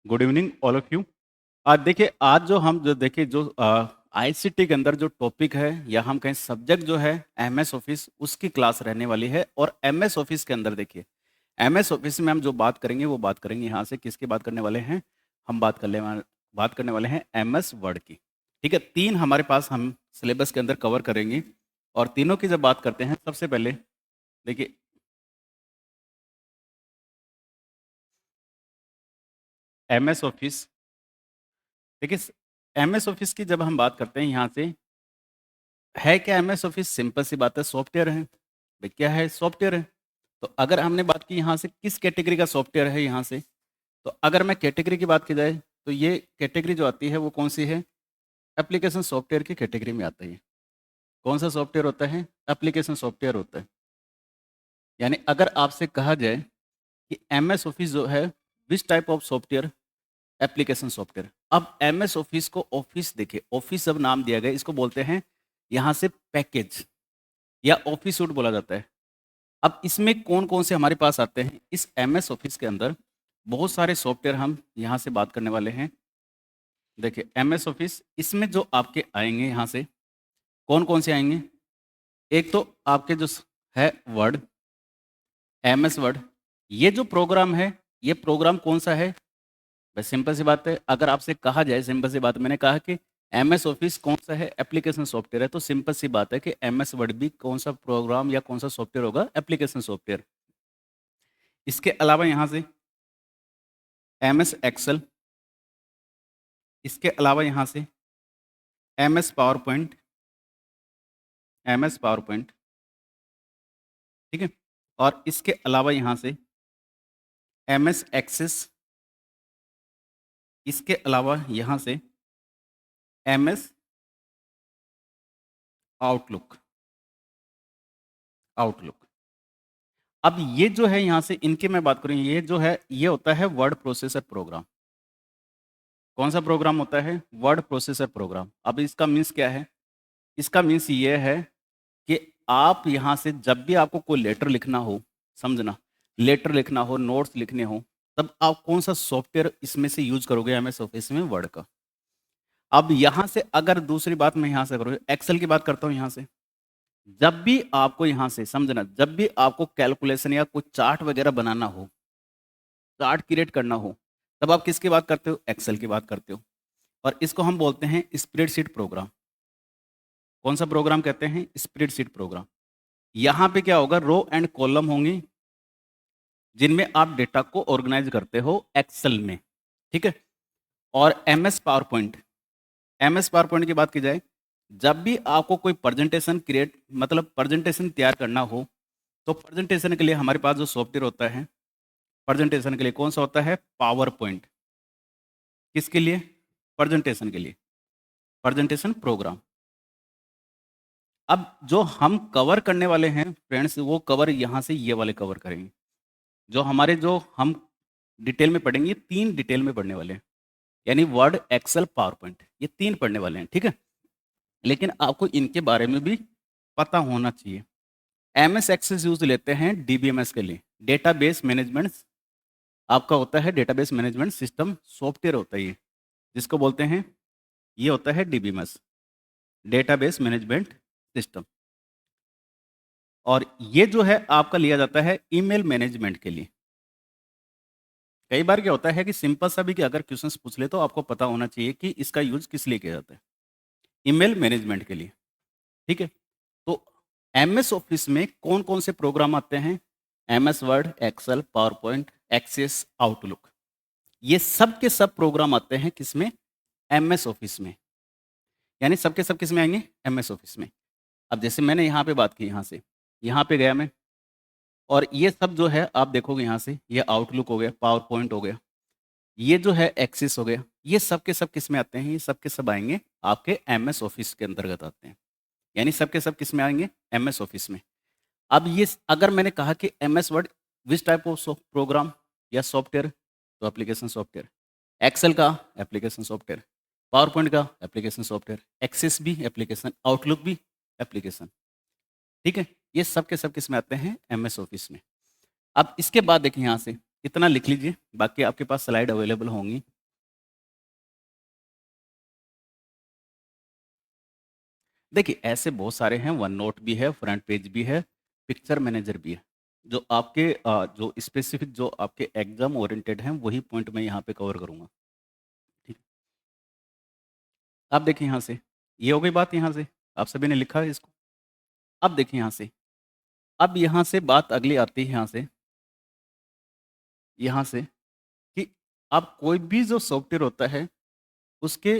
Good evening all of you. आज देखिए, आज जो देखिए जो आईसीटी के अंदर जो टॉपिक है या हम कहें सब्जेक्ट जो है एमएस ऑफिस, उसकी क्लास रहने वाली है। और एमएस ऑफिस के अंदर देखिए, एमएस ऑफिस में हम जो बात करेंगे वो बात करेंगे यहाँ से किसकी बात करने वाले हैं। हम बात करने वाले हैं एमएस वर्ड की। ठीक है, तीन हमारे पास हम सिलेबस के अंदर कवर करेंगे। और तीनों की जब बात करते हैं, सबसे पहले देखिए एमएस ऑफिस। देखिए, एमएस ऑफिस की जब हम बात करते हैं यहाँ से, है क्या एमएस ऑफिस? सिंपल सी बात है, सॉफ्टवेयर है भाई। क्या है? सॉफ्टवेयर है। तो अगर हमने बात की यहाँ से किस कैटेगरी का सॉफ्टवेयर है यहाँ से, तो अगर मैं कैटेगरी की बात की जाए तो ये कैटेगरी जो आती है वो कौन सी है? एप्लीकेशन सॉफ्टवेयर की कैटेगरी में आता है। कौन सा सॉफ्टवेयर होता है? एप्लीकेशन सॉफ्टवेयर होता है। यानी अगर आपसे कहा जाए कि एमएस ऑफिस जो है which type of software? Application software. अब एमएस ऑफिस को ऑफिस, देखिए ऑफिस जब नाम दिया गया, इसको बोलते हैं यहाँ से पैकेज या ऑफिस सूट बोला जाता है। अब इसमें कौन-कौन से हमारे पास आते हैं? इस एमएस ऑफिस के अंदर बहुत सारे सॉफ्टवेयर हम यहाँ से बात करने वाले हैं। देखिए एमएस ऑफिस, इसमें जो आपके आएँगे यहाँ से, कौन-कौन से आएँगे? एक तो आपके जो है वर्ड, एमएस वर्ड। ये जो प्रोग्राम है, ये प्रोग्राम कौन-सा है? बस सिंपल सी बात है, अगर आपसे कहा जाए, सिंपल सी बात, मैंने कहा कि एमएस ऑफिस कौन-सा है? एप्लीकेशन सॉफ्टवेयर है। तो सिंपल सी बात है कि एमएस वर्ड भी कौन-सा प्रोग्राम या कौन-सा सॉफ्टवेयर होगा? Application software. इसके अलावा यहाँ से एमएस एक्सेल, इसके अलावा यहाँ से MS power point, MS power point, ठीक है? और इसके अलावा यहाँ से एमएस एक्सेस, इसके अलावा यहाँ से एमएस आउटलुक, आउटलुक। अब ये जो है यहाँ से, इनकी मैं बात करूँ, ये जो है ये होता है वर्ड प्रोसेसर प्रोग्राम। कौन सा प्रोग्राम होता है? Word processor program. अब इसका मीन्स क्या है? इसका मीन्स ये है कि आप यहाँ से जब भी आपको कोई लेटर लिखना हो, समझना, लेटर लिखना हो, नोट्स लिखने हो, तब आप कौन सा सॉफ्टवेयर इसमें से यूज करोगे? एमएस ऑफिस में वर्ड का। अब यहाँ से अगर दूसरी बात मैं यहाँ से करूँ, एक्सेल की बात करता हूँ यहाँ से। जब भी आपको यहाँ से समझना, जब भी आपको कैलकुलेशन या कुछ चार्ट वगैरह बनाना हो, चार्ट क्रिएट करना हो, तब आप किसकी बात करते हो? एक्सेल की बात करते हो। और इसको हम बोलते हैं स्प्रेडशीट प्रोग्राम। कौन सा प्रोग्राम कहते हैं? Spreadsheet programme. यहाँ पे क्या होगा? रो एंड कॉलम होंगी जिनमें आप डेटा को ऑर्गेनाइज करते हो एक्सेल में, ठीक है? और MS power point, MS power point की बात की जाए, जब भी आपको कोई प्रेजेंटेशन क्रिएट, मतलब प्रेजेंटेशन तैयार करना हो, तो प्रेजेंटेशन के लिए हमारे पास जो सॉफ्टवेयर होता है, प्रेजेंटेशन के लिए कौन सा होता है? Power point. किसके लिए? प्रेजेंटेशन के लिए, प्रेजेंटेशन प्रोग्राम। अब जो हम कवर करने वाले हैं फ्रेंड्स, वो कवर यहाँ से ये वाले कवर करेंगे। जो हमारे, जो हम डिटेल में पढ़ेंगे, ये 3 डिटेल में पढ़ने वाले हैं। यानी वर्ड, एक्सेल, पावर पॉइंट, ये 3 पढ़ने वाले हैं, ठीक है? लेकिन आपको इनके बारे में भी पता होना चाहिए। एमएस एक्सेस यूज़ लेते हैं डीबीएमएस के लिए, डेटाबेस मैनेजमेंट। आपका होता है डेटाबेस मैनेजमेंट सिस्टम सॉफ्टवेयर होता है ये, जिसको बोलते हैं, ये होता है डीबीएमएस, डेटाबेस मैनेजमेंट सिस्टम। और ये जो है आपका लिया जाता है ईमेल मैनेजमेंट के लिए। कई बार क्या होता है कि सिंपल सा भी कि अगर क्वेश्चंस पूछ ले तो आपको पता होना चाहिए कि इसका यूज़ किस लिए किया जाता है। ईमेल मैनेजमेंट के लिए, ठीक है? तो एमएस ऑफिस में कौन-कौन से प्रोग्राम आते हैं? MS Word, Excel, PowerPoint, Access, Outlook. ये सब के सब प्रोग्राम आते हैं किसमें? एमएस ऑफिस में। यानी सब के सब किसमें आएँगे? एमएस ऑफिस में। अब जैसे मैंने यहाँ पे बात की, यहाँ से, यहाँ पे गया मैं, और ये सब जो है आप देखोगे यहाँ से, ये आउटलुक हो गया, पावर पॉइंट हो गया, ये जो है एक्सेस हो गया, ये सब के सब किसमें आते हैं? ये सब के सब आएँगे आपके एमएस ऑफिस के अंतर्गत आते हैं। यानी सब के सब किसमें आएँगे? एमएस ऑफिस में। अब ये अगर मैंने कहा कि MS Word which type of program या सॉफ्टवेयर, तो एप्लीकेशन सॉफ्टवेयर। एक्सेल का एप्लीकेशन सॉफ्टवेयर, पावर पॉइंट का एप्लीकेशन सॉफ्टवेयर, एक्सेस भी एप्लीकेशन, आउटलुक भी एप्लीकेशन, ठीक है? ये सब के सब किस में आते हैं? एमएस ऑफिस में। अब इसके बाद देखिए यहाँ से, इतना लिख लीजिए, बाकी आपके पास स्लाइड अवेलेबल होंगी। देखिए ऐसे बहुत सारे हैं, वन नोट भी है, फ्रंट पेज भी है, पिक्चर मैनेजर भी है। जो आपके जो स्पेसिफिक जो आपके एग्ज़ाम ओरिएंटेड हैं, वही पॉइंट मैं यहाँ पे कवर करूँगा। ठीक है। अब देखिए यहाँ से, ये हो गई बात यहाँ से, आप सभी ने लिखा है इसको। अब देखिए यहाँ से, अब यहाँ से बात अगली आती है यहाँ से कि अब कोई भी जो सॉफ्टवेयर होता है, उसके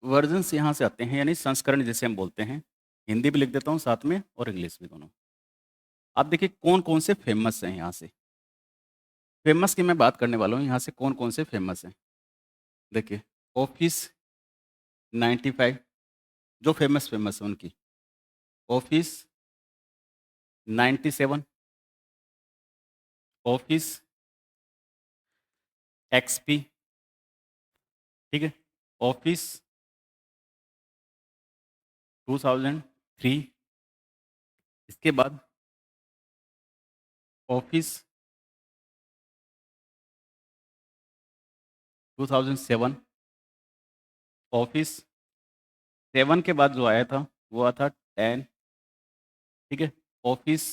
वर्ज़न्स यहाँ से आते हैं, यानी संस्करण जिसे हम बोलते हैं। हिंदी भी लिख देता हूँ साथ में और इंग्लिश भी दोनों। आप देखिए कौन-कौन से फेमस हैं यहाँ से। फेमस की मैं बात करने वाला हूँ, यहाँ से कौन-कौन से फेमस हैं। देखिए, ऑफ़िस 95 जो फेमस-फेमस है उनकी। ऑफ़िस 97, ऑफ़िस एक्सपी, ठीक है? ऑफ़िस 2003, इसके बाद ऑफ़िस 2007, ऑफ़िस 7 के बाद जो आया था, वो आया था 10, ठीक है? ऑफ़िस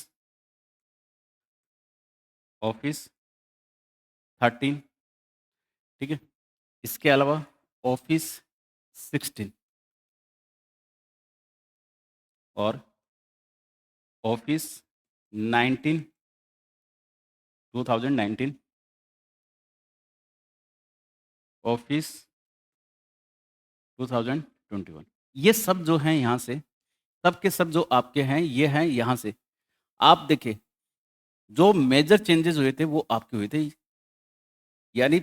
ऑफ़िस 13, ठीक है? इसके अलावा ऑफ़िस 16 और ऑफ़िस 19, 2019, ऑफ़िस 2021। ये सब जो हैं यहाँ से, सब के सब जो आपके हैं, ये हैं यहाँ से। आप देखिए, जो मेजर चेंजेज़ हुए थे, वो आपके हुए थे। यानी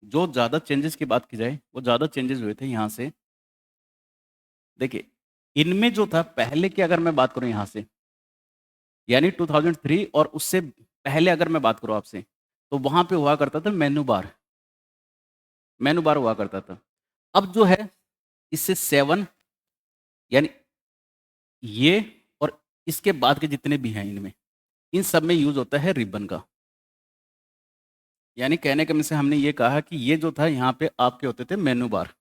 जो ज़्यादा चेंजेज़ की बात की जाए, वो ज़्यादा चेंजेज़ हुए थे यहाँ से। देखिए, इनमें जो था पहले की अगर मैं बात करूँ यहाँ से, यानी 2003 और उससे पहले अगर मैं बात करूँ आपसे, तो वहाँ पे हुआ करता था मेनू बार हुआ करता था। अब जो है, इससे 7 यानी ये और इसके बाद के जितने भी हैं इनमें, इन सब में यूज़ होता है रिबन का। यानी कहने का मतलब हमने ये कहा कि ये जो था यहाँ पे आपके होते थे मेनू बार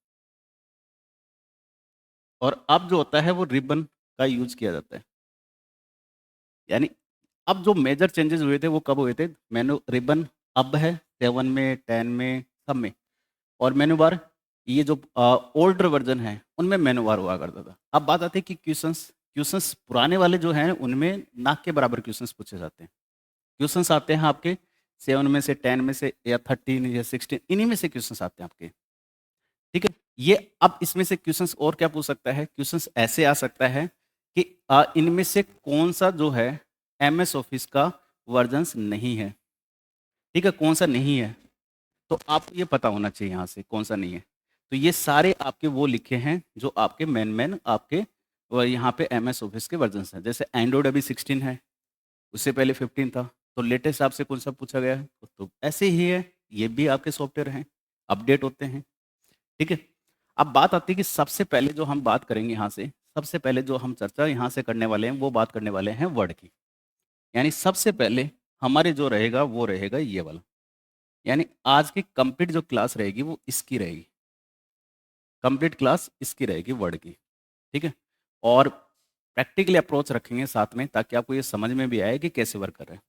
और अब जो होता है वो रिबन का यूज़ किया जाता है। यानी अब जो मेजर चेंजेज़ हुए थे वो कब हुए थे? मेनू रिबन अब है 7 में, 10 में, सब में और मेनू बार ये जो ओल्डर वर्ज़न है उनमें मेनू बार हुआ करता था। अब बात आती है कि क्वेश्चंस क्वेश्चंस पुराने वाले जो हैं उनमें नाक के बराबर क्वेश्चंस पूछे जाते हैं। क्वेश्चंस आते हैं आपके 7 में से, 10 में से या 13 या 16 इन्हीं में से क्वेश्चंस आते हैं आपके। ठीक है? ये अब इसमें से क्वेश्चंस और क्या पूछ सकता है? क्वेश्चंस ऐसे आ सकता है कि इनमें से कौन-सा जो है एमएस ऑफिस का वर्ज़न्स नहीं है। ठीक है? कौन-सा नहीं है? तो आपको ये पता होना चाहिए यहाँ से कौन-सा नहीं है। तो ये सारे आपके वो लिखे हैं जो आपके मेन-मेन आपके यहाँ पे एमएस ऑफिस के वर्ज़न्स हैं। जैसे एंड्रॉइड अभी 16 है, उससे पहले 15 था। तो लेटेस्ट आपसे कौन-सा पूछा गया है? तो ऐसे ही है, ये भी आपके सॉफ्टवेयर हैं, अपडेट होते हैं। ठीक है? अब बात आती है कि सबसे पहले जो हम बात करेंगे यहाँ से, सबसे पहले जो हम चर्चा यहाँ से करने वाले हैं, वो बात करने वाले हैं वर्ड की। यानी सबसे पहले हमारे जो रहेगा, वो रहेगा ये वाला। यानी आज की कंप्लीट जो क्लास रहेगी, वो इसकी रहेगी। कंप्लीट क्लास इसकी रहेगी वर्ड की। ठीक है? और प्रैक्टिकली अप्रोच रखेंगे साथ में ताकि आपको ये समझ में भी आए कि कैसे वर्क कर रहा है।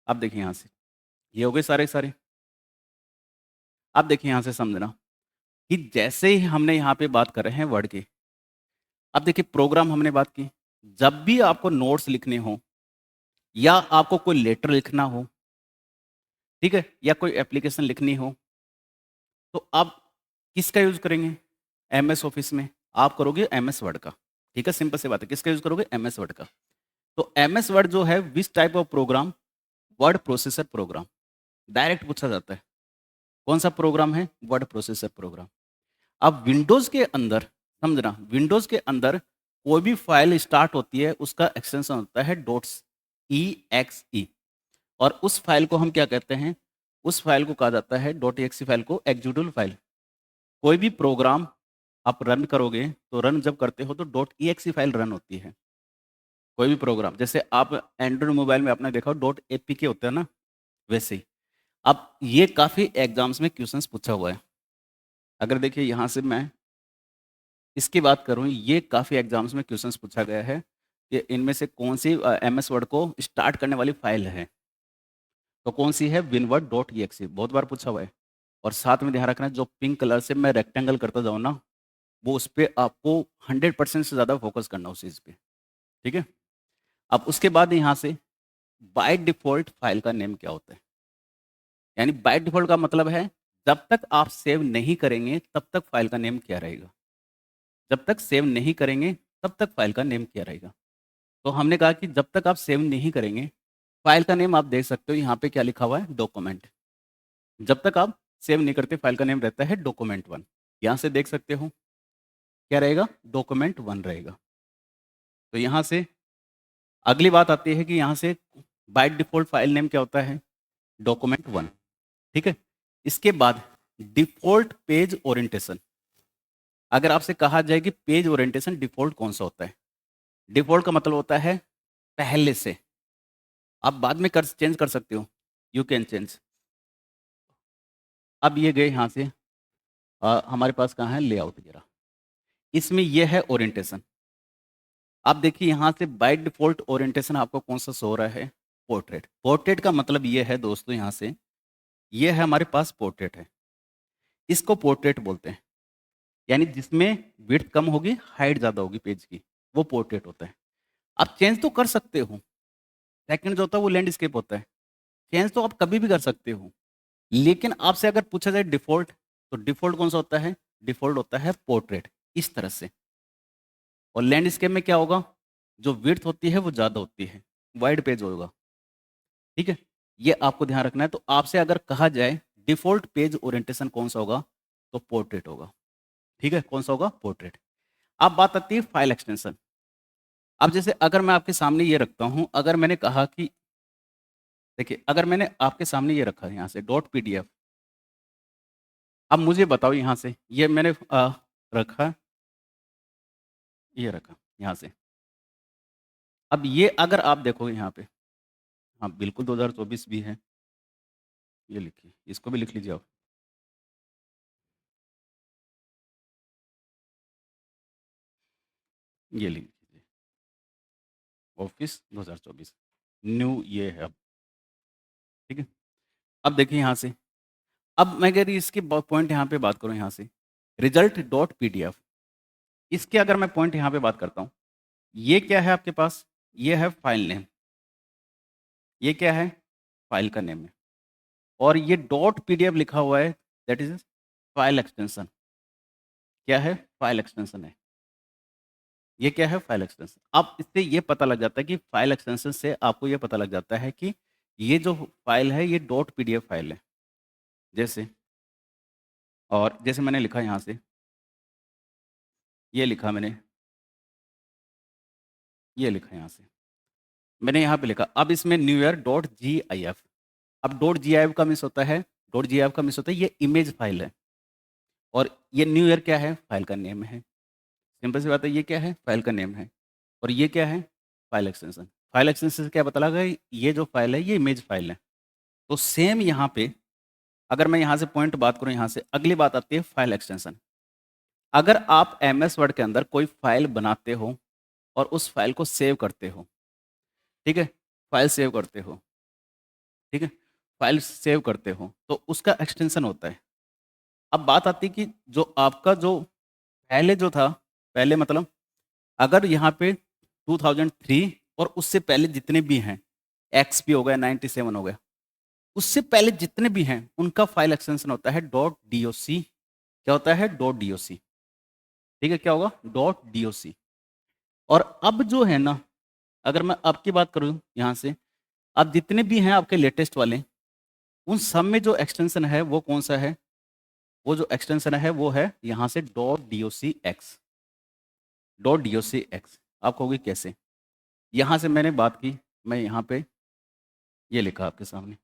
अब देखिए यहाँ से, ये हो गए सारे के सारे। अब देखिए यहाँ से समझना कि जैसे ही हमने यहाँ पे बात कर रहे हैं वर्ड की, अब देखिए प्रोग्राम हमने बात की। जब भी आपको नोट्स लिखने हो या आपको कोई लेटर लिखना हो, ठीक है? या कोई एप्लीकेशन लिखनी हो, तो आप किसका यूज़ करेंगे? एमएस ऑफिस में आप करोगे एमएस वर्ड का। ठीक है? सिंपल सी बात है। किसका यूज़ करोगे? एमएस वर्ड का। तो एमएस वर्ड जो है which type of program? Word processor program. Direct पूछा जाता है। कौन-सा प्रोग्राम है? Word processor program. अब विंडोज़ के अंदर समझना, विंडोज़ के अंदर कोई भी फाइल स्टार्ट होती है, उसका एक्सटेंशन होता है डॉट्स EXE और उस फाइल को हम क्या कहते हैं? उस फाइल को कहा जाता है डॉट exe फाइल को एक्जीक्यूटेबल फाइल। कोई भी प्रोग्राम आप रन करोगे, तो रन जब करते हो तो डॉट exe फाइल रन होती है। कोई भी प्रोग्राम जैसे आप एंड्रॉइड मोबाइल में आपने देखा हो डॉट APK होता है ना, वैसे ही। अब ये काफ़ी एग्ज़ाम्स में क्वेश्चंस पूछा हुआ है। अगर देखिए यहाँ से मैं इसकी बात करूँ, ये काफ़ी एग्ज़ाम्स में क्वेश्चंस पूछा गया है कि इनमें से कौन-सी एमएस वर्ड को स्टार्ट करने वाली फ़ाइल है। तो कौन-सी है? विनवर्ड डॉट ईएक्सई बहुत बार पूछा हुआ है। और साथ में ध्यान रखना, जो पिंक कलर से मैं रेक्टेंगल करता जाऊँ ना, वो उसपे आपको 100% से ज़्यादा फ़ोकस करना उस चीज़ पे, ठीक है? अब उसके बाद यहाँ से बाय डिफ़ॉल्ट फ़ाइल का नेम क्या होता है? यानी बाय डिफ़ॉल्ट का मतलब है, जब तक आप सेव नहीं करेंगे, तब तक फ़ाइल का नेम क्या रहेगा? जब तक सेव नहीं करेंगे, तब तक फ़ाइल का नेम क्या रहेगा? तो हमने कहा कि जब तक आप सेव नहीं करेंगे, फ़ाइल का नेम आप देख सकते हो यहाँ पे क्या लिखा हुआ है? डॉक्यूमेंट। जब तक आप सेव नहीं करते, फ़ाइल का नेम रहता है डॉक्यूमेंट 1। यहाँ से देख सकते हो, क्या रहेगा? डॉक्यूमेंट 1 रहेगा। तो यहाँ से अगली बात आती है कि यहाँ से बाय डिफ़ॉल्ट फ़ाइल नेम क्या होता है? डॉक्यूमेंट 1, ठीक है? इसके बाद डिफ़ॉल्ट पेज ओरिएंटेशन। अगर आपसे कहा जाए कि पेज ओरिएंटेशन डिफ़ॉल्ट कौन-सा होता है? डिफ़ॉल्ट का मतलब होता है पहले से। आप बाद में कर चेंज कर सकते हो, यू कैन चेंज। अब ये गए यहाँ से हमारे पास कहाँ है? लेआउट वगैरह। इसमें ये है ओरिएंटेशन। आप देखिए यहाँ से बाय डिफ़ॉल्ट ओरिएंटेशन आपको कौन-सा शो हो रहा है? पोर्ट्रेट। पोर्ट्रेट का मतलब ये है दोस्तों यहाँ से, ये है हमारे पास पोर्ट्रेट है। इसको पोर्ट्रेट बोलते हैं। यानी जिसमें विड्थ कम होगी, हाइट ज़्यादा होगी पेज की, वो पोर्ट्रेट होता है। आप चेंज तो कर सकते हो, सेकंड जो होता है वो लैंडस्केप होता है। चेंज तो आप कभी भी कर सकते हो। लेकिन आपसे अगर पूछा जाए डिफ़ॉल्ट, तो डिफ़ॉल्ट कौन-सा होता है? डिफ़ॉल्ट होता है पोर्ट्रेट, इस तरह से। और लैंडस्केप में क्या होगा? जो विड्थ होती है वो ज़्यादा होती है, वाइड पेज होगा, ठीक है? ये आपको ध्यान रखना है। तो आपसे अगर कहा जाए डिफ़ॉल्ट पेज ओरिएंटेशन कौन-सा होगा? तो पोर्ट्रेट होगा, ठीक है? कौन-सा होगा? पोर्ट्रेट। अब बात आती है फाइल एक्सटेंशन। अब जैसे अगर मैं आपके सामने ये रखता हूँ, अगर मैंने कहा कि देखिए, अगर मैंने आपके सामने ये रखा है यहाँ से डॉट पीडीएफ, अब मुझे बताओ यहाँ से ये मैंने रखा, ये रखा यहाँ से। अब ये अगर आप देखोगे यहाँ पे, हाँ, बिल्कुल 2024 भी है, ये लिखिए, इसको भी लिख लीजिए आप। ये लिख लीजिए, ऑफ़िस 2024 न्यू ये है अब, ठीक है? अब देखिए यहाँ से, अब मैं अगर इसके ब पॉइंट यहाँ पे बात करूँ यहाँ से, रिज़ल्ट डॉट पीडीएफ, इसके अगर मैं पॉइंट यहाँ पे बात करता हूँ, ये क्या है आपके पास? ये है फाइल नेम, ये क्या है? फाइल का नेम है। और ये डॉट पीडीएफ लिखा हुआ है, दैट इज़ फाइल एक्सटेंशन। क्या है? फाइल एक्सटेंशन है। ये क्या है? File extension. अब इससे ये पता लग जाता है कि फाइल एक्सटेंशन से आपको ये पता लग जाता है कि ये जो फाइल है ये डॉट पीडीएफ फाइल है। जैसे और जैसे मैंने लिखा यहाँ से, ये लिखा मैंने, ये लिखा यहाँ से। मैंने यहाँ पे लिखा, अब इसमें न्यू ईयर डॉट जीआईएफ। अब डॉट जीआईएफ का मीन्स होता है, डॉट जीआईएफ का मीन्स होता है ये इमेज फाइल है। और ये न्यू ईयर क्या है? फाइल का नेम है। सिंपल सी बात है, ये क्या है? फाइल का नेम है। और ये क्या है? File extension. फाइल एक्सटेंशन से क्या पता लगा? ये जो फाइल है ये इमेज फाइल है। तो सेम यहाँ पे अगर मैं यहाँ से पॉइंट बात करूँ, यहाँ से अगली बात आती है फाइल एक्सटेंशन। अगर आप एमएस वर्ड के अंदर कोई फाइल बनाते हो और उस फाइल को सेव करते हो, ठीक है? फाइल सेव करते हो, ठीक है? फाइल सेव करते हो तो उसका एक्सटेंशन होता है। अब बात आती है कि जो आपका जो पहले जो था, पहले मतलब अगर यहाँ पे 2003 और उससे पहले जितने भी हैं, एक्सपी हो गया, 97 हो गया, उससे पहले जितने भी हैं, उनका फाइल एक्सटेंशन होता है डॉट डॉक। क्या होता है? डॉट डॉक, ठीक है? क्या होगा? Dot doc. और अब जो है ना, अगर मैं अब की बात करूँ यहाँ से, अब जितने भी हैं आपके लेटेस्ट वाले, उन सब में जो एक्सटेंशन है वो कौन-सा है? वो जो एक्सटेंशन है वो है यहाँ से डॉट डॉक्स, डॉट डॉक्स। आप कहोगे कैसे? यहाँ से मैंने बात की, मैं यहाँ पे ये लिखा आपके सामने।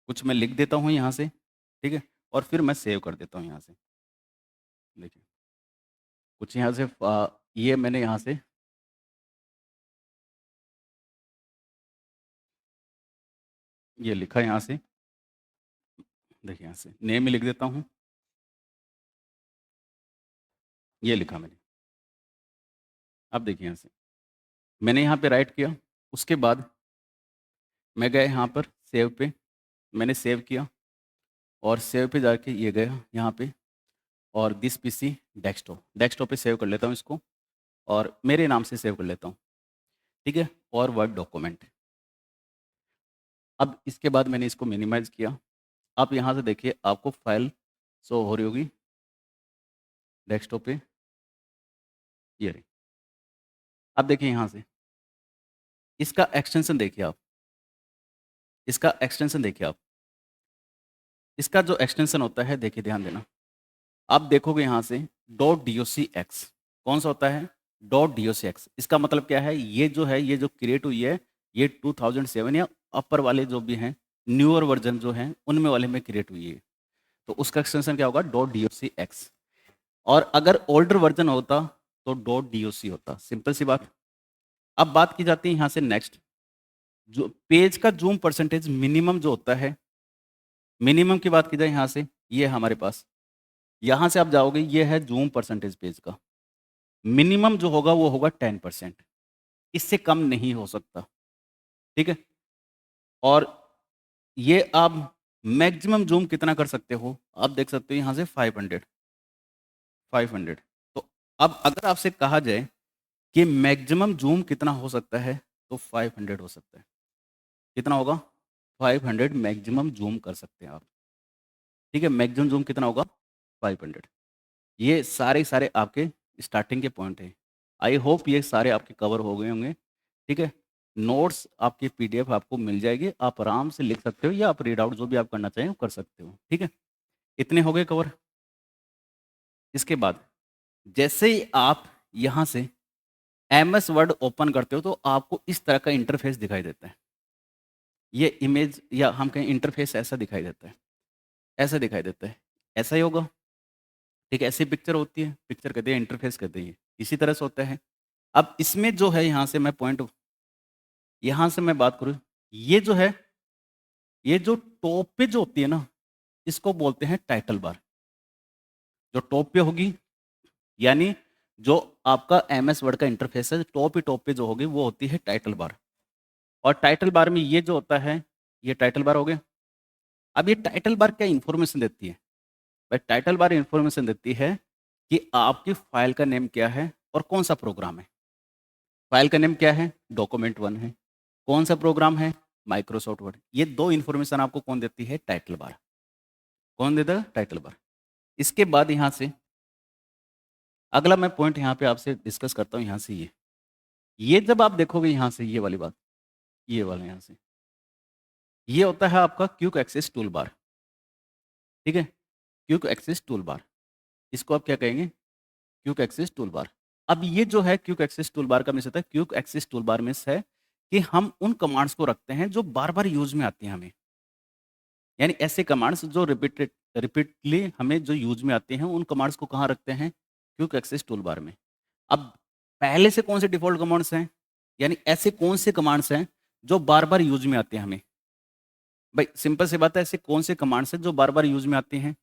कुछ मैं लिख देता हूँ यहाँ से, ठीक है? और फिर मैं सेव कर देता हूँ यहाँ से। देखिए, कुछ यहाँ से ये मैंने यहाँ से ये लिखा यहाँ से, देखिए यहाँ से नेम ही लिख देता हूँ। ये लिखा मैंने। अब देखिए यहाँ से मैंने यहाँ पे राइट किया, उसके बाद मैं गया यहाँ पर सेव पे, मैंने सेव किया और सेव पे जाके ये गया यहाँ पे और दिस पीसी डेस्कटॉप, डेस्कटॉप पे सेव कर लेता हूँ इसको और मेरे नाम से सेव कर लेता हूँ, ठीक है। और वर्ड डॉक्यूमेंट। अब इसके बाद मैंने इसको मिनिमाइज किया। आप यहाँ से देखिए आपको फाइल शो हो रही होगी डेस्कटॉप पे, ये रही। अब देखिए यहाँ से इसका एक्सटेंशन देखिए आप, इसका एक्सटेंशन देखिए आप, इसका जो एक्सटेंशन होता है देखिए ध्यान देना, आप देखोगे यहाँ से .docx कौन सा होता है, .docx। इसका मतलब क्या है, ये जो है ये जो क्रिएट हुई है ये 2007 या अपर वाले जो भी हैं न्यूअर वर्जन जो हैं उनमें वाले में क्रिएट हुई है, तो उसका एक्सटेंशन क्या होगा .docx। और अगर ओल्डर वर्जन होता तो .doc होता, सिंपल सी बात। अब बात की जाती है यहाँ से नेक्स्ट, जो पेज का जूम परसेंटेज मिनिमम जो होता है, मिनिमम की बात की जाए यहाँ से, ये है हमारे पास, यहाँ से आप जाओगे ये है जूम परसेंटेज पेज का, मिनिमम जो होगा वो होगा 10%, इससे कम नहीं हो सकता, ठीक है। और ये आप मैक्सिमम जूम कितना कर सकते हो, आप देख सकते हो यहाँ से 500। तो अब अगर आपसे कहा जाए कि मैक्सिमम जूम कितना हो सकता है तो 500 हो सकता है। कितना होगा, 500 मैक्सिमम जूम कर सकते हैं आप, ठीक है। मैक्सिमम जूम कितना होगा 500। ये सारे आपके स्टार्टिंग के पॉइंट हैं। आई होप ये सारे आपके कवर हो गए होंगे, ठीक है। नोट्स आपकी पीडीएफ आपको मिल जाएगी, आप आराम से लिख सकते हो या आप रीड आउट जो भी आप करना चाहें वो कर सकते हो, ठीक है। इतने हो गए कवर। इसके बाद जैसे ही आप यहाँ से एमएस वर्ड ओपन करते हो तो आपको इस तरह का इंटरफेस दिखाई देता है। ये इमेज या हम कहें इंटरफेस ऐसा दिखाई देता है, ऐसा दिखाई देता है, ऐसा ही होगा, ठीक है। ऐसी पिक्चर होती है, पिक्चर कहते हैं, इंटरफेस कहते हैं, इसी तरह से होता है। अब इसमें जो है यहाँ से मैं पॉइंट, यहाँ से मैं बात करूँ, ये जो है, ये जो टॉप पे जो होती है ना, इसको बोलते हैं टाइटल बार। जो टॉप पे होगी यानी जो आपका एमएस वर्ड का इंटरफेस है, टॉप पे जो होगी वो होती है टाइटल बार। और टाइटल बार में ये जो होता है, ये टाइटल बार हो गया। अब ये टाइटल बार क्या इन्फॉर्मेशन देती है, भाई टाइटल बार इन्फॉर्मेशन देती है कि आपकी फाइल का नेम क्या है और कौन सा प्रोग्राम है। फाइल का नेम क्या है, डॉक्यूमेंट 1 है, कौन सा प्रोग्राम है, माइक्रोसॉफ्ट वर्ड। ये दो इन्फॉर्मेशन आपको कौन देती है, टाइटल बार। कौन देता है, टाइटल बार। इसके बाद यहाँ से अगला मैं पॉइंट यहाँ पे आपसे डिस्कस करता हूँ, यहाँ से ये जब आप देखोगे यहाँ से ये वाली बात, ये वाला यहाँ से, ये होता है आपका क्विक एक्सेस टूल बार, ठीक है। क्विक एक्सेस टूल बार, इसको आप क्या कहेंगे, क्विक एक्सेस टूल बार। अब ये जो है क्विक एक्सेस टूल बार का मीन्स होता है, quick access toolbar means है कि हम उन कमांड्स को रखते हैं जो बार-बार यूज़ में आती हैं हमें। यानी ऐसे कमांड्स जो रिपीटली हमें जो यूज़ में आते हैं, उन कमांड्स को कहाँ रखते हैं, क्विक एक्सेस टूल बार में। अब पहले से कौन से डिफ़ॉल्ट कमांड्स हैं, यानी ऐसे कौन से कमांड्स हैं जो बार-बार यूज़ में आते हैं हमें। भाई सिंपल सी बात है, ऐसे कौन से कमांड्स हैं जो बार-बार यूज़ में आते हैं,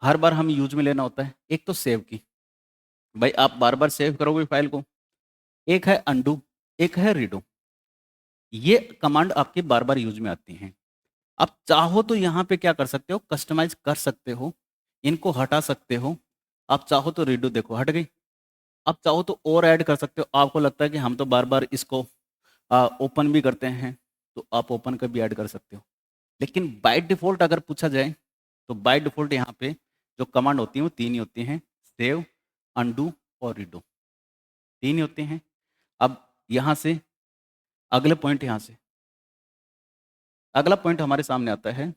हर बार हमें यूज़ में लेना होता है। एक तो सेव की, भाई आप बार-बार सेव करोगे फाइल को। एक है अनडू, एक है रीडू। ये कमांड आपके बार-बार यूज़ में आती हैं। आप चाहो तो यहाँ पे क्या कर सकते हो, कस्टमाइज़ कर सकते हो, इनको हटा सकते हो। आप चाहो तो रीडू देखो हट गई। आप चाहो तो और ऐड कर सकते हो। आपको लगता है कि हम तो बार-बार इसको ओपन भी करते हैं, तो आप ओपन का भी ऐड कर सकते हो। लेकिन बाय डिफ़ॉल्ट अगर पूछा जाए, तो बाय डिफ़ॉल्ट यहाँ पे जो कमांड होती हैं वो 3 ही होती हैं, सेव, अनडू और रीडू, 3 ही होते हैं। अब यहाँ से अगले पॉइंट यहाँ से, अगला पॉइंट हमारे सामने आता है,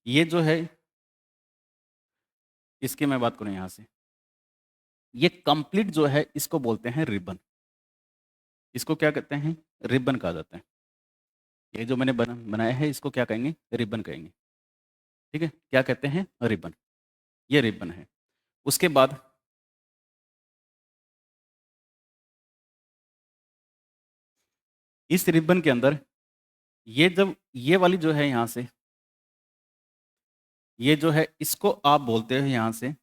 ये जो है इसकी मैं बात करूँ यहाँ से, ये कंप्लीट जो है इसको बोलते हैं रिबन। इसको क्या कहते हैं, रिबन कहा जाता है। ये जो मैंने बनाया है इसको क्या कहेंगे, रिबन कहेंगे, ठीक है। क्या कहते हैं, रिबन, ये रिबन है। उसके बाद इस रिबन के अंदर ये जब ये वाली जो है यहाँ से, ये जो है इसको आप बोलते हो यहाँ से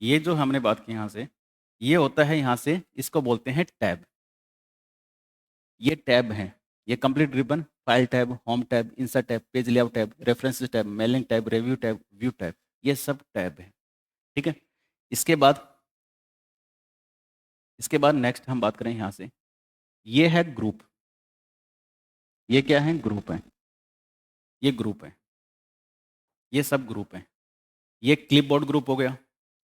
ये जो हमने बात की यहाँ से, ये होता है यहाँ से, इसको बोलते हैं टैब। ये टैब हैं, ये complete ribbon, file tab, home tab, insert tab, page layout tab, references tab, mailing tab, review tab, view tab, ये सब टैब हैं। ठीक है। इसके बाद नेक्स्ट हम बात करें यहाँ से, ये है ग्रुप। ये क्या है? ग्रुप है। ये ग्रुप है, ये सब ग्रुप है। ये क्लिपबोर्ड ग्रुप हो गया,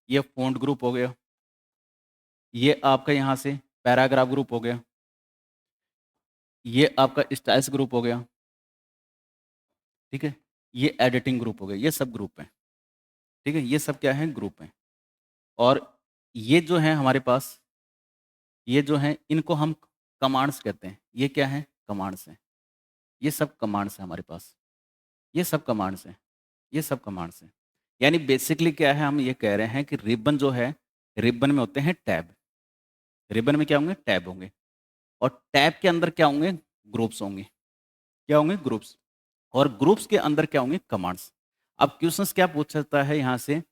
ये फ़ॉन्ट ग्रुप हो गया, ये आपका यहाँ से पैराग्राफ ग्रुप हो गया, ये आपका स्टाइल्स ग्रुप हो गया, ठीक है। ये एडिटिंग ग्रुप हो गया, ये सब ग्रुप हैं। ठीक है, ये सब क्या है? ग्रुप हैं। और ये जो है हमारे पास, ये जो हैं इनको हम कमांड्स कहते हैं। ये क्या है? कमांड्स हैं। ये सब कमांड्स हैं हमारे पास। ये सब कमांड्स हैं। ये सब कमांड्स हैं। यानी बेसिकली क्या है, हम ये कह रहे हैं कि रिबन जो है, रिबन में होते हैं टैब। रिबन में क्या होंगे? टैब होंगे। और टैब के अंदर क्या होंगे? ग्रुप्स होंगे। क्या होंगे? ग्रुप्स। और ग्रुप्स के अंदर क्या होंगे? कमांड्स। अब क्वेश्चंस क्या पूछ सकता है यहाँ से?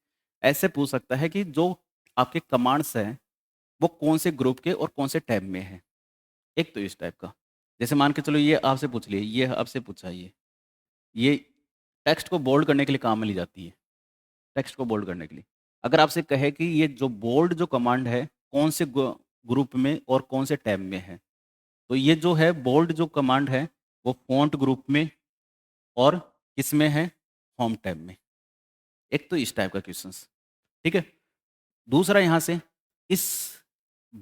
ऐसे पूछ सकता है कि जो आपके कमांड्स हैं, वो कौन से ग्रुप के और कौन से टैब में है। एक तो इस टाइप का, जैसे मान के चलो ये आपसे पूछ लिए, ये आपसे पूछा, ये टेक्स्ट को बोल्ड करने के लिए काम में ली जाती है। टेक्स्ट को बोल्ड करने के लिए अगर आपसे कहे कि ये जो बोल्ड जो कमांड है, कौन से ग्रुप में और कौन से टैब में है, तो ये जो है बोल्ड जो कमांड है, वो फॉन्ट ग्रुप में और किसमें है? होम टैब में। एक तो इस टाइप का क्वेश्चंस। ठीक है। दूसरा यहाँ से, इस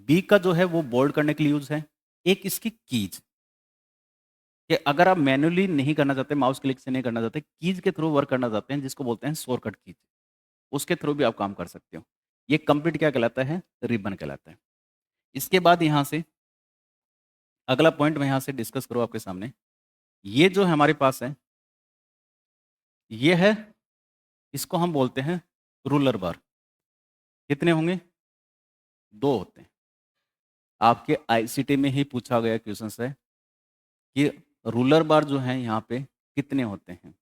बी का जो है वो बोल्ड करने के लिए यूज है। एक इसकी कीज, कि अगर आप मैन्युअली नहीं करना चाहते, माउस क्लिक से नहीं करना चाहते, कीज के थ्रू वर्क करना चाहते हैं, जिसको बोलते हैं शॉर्टकट कीज, उसके थ्रू भी आप काम कर सकते हो। ये कंप्लीट क्या कहलाता है? रिबन कहलाता है। इसके बाद यहाँ से अगला पॉइंट मैं यहाँ से डिस्कस करूँ आपके सामने, ये जो हमारे पास है, ये है, इसको हम बोलते हैं रूलर बार। कितने होंगे? 2 होते हैं। आपके आईसीटी में ही पूछा गया क्वेश्चन है कि रूलर बार जो है यहाँ पे कितने होते हैं।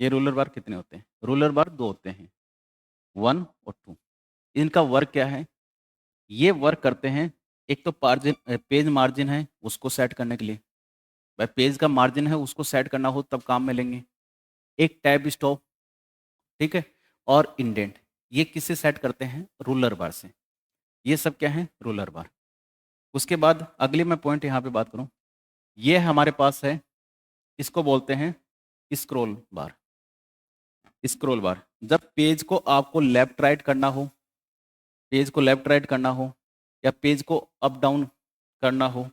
ये रूलर बार कितने होते हैं? रूलर बार 2 होते हैं, 1 और 2। इनका वर्क क्या है? ये वर्क करते हैं, एक तो पेज मार्जिन है, उसको सेट करने के लिए, भाई पेज का मार्जिन है उसको सेट करना हो तब काम में लेंगे। एक टैब स्टॉप, ठीक है, और इंडेंट, ये किससे सेट करते हैं? रूलर बार से। ये सब क्या है? रूलर बार। उसके बाद अगली मैं पॉइंट यहाँ पे बात करूँ, ये हमारे पास है, इसको बोलते हैं स्क्रॉल बार। स्क्रॉल बार, जब पेज को आपको लेफ्ट राइट करना हो, पेज को लेफ्ट राइट करना हो, या पेज को अप डाउन करना हो,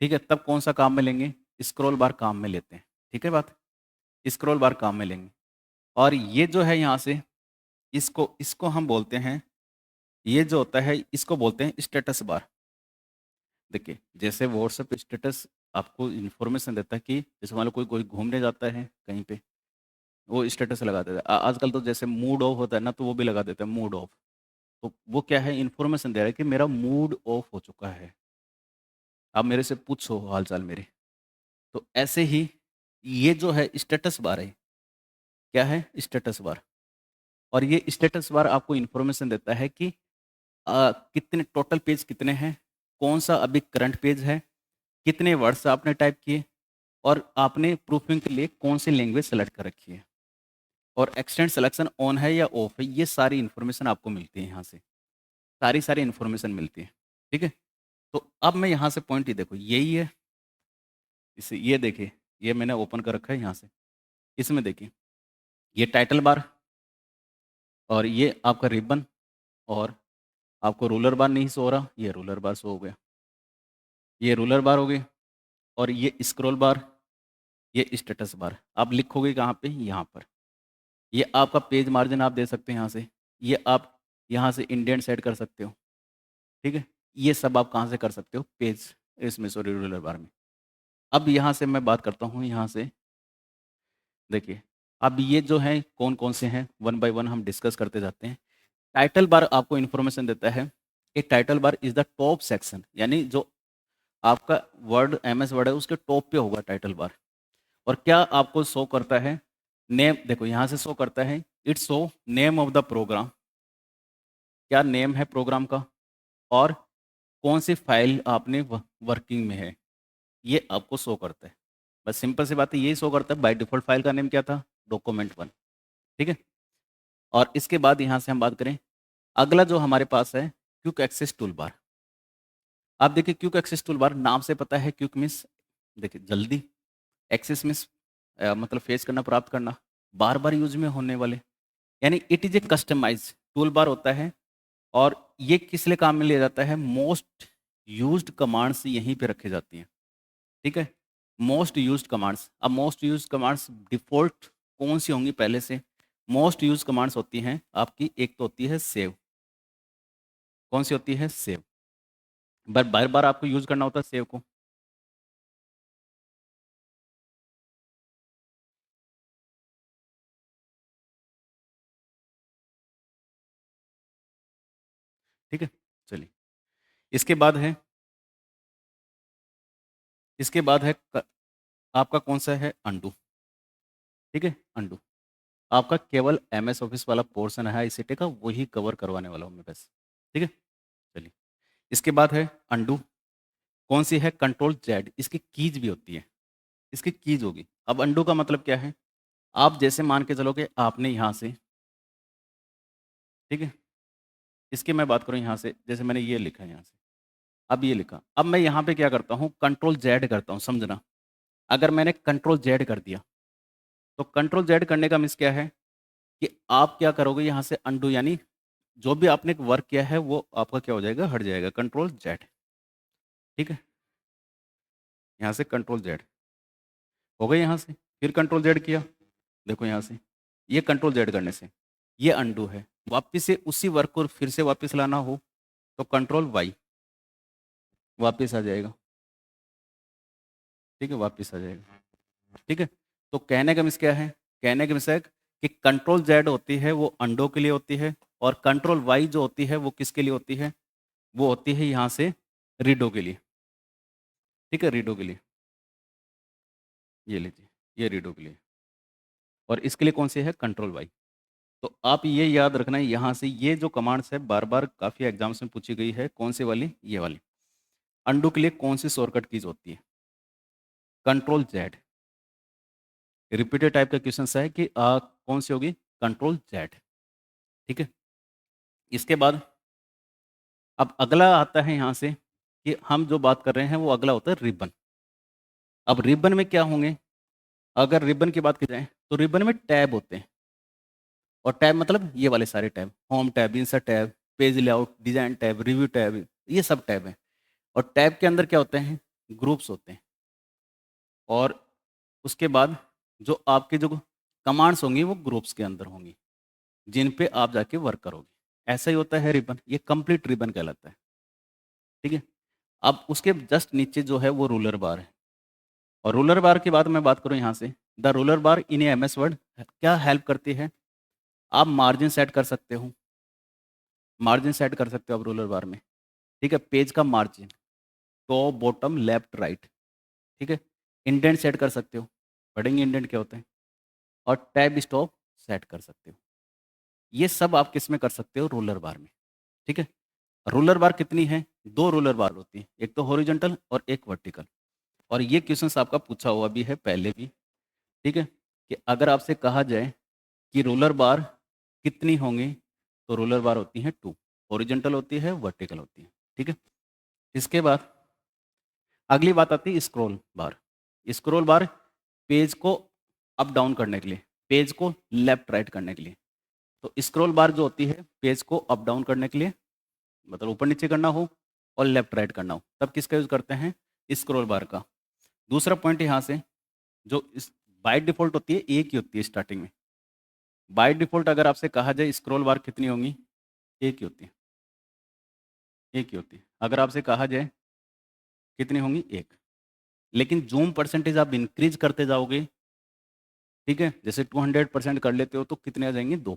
ठीक है, तब कौन सा काम में लेंगे? स्क्रॉल बार काम में लेते हैं। ठीक है बात? स्क्रॉल बार काम में लेंगे। और ये जो है यहाँ से, इसको इसको हम बोलते हैं, ये जो होता है इसको बोलते हैं स्टेटस बार। देखिए, जैसे व्हाट्सएप स्टेटस आपको इन्फॉर्मेशन देता है कि जैसे मान लो कोई कोई घूमने जाता है कहीं पे, वो स्टेटस लगा देता है। आजकल तो जैसे मूड ऑफ होता है ना, तो वो भी लगा देता है मूड ऑफ। तो वो क्या है? इन्फॉर्मेशन दे रहा है कि मेरा मूड ऑफ हो चुका है, आप मेरे से पूछो हाल चाल मेरे। तो ऐसे ही ये जो है स्टेटस बार है। क्या है? Status bar. और ये स्टेटस बार आपको इन्फॉर्मेशन देता है कि कितने टोटल पेज कितने हैं, कौन सा अभी करंट पेज है, कितने वर्ड्स आपने टाइप किए, और आपने प्रूफिंग के लिए कौन सी लैंग्वेज सेलेक्ट कर रखी है, और एक्सटेंड सिलेक्शन ऑन है या ऑफ है। ये सारी इन्फॉर्मेशन आपको मिलती है यहाँ से, सारी इन्फॉर्मेशन मिलती है। ठीक है। तो अब मैं यहाँ से पॉइंट ही देखो, यही है, इसे ये देखिए, ये मैंने ओपन कर रखा है यहाँ से, इसमें देखिए, ये टाइटल बार, और ये आपका रिबन, और आपको रूलर बार नहीं शो हो रहा, ये रूलर बार शो हो गया, ये रूलर बार हो गई, और ये स्क्रॉल बार, ये स्टेटस बार। आप लिखोगे कहाँ पे? यहाँ पर। ये आपका पेज मार्जिन आप दे सकते हैं यहाँ से, ये आप यहाँ से इंडेंट सेट कर सकते हो। ठीक है। ये सब आप कहाँ से कर सकते हो? पेज, इसमें सॉरी रूलर बार में। अब यहाँ से मैं बात करता हूँ, यहाँ से देखिए, अब ये जो है कौन कौन से हैं, वन बाय वन हम डिस्कस करते जाते हैं। टाइटल बार आपको इन्फॉर्मेशन देता है, एक title bar is the top section, यानी जो आपका वर्ड एमएस वर्ड है उसके टॉप पे होगा टाइटल बार। और क्या आपको शो करता है? नेम, देखो यहाँ से शो करता है, it's show name of the program, क्या नेम है प्रोग्राम का और कौन सी फाइल आपने वर्किंग में है, ये आपको शो करता है। बस सिंपल सी बात है, यही शो करता है। बाय डिफ़ॉल्ट फाइल का नेम क्या था? डॉक्यूमेंट1, ठीक है? और इसके बाद यहाँ से हम बात करें, अगला जो हमारे पास है क्विक एक्सेस टूलबार। आप देखिए क्विक एक्सेस टूलबार नाम से पता है, क्विक मीन्स देखिए जल्दी, एक्सेस मीन्स मतलब फेच करना, प्राप्त करना, बार-बार यूज़ में होने वाले, यानी it is a customised toolbar होता है। और ये किस लिए काम में लिया जाता है? मोस्ट यूज्ड कमांड्स यहीं पे रखी जाती हैं, ठीक है? Most used commands. अब मोस्ट यूज्ड कमांड्स डिफ़ॉल्ट कौन-सी होंगी पहले से? मोस्ट यूज्ड कमांड्स होती हैं आपकी, एक तो होती है सेव। कौन-सी होती है? सेव। बार-बार आपको यूज़ करना होता है सेव को। ठीक है? चलिए। इसके बाद है इसके बाद है क आपका कौन-सा है? अंडू, ठीक है? अंडू। आपका केवल एमएस ऑफिस वाला पोर्शन है आईसीटी का, वही कवर करवाने वाला हूँ मैं बस, ठीक है? चलिए। इसके बाद है अंडू। कौन-सी है? Control Z. इसकी कीज़ भी होती है, इसकी कीज़ होगी। अब अंडू का मतलब क्या है? आप जैसे मान के चलो कि आपने यहाँ से, ठीक है? इसकी मैं बात करूँ यहाँ से, जैसे मैंने ये लिखा है यहाँ से, अब ये लिखा। अब मैं यहाँ पे क्या करता हूँ? कंट्रोल ज़ेड करता हूँ, समझना। अगर मैंने कंट्रोल ज़ेड कर दिया, तो कंट्रोल ज़ेड करने का मीन्स क्या है कि आप क्या करोगे यहाँ से अंडू, यानी जो भी आपने वर्क किया है वो आपका क्या हो जाएगा? हट जाएगा। कंट्रोल ज़ेड, ठीक है? यहाँ से कंट्रोल ज़ेड हो गई यहाँ से, फिर कंट्रोल ज़ेड किया, देखो यहाँ से, ये कंट्रोल ज़ेड करने से ये अंडू है। वापस से उसी वर्क को फिर से वापस लाना हो तो कंट्रोल वाई, वापस आ जाएगा, ठीक है? वापस आ जाएगा, ठीक है? तो कहने का मीन्स क्या है? कहने का मीन्स है कि कंट्रोल ज़ेड होती है वो अंडो के लिए होती है, और कंट्रोल वाई जो होती है वो किसके लिए होती है? वो होती है यहाँ से रीडो के लिए, ठीक है? रीडो के लिए, ये लीजिए, ये रीडो के लिए। और इसके लिए कौन सी है? Control Y. तो आप ये याद रखना है, यहाँ से ये जो कमांड्स है बार-बार काफ़ी एग्ज़ाम्स में पूछी गई है, कौन सी वाली? ये वाली। अंडू के लिए कौन सी शॉर्टकट कीज़ होती है? Control Z. रिपीटेड टाइप का क्वेश्चन्स है कि कौन सी होगी? कंट्रोल ज़ेड, ठीक है? इसके बाद अब अगला आता है यहाँ से कि हम जो बात कर रहे हैं वो अगला होता है रिबन। अब रिबन में क्या होंगे? अगर रिबन की बात की जाए तो रिबन में टैब होते हैं, और टैब मतलब ये वाले सारे tab, home tab, insert tab, page layout, design tab, review tab, ये सब टैब हैं। और टैब के अंदर क्या होते हैं? ग्रुप्स होते हैं। और उसके बाद जो आपके जो कमांड्स होंगी वो ग्रुप्स के अंदर होंगी, जिन पे आप जाके वर्क करोगे। ऐसा ही होता है रिबन, ये कंप्लीट रिबन कहलाता है, ठीक है? अब उसके जस्ट नीचे जो है वो रूलर बार है। और रूलर बार की बात मैं बात करूँ यहाँ से, the ruler bar in MS word क्या हेल्प करती है? आप मार्जिन सेट कर सकते हो, मार्जिन सेट कर सकते हो आप रूलर बार में, ठीक है? पेज का margin, top, bottom, left, right, ठीक है? इंडेंट सेट कर सकते हो, पढ़ेंगे इंडेंट क्या होता है? और टैब स्टॉप सेट कर सकते हो। ये सब आप किस में कर सकते हो? रूलर बार में, ठीक है? रूलर बार कितनी है? 2 रूलर बार होती है, एक तो हॉरिजॉन्टल और एक वर्टिकल। और ये क्वेश्चंस आपका पूछा हुआ भी है पहले भी, ठीक है? कि अगर आपसे कहा जाए कि रूलर बार कितनी होंगी? तो रूलर बार होती हैं 2, हॉरिजॉन्टल होती है, वर्टिकल होती है, ठीक है? इसके बाद अगली बात आती है स्क्रॉल बार। स्क्रॉल बार पेज को अप डाउन करने के लिए, पेज को लेफ्ट राइट करने के लिए। तो स्क्रॉल बार जो होती है पेज को अप डाउन करने के लिए, मतलब ऊपर नीचे करना हो और लेफ्ट राइट करना हो, तब किसका यूज़ करते हैं? स्क्रॉल बार का। दूसरा पॉइंट यहाँ से, जो इस बाय डिफ़ॉल्ट होती है, एक ही होती है स्टार्टिंग में। बाय डिफ़ॉल्ट अगर आपसे कहा जाए स्क्रॉल बार कितनी होंगी? एक ही होती है, एक ही होती है। अगर आपसे कहा जाए कितनी होंगी? 1। लेकिन ज़ूम परसेंटेज आप इंक्रीज़ करते जाओगे, ठीक है? जैसे 200% कर लेते हो तो कितने आ जाएँगे? 2।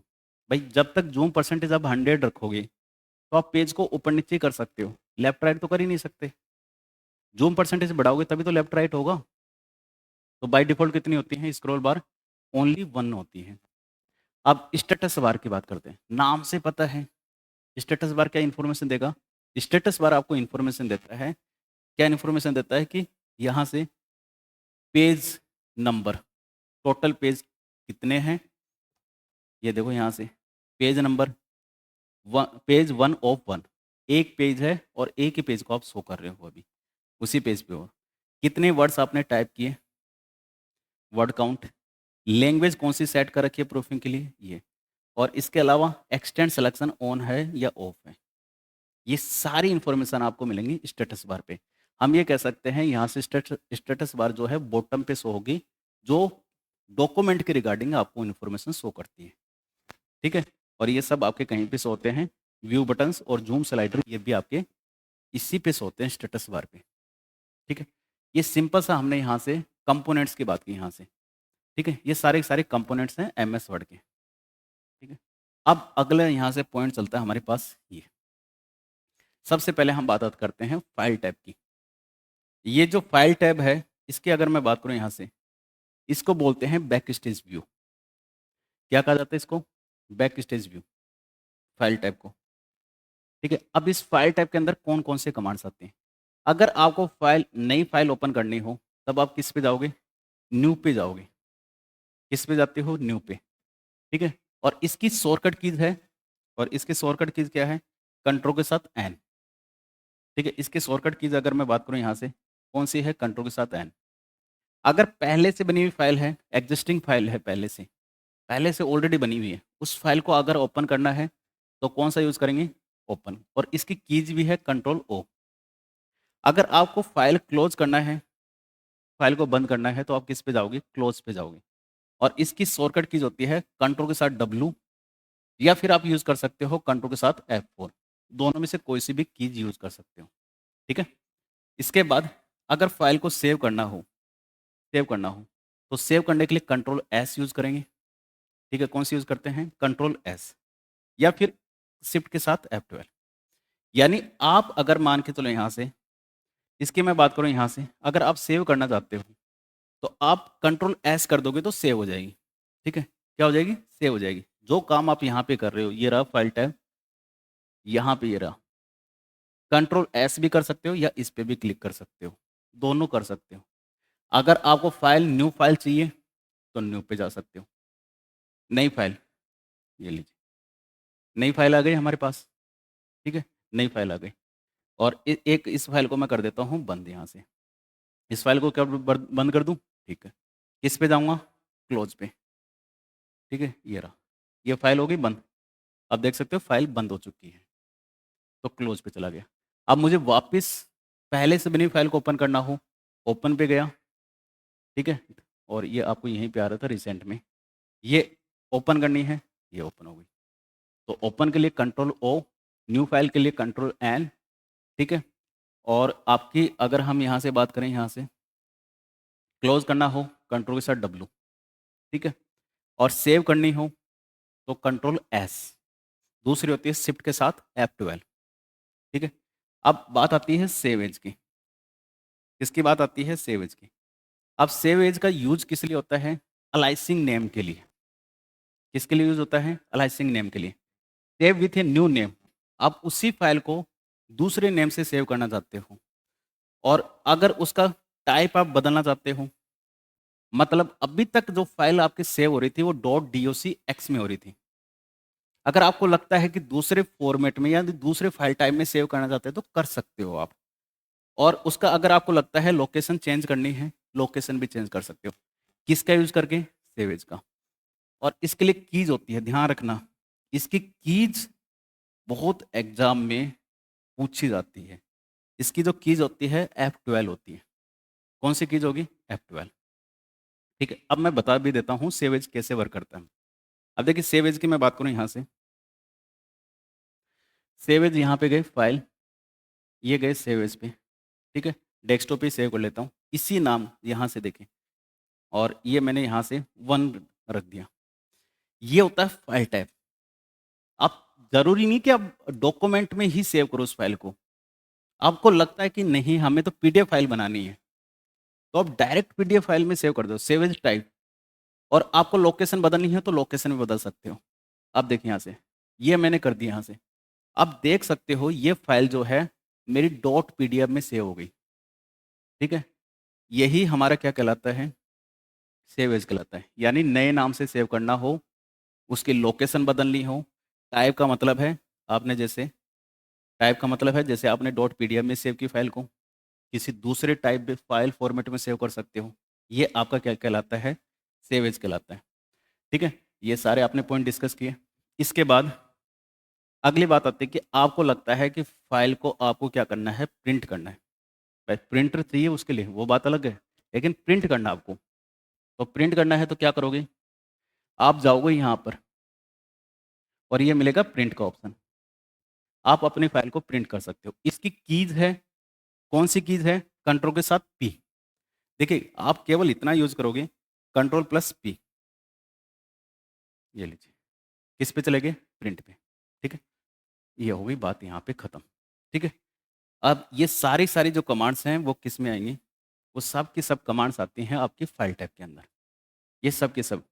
भाई जब तक ज़ूम परसेंटेज आप 100 रखोगे, तो आप पेज को ऊपर नीचे कर सकते हो, लेफ्ट राइट तो कर ही नहीं सकते। ज़ूम परसेंटेज बढ़ाओगे तभी तो लेफ्ट राइट होगा। तो बाय डिफ़ॉल्ट कितनी होती हैं स्क्रॉल बार? ओनली 1 होती है। अब स्टेटस बार की बात करते हैं। नाम से पता है स्टेटस बार क्या इन्फॉर्मेशन देगा? स्टेटस बार आपको इन्फॉर्मेशन देता है, क्या इन्फॉर्मेशन देता है कि यहाँ से पेज नंबर, टोटल पेज कितने हैं, ये देखो यहाँ से पेज नंबर पेज 1 ऑफ 1, एक पेज है और एक ही पेज को आप शो कर रहे हो अभी उसी पेज पे हो। कितने वर्ड्स आपने टाइप किए, वर्ड काउंट, लैंग्वेज कौन सी सेट कर रखी है प्रूफिंग के लिए, ये, और इसके अलावा एक्सटेंड सिलेक्शन ऑन है या ऑफ है। ये सारी इंफॉर्मेशन आपको मिलेंगी स्टेटस बार पे। हम ये कह सकते हैं यहाँ से स्टेटस बार जो है बॉटम पे शो होगी, जो डॉक्यूमेंट के रिगार्डिंग आपको इन्फॉर्मेशन शो करती है, ठीक है। और ये सब आपके कहीं पे शो होते हैं, व्यू बटन्स और जूम स्लाइडर ये भी आपके इसी पे शो होते हैं स्टेटस बार पे, ठीक है। ये सिंपल सा हमने यहाँ से कंपोनेंट्स की बात की यहाँ से, ठीक है। ये सारे के सारे कंपोनेंट्स हैं एमएस वर्ड के, ठीक है। अब अगले यहाँ से पॉइंट चलता है हमारे पास ये। सबसे पहले हम बात करते हैं फाइल टैब की। ये जो फाइल टैब है, इसकी अगर मैं बात करूँ यहाँ से, इसको बोलते हैं बैक स्टेज व्यू। क्या कहा जाता है इसको? Back stage view, file tab को, ठीक है। अब इस फाइल टैब के अंदर कौन कौन से कमांड्स आते हैं? अगर आपको नई फाइल ओपन करनी हो, तब आप किस पे जाओगे? न्यू पे जाओगे। किस पे जाते हो? न्यू पे, ठीक है। और इसकी शॉर्टकट कीज है, और इसके शॉर्टकट कीज क्या है? कंट्रोल के साथ एन, ठीक है। इसके शॉर्टकट कीज अगर मैं बात करूँ यहाँ से, कौन सी है? कंट्रोल के साथ एन। अगर पहले से बनी हुई फाइल है, एग्जिस्टिंग फाइल है, पहले से ऑलरेडी बनी हुई है, उस फाइल को अगर ओपन करना है तो कौन सा यूज करेंगे? ओपन। और इसकी कीज भी है कंट्रोल ओ। अगर आपको फाइल क्लोज करना है, फाइल को बंद करना है, तो आप किस पे जाओगे? क्लोज पे जाओगे। और इसकी शॉर्टकट कीज होती है कंट्रोल के साथ डब्लू, या फिर आप यूज कर सकते हो कंट्रोल के साथ F4। दोनों में से कोई सी भी कीज यूज कर सकते हो, ठीक है। इसके बाद अगर फाइल को सेव करना हो तो सेव करने के लिए कंट्रोल एस यूज करेंगे, ठीक है। कौन सी यूज करते हैं? कंट्रोल एस, या फिर शिफ्ट के साथ F12। यानी आप अगर मान के चलो यहाँ से, इसकी मैं बात करूँ यहाँ से, अगर आप सेव करना चाहते हो तो आप कंट्रोल एस कर दोगे तो सेव हो जाएगी, ठीक है। क्या हो जाएगी? सेव हो जाएगी। जो काम आप यहाँ पे कर रहे हो, ये रहा फाइल टैब, यहाँ पे ये रहा, कंट्रोल एस भी कर सकते हो या इस पे भी क्लिक कर सकते हो, दोनों कर सकते हो। अगर आपको न्यू फाइल चाहिए तो न्यू पे जा सकते हो। नई फाइल, ये लीजिए, नई फाइल आ गई हमारे पास, ठीक है। नई फाइल आ गई, और एक इस फाइल को मैं कर देता हूँ बंद यहाँ से। इस फाइल को क्या बंद कर दूँ? ठीक है। किस पे जाऊँगा? क्लोज पे, ठीक है। ये रहा, ये फाइल हो गई बंद। अब देख सकते हो फाइल बंद हो चुकी है, तो क्लोज पे चला गया। अब मुझे वापस पहले से बनी फाइल को ओपन करना हो, ओपन पे गया, ठीक है। और ये आपको यहीं पे आ रहा था रिसेंट में, ये ओपन करनी है, ये ओपन हो गई। तो ओपन के लिए कंट्रोल ओ, न्यू फाइल के लिए कंट्रोल एन, ठीक है। और आपकी अगर हम यहाँ से बात करें, यहाँ से क्लोज करना हो कंट्रोल के साथ डब्लू, ठीक है। और सेव करनी हो तो कंट्रोल एस। दूसरी होती है शिफ्ट के साथ F12, ठीक है। अब बात आती है सेव एज की। किसकी बात आती है? सेव एज की। अब सेव एज का यूज किस लिए होता है? अलाइसिंग नेम के लिए। किसके लिए यूज होता है? अलाइसिंग नेम के लिए। Save with a new name, आप उसी फाइल को दूसरे नेम से सेव करना चाहते हो, और अगर उसका टाइप आप बदलना चाहते हो, मतलब अभी तक जो फाइल आपकी सेव हो रही थी वो .docx में हो रही थी, अगर आपको लगता है कि दूसरे फॉर्मेट में या दूसरे फाइल टाइप में सेव करना चाहते हैं तो कर सकते हो आप। और उसका अगर आपको लगता है लोकेशन चेंज करनी है, लोकेशन भी चेंज कर सकते हो। किसका यूज करके? सेवेज का। और इसके लिए कीज होती है, ध्यान रखना, इसकी कीज बहुत एग्जाम में पूछी जाती है। इसकी जो कीज होती है F12 होती है। कौन सी कीज होगी? F12, ठीक है। अब मैं बता भी देता हूँ सेवेज कैसे वर्क करता है। अब देखिए सेवेज की मैं बात करूँ यहाँ से, सेवेज यहाँ पे गए फाइल, ये गए सेवेज पे, ठीक है। डेस्कटॉप पे सेव कर लेता हूँ इसी नाम, यहाँ से देखें, और ये मैंने यहाँ से 1 रख दिया। ये होता है फाइल टाइप। आप जरूरी नहीं कि आप डॉक्यूमेंट में ही सेव करो उस फाइल को। आपको लगता है कि नहीं हमें तो पीडीएफ फाइल बनानी है, तो आप डायरेक्ट पीडीएफ फाइल में सेव कर दो, सेव एज टाइप। और आपको लोकेशन बदलनी है तो लोकेशन भी बदल सकते हो। अब देखिए यहाँ से, ये मैंने कर दिया यहाँ से, आप देख सकते हो ये फाइल जो है मेरी डॉट पीडीएफ में सेव हो गई, ठीक है? यही हमारा क्या कहलाता है? सेव एज़ कहलाता है। यानी नए नाम से सेव करना हो, उसकी लोकेशन बदलनी हो, टाइप का मतलब है आपने जैसे टाइप का मतलब है जैसे आपने डॉट पीडीएफ में सेव की फाइल को, किसी दूसरे टाइप में फाइल फॉर्मेट में सेव कर सकते हो। ये आपका क्या कहलाता है? सेव एज़ कहलाता है, ठीक है? ये सारे आपने पॉइंट डिस्कस किए। इसके बाद अगली बात आती है कि आपको लगता है कि फाइल को आपको क्या करना है? प्रिंट करना है। भाई प्रिंटर चाहिए उसके लिए, वो बात अलग है, लेकिन प्रिंट करना है आपको। तो प्रिंट करना है तो क्या करोगे? आप जाओगे यहाँ पर और ये मिलेगा प्रिंट का ऑप्शन। आप अपनी फाइल को प्रिंट कर सकते हो। इसकी कीज़ है, कौन-सी कीज़ है? कंट्रोल के साथ पी। देखिए, आप केवल इतना यूज़ करोगे, कंट्रोल प्लस पी, ये लीजिए। किस पे चले गए? प्रिंट पे, ठीक है? ये हो गई बात यहाँ पे खत्म, ठीक है? अब ये सारी-सारी जो कमांड्स हैं, वो किस में आएँगी? वो सब की सब कमांड्स आती हैं आपकी फाइल टाइप के अंदर। ये सब के सब,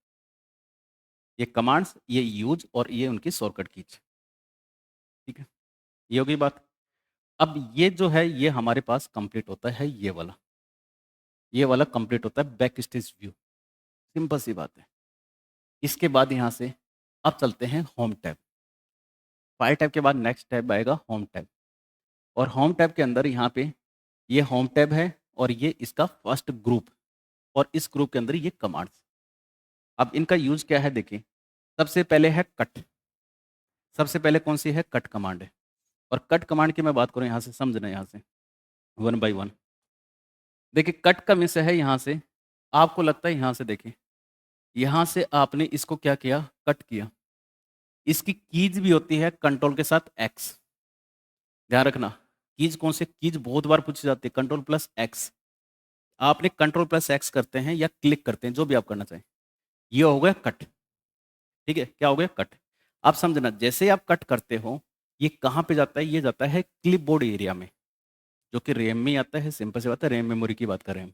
ये कमांड्स, ये यूज़ और ये उनकी शॉर्टकट कीज़, ठीक है? ये हो गई बात। अब ये जो है, ये हमारे पास कंप्लीट होता है ये वाला कंप्लीट होता है बैक स्टेज व्यू, सिंपल सी बात है। इसके बाद यहाँ से अब चलते हैं होम टैब। फाइल टैब के बाद नेक्स्ट टैब आएगा होम टैब, और होम टैब के अंदर यहाँ पे ये होम टैब है और ये इसका फर्स्ट ग्रुप, और इस ग्रुप के अंदर ये कमांड्स। अब इनका यूज़ क्या है देखिए, सबसे पहले है कट, सबसे पहले कौन-सी है? कट कमांड है, और कट कमांड की मैं बात करूँ यहाँ से, समझना यहाँ से, वन बाय वन। देखिए कट का मिस है यहाँ से, आपको लगता है यहाँ से देखिए, यहाँ से आपने इसको क्या किया? कट किया। इसकी कीज़ भी होती है कंट्रोल के साथ एक्स, ध्यान रखना। कीज़ कौन से? कीज़ बहुत बार पूछी जाती है, कंट्रोल प्लस एक्स। आपने कंट्रोल प्लस एक्स करते हैं या क्लिक करते हैं, जो भी आप करना चाहें। ये हो गया कट, ठीक है? क्या हो गया? कट। आप समझना, जैसे ही आप कट करते हो, ये कहाँ पे जाता है? ये जाता है क्लिपबोर्ड एरिया में, जो कि रैम में ही आता है, सिंपल सी बात है, रैम मेमोरी की बात कर रहे हैं हम।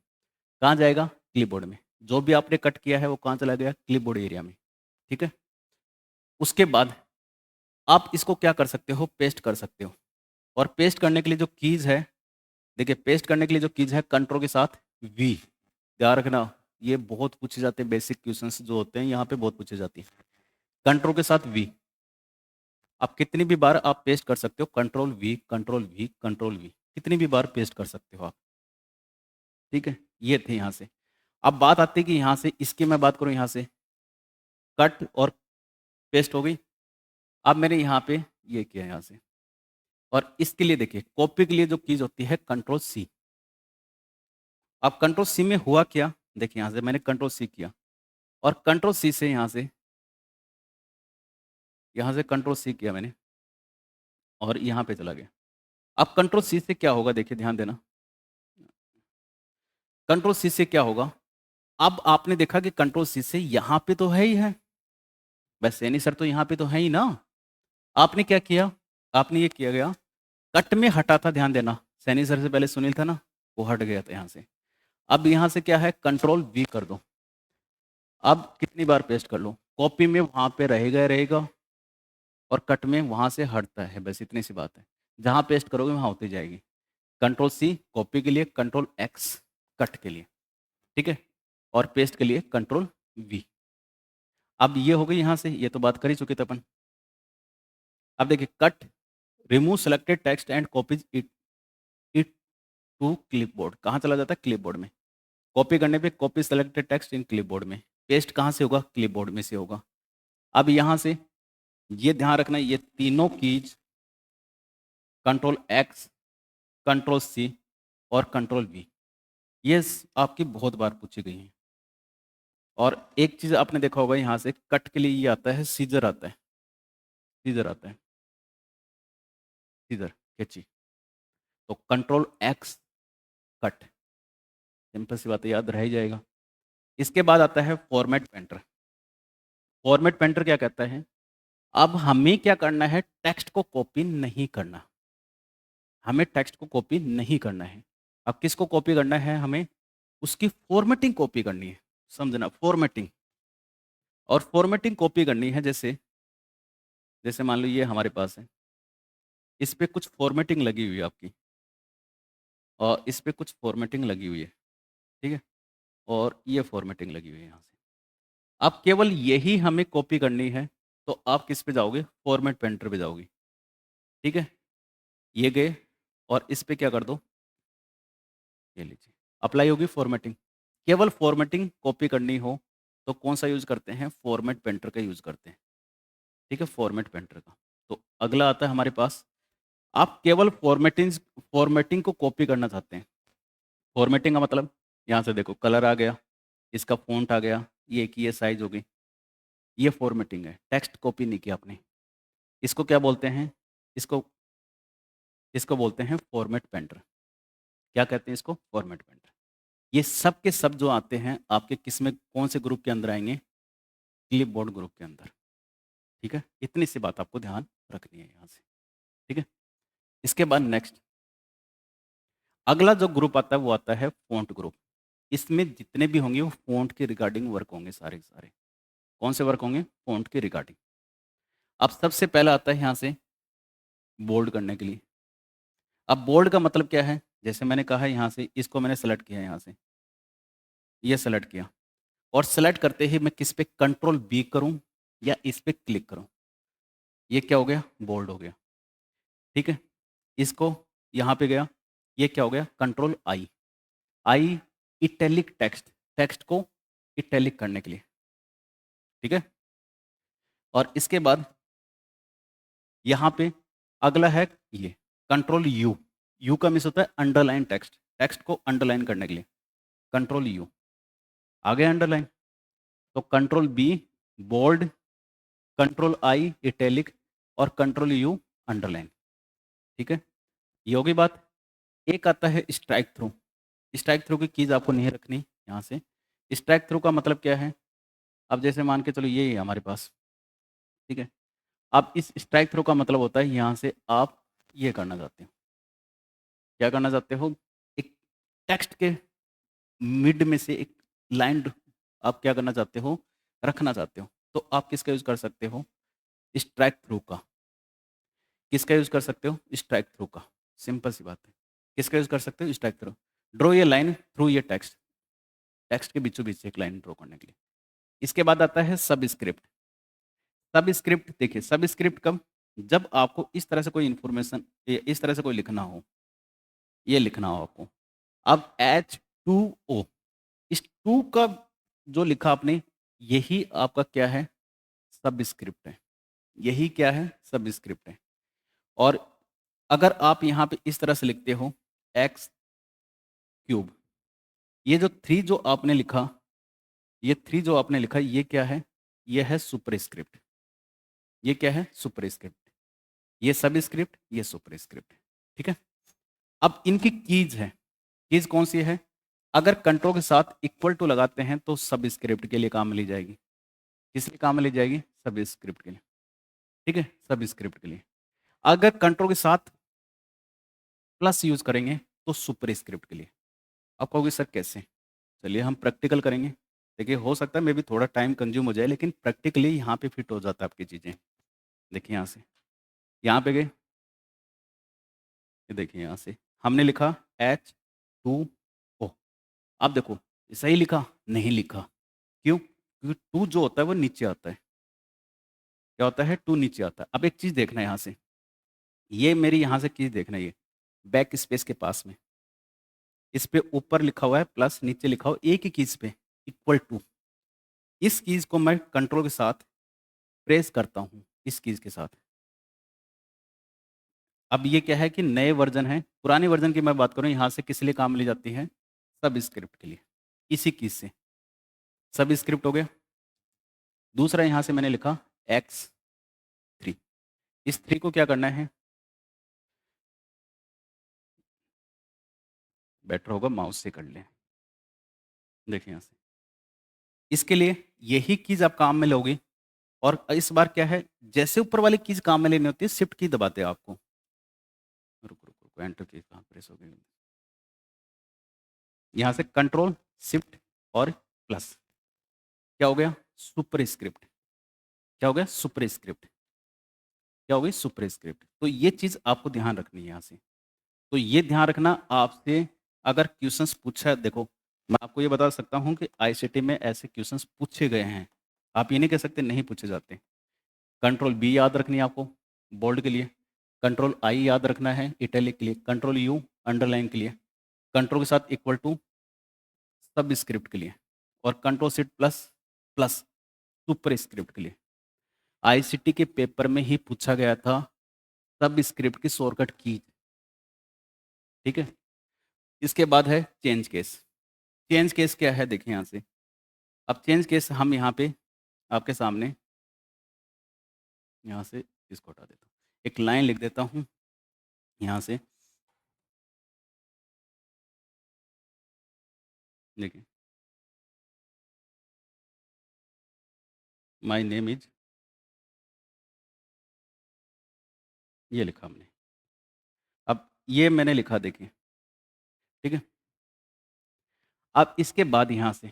कहाँ जाएगा? क्लिपबोर्ड में। जो भी आपने कट किया है, वो कहाँ चला गया? क्लिपबोर्ड एरिया में, ठीक है? उसके बाद आप इसको क्या कर सकते हो? पेस्ट कर सकते हो, और पेस्ट करने के लिए जो कीज़ है, देखिए पेस्ट करने के लिए जो कीज़ है कंट्रोल के साथ वी, ध्यान रखना, ये बहुत पूछे जाते हैं, बेसिक क्वेश्चंस जो होते हैं यहाँ पे बहुत पूछे जाती हैं। कंट्रोल के साथ वी, आप कितनी भी बार आप पेस्ट कर सकते हो, control we, control we, control we, कितनी भी बार पेस्ट कर सकते हो आप, ठीक है? ये थे यहाँ से। अब बात आती है कि यहाँ से इसकी मैं बात करूँ, यहाँ से कट और पेस्ट हो गई। अब मैंने यहाँ पे ये किया यहाँ से, और इसके लिए देखिए कॉपी के लिए जो कीज़ होती है कंट्रोल सी। अब कंट्रोल सी में हुआ क्या? देखिए यहाँ से मैंने कंट्रोल सी किया, और कंट्रोल सी से यहाँ से कंट्रोल सी किया मैंने, और यहाँ पे चला गया। अब कंट्रोल सी से क्या होगा? देखिए ध्यान देना, कंट्रोल सी से क्या होगा? अब आपने देखा कि कंट्रोल सी से यहाँ पे तो है ही है, बस सैनी सर तो यहाँ पे तो है ही ना। आपने क्या किया? आपने ये किया गया, कट में हटा था, ध्यान देना, सैनी सर से पहले सुनील था ना, वो हट गया था यहाँ से। अब यहाँ से क्या है? कंट्रोल वी कर दो। अब कितनी बार पेस्ट कर लो, कॉपी में वहाँ पे रहेगा ही रहेगा, और कट में वहाँ से हटता है, बस इतनी सी बात है। जहाँ पेस्ट करोगे वहाँ होती जाएगी। कंट्रोल सी कॉपी के लिए, कंट्रोल एक्स कट के लिए, ठीक है? और पेस्ट के लिए कंट्रोल वी। अब ये हो गई यहाँ से, ये तो बात कर ही चुके थे अपन। अब देखिए cut, remove selected text and copies it it to clipboard, कहाँ चला जाता है? क्लिपबोर्ड में। कॉपी करने पे copy selected text in clipboard में, पेस्ट कहाँ से होगा? क्लिपबोर्ड में से होगा। अब यहाँ से ये ध्यान रखना, ये तीनों keys control X, control C और कंट्रोल वी, ये आपकी बहुत बार पूछी गई हैं। और एक चीज़ आपने देखा होगा, यहाँ से कट के लिए ये आता है, सीजर आता है, सीजर आता है, सीजर, कैची। तो कंट्रोल एक्स कट, सिंपल सी बात है, याद रह ही जाएगा। इसके बाद आता है फॉर्मेट पेंटर। फॉर्मेट पेंटर क्या कहता है? अब हमें क्या करना है? टेक्स्ट को कॉपी नहीं करना, हमें टेक्स्ट को कॉपी नहीं करना है। अब किसको कॉपी करना है? हमें उसकी फॉर्मेटिंग कॉपी करनी है, समझना, फॉर्मेटिंग। और फॉर्मेटिंग कॉपी करनी है, जैसे जैसे मान लो ये हमारे पास है, इस पे कुछ फॉर्मेटिंग लगी हुई है आपकी, और इस पे कुछ फॉर्मेटिंग लगी हुई है, ठीक है? और ये फॉर्मेटिंग लगी हुई है यहाँ से। अब केवल यही हमें कॉपी करनी है, तो आप किस पे जाओगे? फॉर्मेट पेंटर पे जाओगे, ठीक है? ये गए और इस पे क्या कर दो? ये लीजिए, अप्लाई होगी फॉर्मेटिंग। केवल फॉर्मेटिंग कॉपी करनी हो, तो कौन-सा यूज़ करते हैं? फॉर्मेट पेंटर का यूज़ करते हैं, ठीक है? फॉर्मेट पेंटर का। तो अगला आता है हमारे पास, आप केवल फॉर्मेटिंग को कॉपी करना चाहते हैं। फॉर्मेटिंग का मतलब, यहाँ से देखो कलर आ गया, इसका फ़ॉन्ट आ गया, ये की ये साइज़ हो गई, ये फॉर्मेटिंग है, टेक्स्ट कॉपी नहीं किया आपने। इसको क्या बोलते हैं? इसको इसको बोलते हैं फॉर्मेट पेंटर। क्या कहते हैं इसको? Format painter. ये सब के सब जो आते हैं, आपके किस में, कौन से ग्रुप के अंदर आएँगे? क्लिपबोर्ड ग्रुप के अंदर, ठीक है? इतनी सी बात आपको ध्यान रखनी है यहाँ से, ठीक है? इसके बाद नेक्स्ट, अगला जो ग्रुप आता है वो आता है फ़ॉन्ट ग्रुप। इसमें जितने भी होंगे वो फ़ॉन्ट के रिगार्डिंग वर्क होंगे सारे के सारे। कौन से वर्क होंगे? फ़ॉन्ट के रिगार्डिंग। अब सबसे पहला आता है यहाँ से बोल्ड करने के लिए। अब बोल्ड का मतलब क्या है? जैसे मैंने कहा है यहाँ से, इसको मैंने सेलेक्ट किया यहाँ से, ये सेलेक्ट किया, और सेलेक्ट करते ही मैं किस पे कंट्रोल बी करूँ या इस पे क्लिक करूँ, ये क्या हो गया? बोल्ड हो गया, ठीक है? इसको यहाँ पे गया, ये क्या हो गया? Control I. I italic text, text को इटैलिक करने के लिए, ठीक है? और इसके बाद यहाँ पे अगला है ये कंट्रोल यू। यू का मीन्स होता है अंडरलाइन टेक्स्ट, टेक्स्ट को अंडरलाइन करने के लिए कंट्रोल यू। आ गया अंडरलाइन, तो control B bold, control I italic, और कंट्रोल यू अंडरलाइन, ठीक है? ये होगी बात। एक आता है स्ट्राइक थ्रू। स्ट्राइक थ्रू की कीज आपको नहीं रखनी यहाँ से। स्ट्राइक थ्रू का मतलब क्या है? अब जैसे मान के चलो ये है हमारे पास, ठीक है? अब इस स्ट्राइक थ्रू का मतलब होता है यहाँ से आप ये करना चाहते हो। क्या करना चाहते हो? एक टेक्स्ट के मिड में से एक लाइन आप क्या करना चाहते हो? रखना चाहते हो। तो आप किसका यूज़ कर सकते हो? स्ट्राइक थ्रू का। किसका यूज़ कर सकते हो? स्ट्राइक थ्रू का। सिंपल सी बात है। किसका यूज़ कर सकते हो? Strike through. ड्रॉ ये लाइन थ्रू ये टेक्स्ट। टेक्स्ट के बीचों-बीच एक लाइन ड्रॉ करने के लिए। इसके बाद आता है सबस्क्रिप्ट। सबस्क्रिप्ट देखिए, सबस्क्रिप्ट कब? जब आपको इस तरह से कोई इन्फॉर्मेशन, इस तरह से कोई लिखना हो, ये लिखना हो आपको। अब H2O, इस 2 का जो लिखा आपने, यही आपका क्या है? सबस्क्रिप्ट है। यही क्या है? सबस्क्रिप्ट है। और अगर आप यहाँ पे इस तरह से लिखते हो एक्स क्यूब, ये जो 3 जो आपने लिखा, ये 3 जो आपने लिखा, ये क्या है? ये है सुपरस्क्रिप्ट। ये क्या है? सुपरस्क्रिप्ट। ये सबस्क्रिप्ट, ये सुपरस्क्रिप्ट, ठीक है? अब इनकी कीज है। कीज कौन सी है? अगर कंट्रोल के साथ इक्वल टू लगाते हैं तो सबस्क्रिप्ट के लिए काम में ली जाएगी। किस लिए काम में ली जाएगी? सबस्क्रिप्ट के लिए, ठीक है? सबस्क्रिप्ट के लिए। अगर कंट्रोल के साथ प्लस यूज करेंगे तो सुपरस्क्रिप्ट के लिए। आप कहोगे सर कैसे? चलिए हम प्रैक्टिकल करेंगे। देखिए हो सकता है मे बी थोड़ा टाइम कंज्यूम हो जाए, लेकिन प्रैक्टिकली यहाँ पे फिट हो जाता है आपकी चीज़ें। देखिए यहाँ से, यहाँ पे गए, ये देखिए यहाँ से हमने लिखा H2O। अब देखो सही लिखा? नहीं लिखा। क्यों? क्योंकि 2 जो होता है वो नीचे आता है। क्या होता है? 2 नीचे आता है। अब एक चीज़ देखना है यहाँ से, ये मेरी यहाँ से चीज़ देखना है, ये बैक स्पेस के पास में, इस पे ऊपर लिखा हुआ है प्लस, नीचे लिखा हुआ एक ही कीज़ पे इक्वल टू। इस कीज़ को मैं कंट्रोल के साथ प्रेस करता हूँ, इस कीज़ के साथ। अब ये क्या है कि नए वर्ज़न है, पुराने वर्ज़न की मैं बात करूँ, यहाँ से किस लिए काम ली जाती है? सबस्क्रिप्ट के लिए, इसी कीज़ से। सबस्क्रिप्ट हो गया। दूसरा यहाँ से मैंने लिखा X3। इस 3 को क्या करना है? बेटर होगा माउस से कर लें। देखिए यहाँ से। इसके लिए यही कीज़ आप काम में लोगे, और इस बार क्या है, जैसे ऊपर वाली कीज़ काम में लेनी होती है, शिफ्ट की दबाते हैं आपको। रुको, एंटर की कहाँ प्रेस हो गई? यहाँ से कंट्रोल, शिफ्ट और प्लस। क्या हो गया? सुपरस्क्रिप्ट। क्या हो गया? सुपरस्क्रिप्ट। क्या हो गई? सुपरस्क्रिप्ट। तो ये चीज़ आपको ध्यान रखनी है यहाँ से। तो ये ध्यान रखना आपसे अगर क्वेश्चंस पूछा देखो, मैं आपको ये बता सकता हूँ कि आईसीटी में ऐसे क्वेश्चंस पूछे गए हैं। आप ये नहीं कह सकते नहीं पूछे जाते। कंट्रोल बी याद रखनी है आपको बोल्ड के लिए, कंट्रोल आई याद रखना है इटैलिक के लिए, कंट्रोल यू अंडरलाइन के लिए, कंट्रोल के साथ इक्वल टू सब स्क्रिप्ट के लिए, और control seat plus plus super script के लिए। आईसीटी के पेपर में ही पूछा गया था सब स्क्रिप्ट की शॉर्टकट की। ठीक है, इसके बाद है चेंज केस। चेंज केस क्या है देखिए यहाँ से। अब चेंज केस हम यहाँ पे आपके सामने यहाँ से इसको हटा देता हूँ, एक लाइन लिख देता हूँ यहाँ से। देखिए, माय नेम इज, ये लिखा हमने। अब ये मैंने लिखा देखिए, ठीक है। अब इसके बाद यहाँ से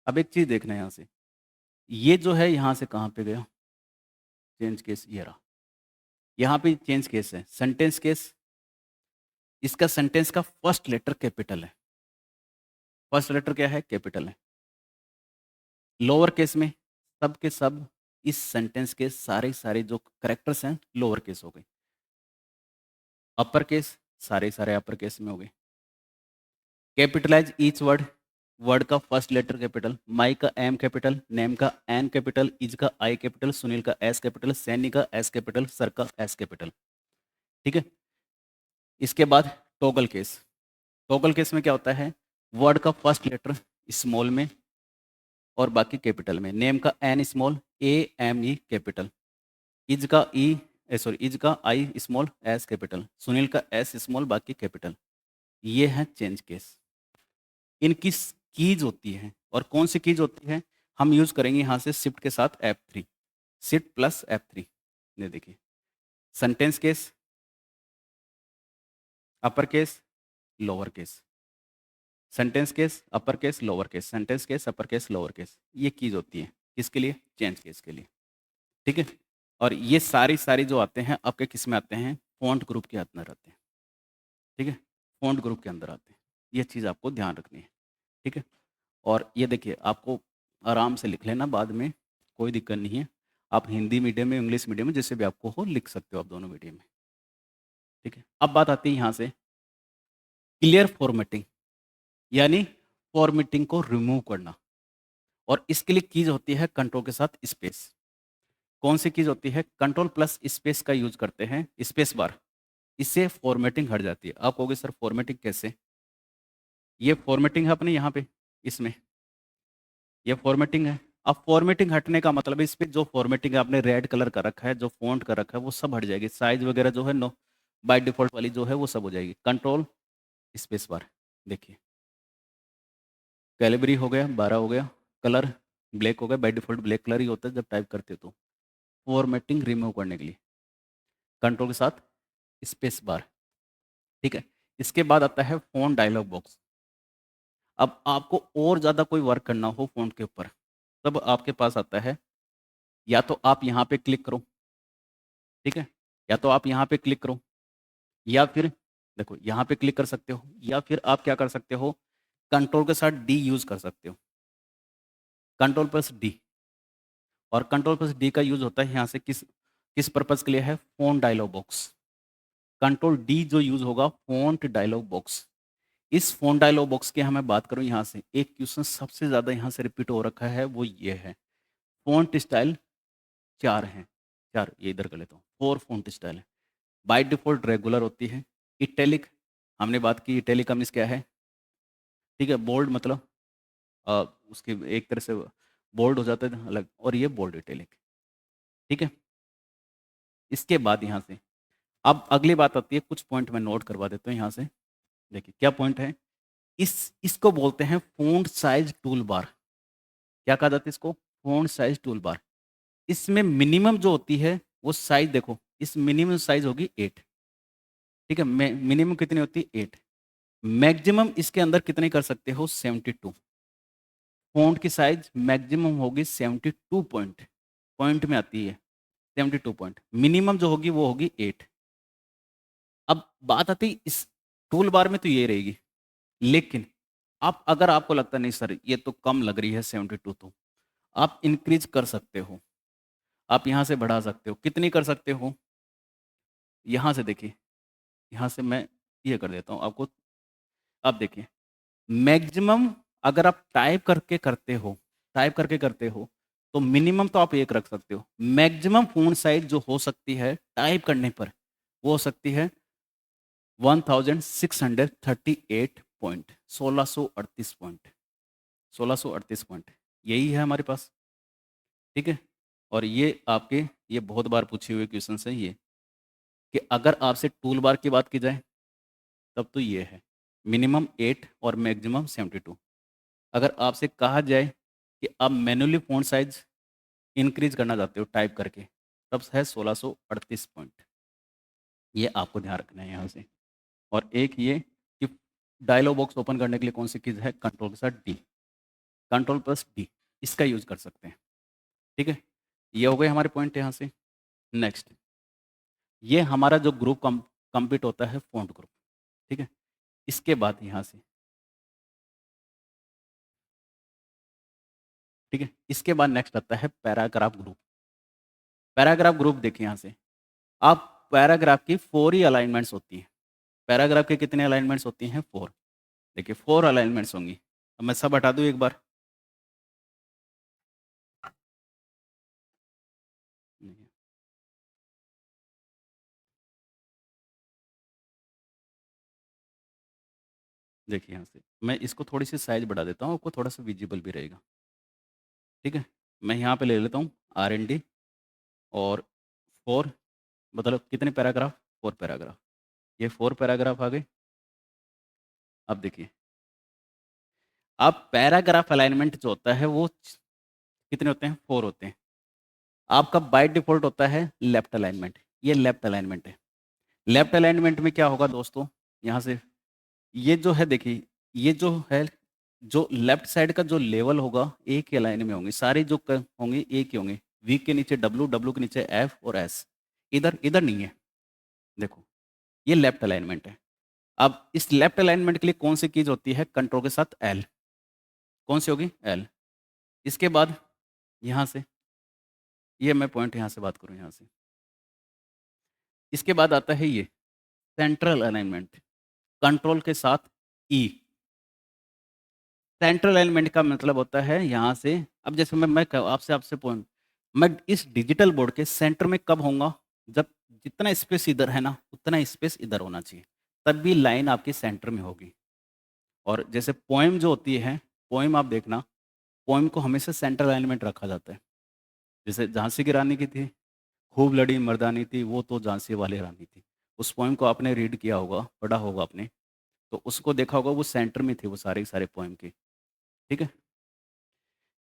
अब एक चीज़ देखना है यहाँ से, ये जो है यहाँ से कहाँ पे गया चेंज केस, ये रहा। यहाँ पे चेंज केस है सेंटेंस केस। इसका सेंटेंस का फर्स्ट लेटर कैपिटल है। फर्स्ट लेटर क्या है? कैपिटल है। लोअर केस में सब के सब इस सेंटेंस के सारे सारे जो करेक्टर्स हैं लोअर केस हो गए। अपर केस सारे सारे अपर केस में हो गए। कैपिटलाइज ईच वर्ड, वर्ड का फर्स्ट लेटर कैपिटल, माई का एम कैपिटल, नेम का एन कैपिटल, इज का आई कैपिटल, सुनील का एस कैपिटल, सैनी का एस कैपिटल, सर का एस कैपिटल। ठीक है। इसके बाद टॉगल केस। टॉगल केस में क्या होता है? वर्ड का फर्स्ट लेटर स्मॉल में और बाकी कैपिटल में। नेम का N small, A M E capital, is का ई सॉरी इज का I small, S capital, Sunil का एस स्मॉल, बाकी कैपिटल। ये है चेंज केस। इनकी कीज होती है, और कौन सी कीज होती है? हम यूज करेंगे यहाँ से शिफ्ट के साथ F3, शिफ्ट प्लस F3। ये देखिए, sentence case, upper case, lower case, sentence case, upper case, lower case, sentence case, upper case, lower case. ये कीज होती है किसके लिए? चेंज केस के लिए। ठीक है। और ये सारी सारी जो आते हैं आपके किस में आते हैं? फॉन्ट ग्रुप के अंदर आते हैं। ठीक है, फॉन्ट ग्रुप के अंदर आते हैं। ये चीज़ आपको ध्यान रखनी है। ठीक है। और ये देखिए, आपको आराम से लिख लेना, बाद में कोई दिक्कत नहीं है। आप हिंदी मीडियम में, इंग्लिश मीडियम में, जिससे भी आपको हो लिख सकते हो आप दोनों मीडियम में। ठीक है। अब बात आती है यहाँ से क्लियर फॉर्मेटिंग, यानी फॉर्मेटिंग को रिमूव करना। और इसके लिए कीज होती है कंट्रोल के साथ स्पेस। कौन सी कीज होती है? कंट्रोल प्लस स्पेस का यूज करते हैं, स्पेस बार। इससे फॉर्मेटिंग हट जाती है। आप कहोगे सर फॉर्मेटिंग कैसे? ये फॉर्मेटिंग है अपने यहाँ पे, इसमें ये फॉर्मेटिंग है। अब फॉर्मेटिंग हटने का मतलब है इस पे जो फॉर्मेटिंग आपने रेड कलर का रखा है, जो फॉन्ट का रखा है, वो सब हट जाएगी। साइज वगैरह जो है नो बाय डिफॉल्ट वाली जो है वो सब हो जाएगी। Control space bar. देखिए, कैलिबरी हो गया, 12 हो गया, कलर ब्लैक हो गया। बाय डिफॉल्ट ब्लैक कलर ही होता है जब टाइप करते हो तो। फॉर्मेटिंग रिमूव करने के लिए कंट्रोल के साथ स्पेस बार। ठीक है। इसके बाद आता है फ़ॉन्ट डायलॉग बॉक्स। अब आपको और ज़्यादा कोई वर्क करना हो फ़ॉन्ट के ऊपर, तब आपके पास आता है, या तो आप यहाँ पे क्लिक करो, ठीक है, या तो आप यहाँ पे क्लिक करो, या फिर देखो यहाँ पे क्लिक कर सकते हो, या फिर आप क्या कर सकते हो, कंट्रोल के साथ डी यूज़ कर सकते हो। कंट्रोल प्लस डी, और कंट्रोल प्लस डी का यूज़ होता है यहाँ से किस किस पर्पज़ के लिए है? Font dialog box. Control D जो यूज़ होगा फ़ॉन्ट डायलॉग बॉक्स। इस फ़ॉन्ट डायलॉग बॉक्स की मैं बात करूँ यहाँ से, एक क्वेश्चन सबसे ज़्यादा यहाँ से रिपीट हो रखा है, वो ये है। फ़ॉन्ट स्टाइल 4 हैं, 4 ये इधर कर लेता हूँ, 4 फ़ॉन्ट स्टाइल है। बाय डिफ़ॉल्ट रेगुलर होती है। इटैलिक हमने बात की, इटैलिक का मीन्स क्या है? ठीक है, बोल्ड मतलब उसकी एक तरह से बोल्ड हो जाता है अलग, और ये बोल्ड इटैलिक। ठीक है। इसके बाद यहाँ से अब अगली बात आती है, कुछ पॉइंट मैं नोट करवा देता हूँ यहाँ से। देखिए क्या पॉइंट है? इसको बोलते हैं फ़ॉन्ट साइज़ टूल बार। क्या कहा जाता है इसको? Font size tool bar. इसमें मिनिमम जो होती है वो साइज़ देखो, इस मिनिमम साइज़ होगी 8। ठीक है, मिनिमम कितनी होती है? 8। मैक्सिमम इसके अंदर कितने कर सकते हो? 72। फ़ॉन्ट की साइज़ मैक्सिमम होगी 72 पॉइंट, पॉइंट में आती है। 72 पॉइंट, मिनिमम जो होगी वो होगी 8। अब बात आती इस टूल बार में तो ये रहेगी, लेकिन आप अगर आपको लगता नहीं सर ये तो कम लग रही है 72, तो आप इंक्रीज कर सकते हो, आप यहाँ से बढ़ा सकते हो। कितनी कर सकते हो? यहाँ से देखिए, यहाँ से मैं ये कर देता हूँ आपको। आप देखिए, मैक्सिमम अगर आप टाइप करके करते हो, तो मिनिमम तो आप 1 रख सकते हो। मैक्सिमम फ़ॉन्ट साइज़ जो हो सकती है टाइप करने पर, वो हो सकती है 1638 पॉइंट, 1638 पॉइंट, 1638 पॉइंट, यही है हमारे पास, ठीक है? और ये आपके ये बहुत बार पूछे हुए क्वेश्चंस हैं ये, कि अगर आपसे टूल बार की बात की जाए, तब तो ये है, मिनिमम 8 और मैक्सिमम 72। अगर आपसे कहा जाए कि आप मैन्युअली फ़ॉन्ट साइज़ इंक्रीज़ करना चाहते हो टाइप करके, तब है 1638 पॉइंट। ये आपको ध्यान रखना है यहाँ से। और एक ये कि डायलॉग बॉक्स ओपन करने के लिए कौन सी कीज़ है? कंट्रोल के साथ डी, कंट्रोल प्लस डी, इसका यूज़ कर सकते हैं, ठीक है? ये हो गए हमारे पॉइंट यहाँ से। नेक्स्ट, ये हमारा जो ग्रुप कंप्लीट होता है फ़ॉन्ट ग्रुप, ठीक है? इसके बाद यहाँ से, ठीक है? इसके बाद नेक्स्ट आता है पैराग्राफ ग्रुप। पैराग्राफ ग्रुप देखिए यहाँ से, आप पैराग्राफ की 4 ही अलाइनमेंट्स होती हैं। पैराग्राफ के कितने अलाइनमेंट्स होती हैं? 4। देखिए 4 अलाइनमेंट्स होंगी। अब मैं सब हटा दूँ एक बार? देखिए यहाँ से, मैं इसको थोड़ी-सी साइज़ बढ़ा देता हूँ, आपको थोड़ा-सा विज़िबल भी रहेगा, ठीक है? मैं यहाँ पे ले लेता हूँ आर-एन-डी और 4, मतलब कितने पैराग्राफ? 4 पैराग्राफ। ये 4 पैराग्राफ आ गए। अब देखिए, अब पैराग्राफ अलाइनमेंट जो होता है वो कितने होते हैं? 4 होते हैं। आपका बाय डिफ़ॉल्ट होता है लेफ्ट अलाइनमेंट, ये लेफ्ट अलाइनमेंट है। लेफ्ट अलाइनमेंट में क्या होगा दोस्तों, यहाँ से ये जो है देखिए, ये जो है, जो लेफ्ट साइड का जो लेवल होगा एक ही लाइन में होंगे, सारे जो होंगे एक ही होंगे। वी के नीचे डब्ल्यू, डब्ल्यू के नीचे एफ और एस, इधर इधर नहीं है। देखो, ये लेफ्ट अलाइनमेंट है। अब इस लेफ्ट अलाइनमेंट के लिए कौन सी कीज होती है? कंट्रोल के साथ एल। कौन सी होगी? एल। इसके बाद यहाँ से, ये मैं पॉइंट यहाँ से बात करूँ यहाँ से, इसके बाद आता है ये सेंट्रल अलाइनमेंट, कंट्रोल के साथ ई। सेंट्रल एलिमेंट का मतलब होता है यहाँ से, अब जैसे मैं आपसे आपसे पॉइंट, मैं इस डिजिटल बोर्ड के सेंटर में कब होऊंगा? जब जितना स्पेस इधर है ना, उतना स्पेस इधर होना चाहिए, तब भी लाइन आपकी सेंटर में होगी। और जैसे पोएम जो होती है, पोएम आप देखना, पोएम को हमेशा सेंट्रल एलिमेंट रखा जाता है। जैसे झांसी की रानी की थी, खूब लड़ी मर्दानी थी, वो तो झांसी वाली रानी थी। उस पोएम को आपने रीड किया होगा, पढ़ा होगा आपने, तो उसको देखा होगा, वो सेंटर में थे वो सारे के सारे पोएम के, ठीक है?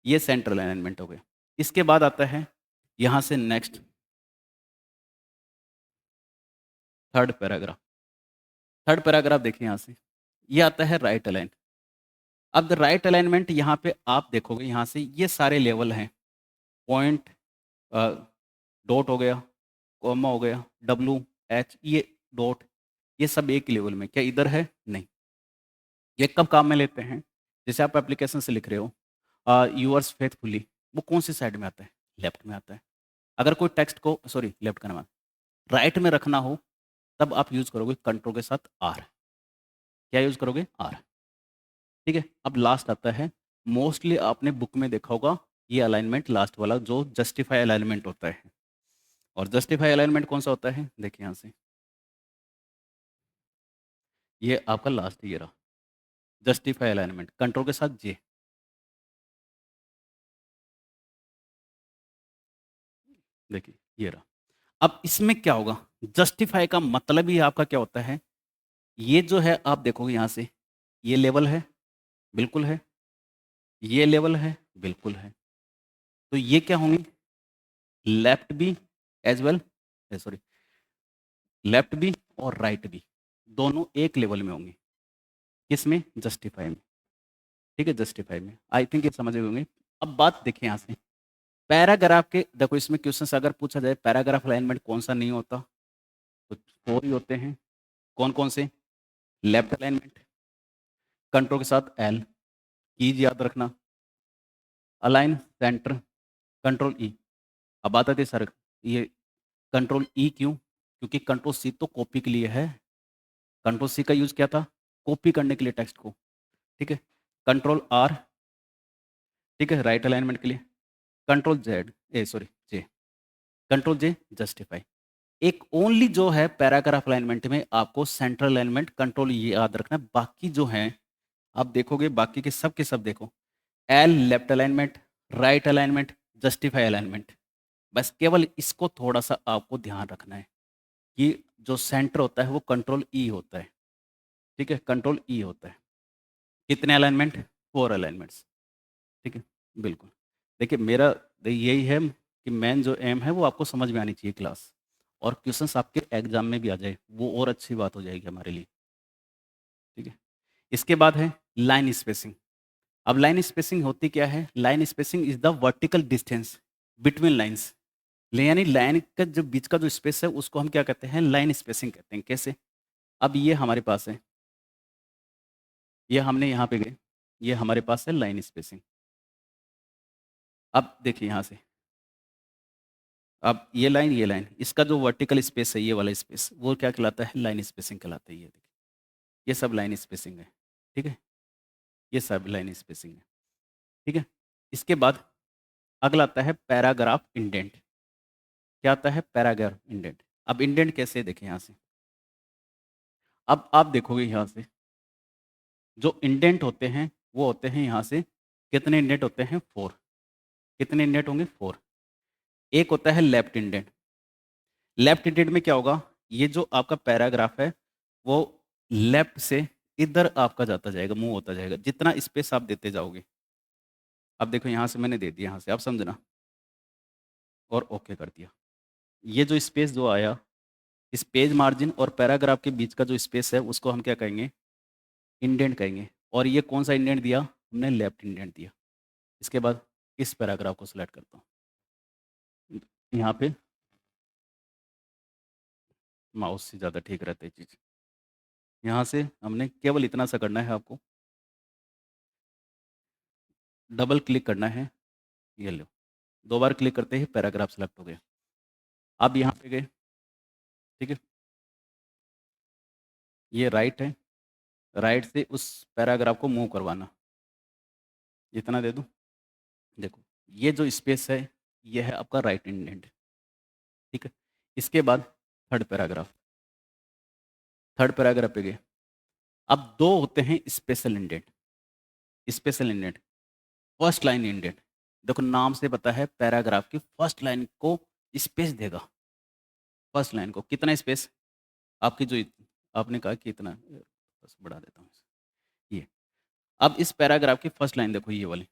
ये सेंट्रल अलाइनमेंट हो गया। इसके बाद आता है यहाँ से next third paragraph. Third paragraph देखिए यहाँ से, ये आता है राइट अलाइन। अब द राइट अलाइनमेंट यहाँ पे आप देखोगे, यहाँ से ये सारे लेवल हैं, पॉइंट, डॉट हो गया, कॉमा हो गया, डब्ल्यू, एच, ये डॉट, ये सब एक ही लेवल में। क्या इधर है? नहीं। ये कब काम में लेते हैं? जैसे आप एप्लीकेशन से लिख रहे हो, यूअर्स फेथफुली, वो कौन सी साइड में आता है? लेफ्ट में आता है। अगर कोई टेक्स्ट को, सॉरी लेफ्ट का नाम, राइट में रखना हो, तब आप यूज़ करोगे कंट्रोल के साथ आर। क्या यूज़ करोगे? आर, ठीक है? अब लास्ट आता है, मोस्टली आपने बुक में देखा होगा, ये अलाइनमेंट लास्ट वाला जो जस्टिफाई अलाइनमेंट होता है। और जस्टिफाई अलाइनमेंट कौन सा होता है? देखिए यहाँ से, ये आपका लास्ट ये रहा, जस्टिफाई अलाइनमेंट, कंट्रोल के साथ जे। देखिए ये रहा। अब इसमें क्या होगा? जस्टिफाई का मतलब ही आपका क्या होता है? ये जो है आप देखोगे यहाँ से, ये लेवल है, बिल्कुल है, ये लेवल है, बिल्कुल है। तो ये क्या होंगी? Left B as well, sorry, left B और राइट बी, दोनों एक लेवल में होंगे। किसमें? जस्टिफाई में, ठीक है? जस्टिफाई में। आई थिंक ये समझ गए होंगे। अब बात देखिए यहाँ से, पैराग्राफ के देखो इसमें क्वेश्चन अगर पूछा जाए पैराग्राफ अलाइनमेंट कौन सा नहीं होता, तो 4 ही होते हैं। कौन-कौन से? लेफ्ट अलाइनमेंट, कंट्रोल के साथ एल, कीज याद रखना, अलाइन सेंटर, कंट्रोल ई। अब बात आती है सर ये कंट्रोल ई क्यों? क्योंकि कंट्रोल सी तो कॉपी के लिए है। कंट्रोल सी का यूज़ क्या था? कॉपी करने के लिए टेक्स्ट को, ठीक है? कंट्रोल आर, ठीक है, राइट अलाइनमेंट के लिए। कंट्रोल जेड सॉरी जे, कंट्रोल जे जस्टिफाई। एक ओनली जो है पैराग्राफ अलाइनमेंट में आपको सेंट्रल अलाइनमेंट कंट्रोल ये याद रखना है। बाकी जो हैं आप देखोगे बाकी के सब देखो, L left alignment, right alignment, justify alignment. बस केवल इसको थोड़ा सा आपको ध्यान रखना है कि जो सेंटर होता है वो कंट्रोल ई होता है, ठीक है, कंट्रोल ई होता है। कितने अलाइनमेंट? 4 अलाइनमेंट्स, ठीक है, बिल्कुल। देखिए मेरा यही है कि मेन जो एम है वो आपको समझ में आनी चाहिए क्लास, और क्वेश्चंस आपके एग्जाम में भी आ जाए वो और अच्छी बात हो जाएगी हमारे लिए, ठीक है। इसके बाद है लाइन स्पेसिंग। अब लाइन स्पेसिंग होती क्या है? Line spacing is the vertical distance between lines. यानी लाइन का जो बीच का जो स्पेस है उसको हम क्या कहते हैं? लाइन स्पेसिंग कहते हैं। कैसे? अब ये हमारे पास है, ये हमने यहाँ पे गए, ये हमारे पास है लाइन स्पेसिंग। अब देखिए यहाँ से, अब ये लाइन, इसका जो वर्टिकल स्पेस है ये वाला स्पेस वो क्या कहलाता है? लाइन स्पेसिंग कहलाता है। ये देखिए ये सब लाइन स्पेसिंग है, ठीक है, ये सब लाइन स्पेसिंग है, ठीक है। इसके बाद अगला आता है पैराग्राफ इंडेंट। क्या आता है? Paragraph indent. अब इंडेंट कैसे देखें यहाँ से, अब आप देखोगे यहाँ से जो इंडेंट होते हैं वो होते हैं यहाँ से, कितने इंडेंट होते हैं? 4। कितने इंडेंट होंगे? 4। एक होता है लेफ्ट इंडेंट। लेफ्ट इंडेंट में क्या होगा? ये जो आपका पैराग्राफ है वो लेफ्ट से इधर आपका जाता जाएगा, मूव होता जाएगा, जितना स्पेस आप देते जाओगे। अब देखो यहाँ से मैंने दे दिया, यहाँ से आप समझना, और ओके कर दिया। ये जो स्पेस जो आया, इस पेज मार्जिन और पैराग्राफ के बीच का जो स्पेस है उसको हम क्या कहेंगे? इंडेंट कहेंगे। और ये कौन सा इंडेंट दिया? हमने लेफ्ट इंडेंट दिया। इसके बाद इस पैराग्राफ को सिलेक्ट करता हूँ, यहाँ पे माउस से ज़्यादा ठीक रहता है चीज़। यहाँ से हमने केवल इतना सा करना है, आपको डबल क्लिक करना है, ये लो, 2 बार क्लिक करते ही पैराग्राफ सेलेक्ट हो गया। अब यहाँ पे गए, ठीक है, ये राइट है, राइट से उस पैराग्राफ को मूव करवाना, इतना दे दूँ। देखो ये जो स्पेस है ये है आपका राइट इंडेंट, ठीक है। इसके बाद थर्ड पैराग्राफ, थर्ड पैराग्राफ पे गए। अब 2 होते हैं special indent. Special indent, first line indent. देखो नाम से पता है पैराग्राफ की फर्स्ट लाइन को स्पेस देगा। फर्स्ट लाइन को कितना स्पेस? आपकी जो आपने कहा कि इतना, बस बढ़ा देता हूँ ये। अब इस पैराग्राफ की फर्स्ट लाइन देखो, ये वाली,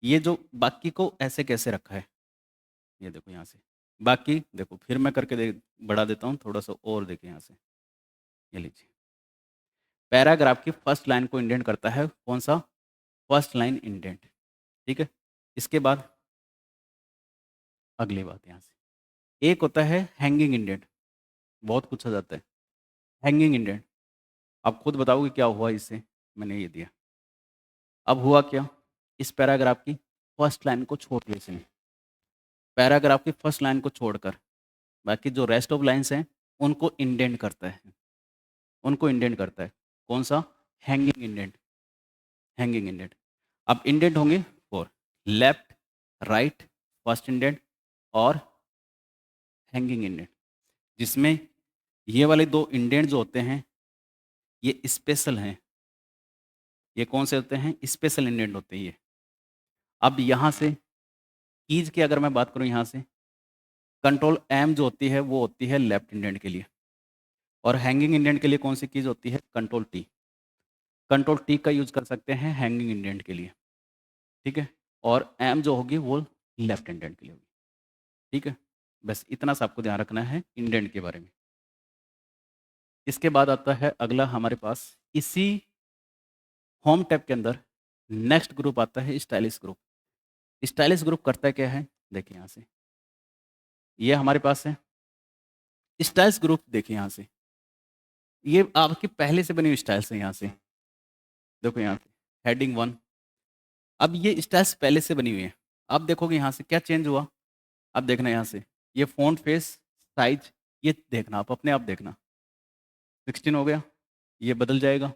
ये जो बाकी को ऐसे कैसे रखा है, ये देखो यहाँ से। बाकी देखो फिर मैं करके बढ़ा देता हूँ थोड़ा सा और, देखिए यहाँ से, ये लीजिए। पैराग्राफ की फर्स्ट लाइन को इंडेंट करता है कौन सा? फर्स्ट लाइन इंडेंट, ठीक है। इसके बाद अगली बात यहाँ से, एक होता है हैंगिंग इंडेंट, बहुत पूछा जाता है। हैंगिंग इंडेंट, आप खुद बताओगे क्या हुआ इससे? मैंने ये दिया। अब हुआ क्या? इस पैराग्राफ की फर्स्ट लाइन को छोड़ दिया इसने, पैराग्राफ की फर्स्ट लाइन को छोड़कर बाकी जो रेस्ट ऑफ लाइन्स हैं उनको इंडेंट करता है, उनको इंडेंट करता है। कौन सा? Hanging indent, hanging indent. अब इंडेंट होंगे 4, लेफ्ट, राइट, फर्स्ट इंडेंट और हैंगिंग इंडेंट, जिसमें ये वाले 2 इंडेंट जो होते हैं ये स्पेशल हैं। ये कौन से होते हैं? स्पेशल इंडेंट होते हैं ये। अब यहाँ से कीज की अगर मैं बात करूँ, यहाँ से कंट्रोल एम जो होती है वो होती है लेफ्ट इंडेंट के लिए, और हैंगिंग इंडेंट के लिए कौन सी कीज होती है? Control T. कंट्रोल टी का यूज कर सकते हैं हैंगिंग इंडेंट के लिए, ठीक है। और एम जो होगी वो लेफ्ट इंडेंट के लिए होगी, ठीक है। बस इतना सा आपको ध्यान रखना है इंडेंट के बारे में। इसके बाद आता है अगला हमारे पास, इसी होम टैब के अंदर नेक्स्ट ग्रुप आता है स्टाइलिश ग्रुप। स्टाइलिश ग्रुप करता क्या है, देखिए यहाँ से, ये हमारे पास है स्टाइल्स ग्रुप। देखिए यहाँ से, ये आपकी पहले से बनी हुई स्टाइल्स है। यहाँ से देखो, यहाँ पे हेडिंग 1, अब ये स्टाइल्स पहले से बनी हुई है। अब देखोगे यहाँ से क्या चेंज हुआ, अब देखना यहाँ से, ये फ़ॉन्ट फेस साइज, ये देखना आप अपने आप देखना, 16 हो गया, ये बदल जाएगा,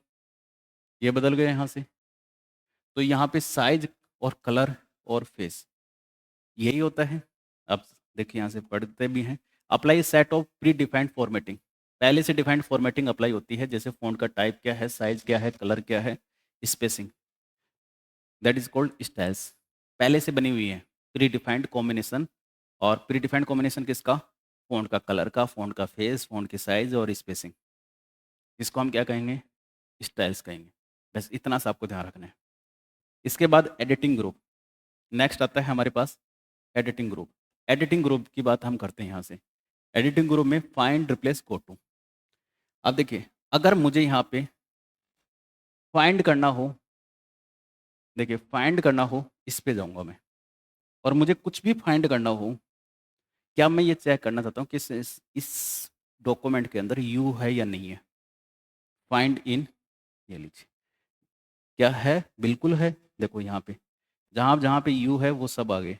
ये बदल गया यहाँ से। तो यहाँ पे साइज और कलर और फेस यही होता है। अब देखिए यहाँ से पढ़ते भी हैं, apply set of pre defined formatting, पहले से डिफाइंड फॉर्मेटिंग अप्लाई होती है, जैसे फ़ॉन्ट का टाइप क्या है, साइज क्या है, कलर क्या है, spacing, that is called styles, पहले से बनी हुई है, प्री डिफाइंड कॉम्बिनेशन। और प्री डिफाइंड कॉम्बिनेशन किसका, फ़ॉन्ट का कलर का, फ़ॉन्ट का फेस, फ़ॉन्ट की साइज और स्पेसिंग, इसको हम क्या कहेंगे, स्टाइल्स कहेंगे। बस इतना सा आपको ध्यान रखना है। इसके बाद एडिटिंग ग्रुप, नेक्स्ट आता है हमारे पास एडिटिंग ग्रुप। एडिटिंग ग्रुप की बात हम करते हैं यहाँ से। एडिटिंग ग्रुप में फाइंड रिप्लेस गो टू। अब देखिए, अगर मुझे यहाँ पे फाइंड करना हो, देखिए फाइंड करना हो, इस पे जाऊँगा मैं, और मुझे कुछ भी फाइंड करना हो, क्या मैं ये चेक करना चाहता हूँ कि इस डॉक्यूमेंट के अंदर यू है या नहीं है। फाइंड इन, ये लीजिए, क्या है, बिल्कुल है। देखो यहाँ पे जहाँ जहाँ पे यू है वो सब आ गए,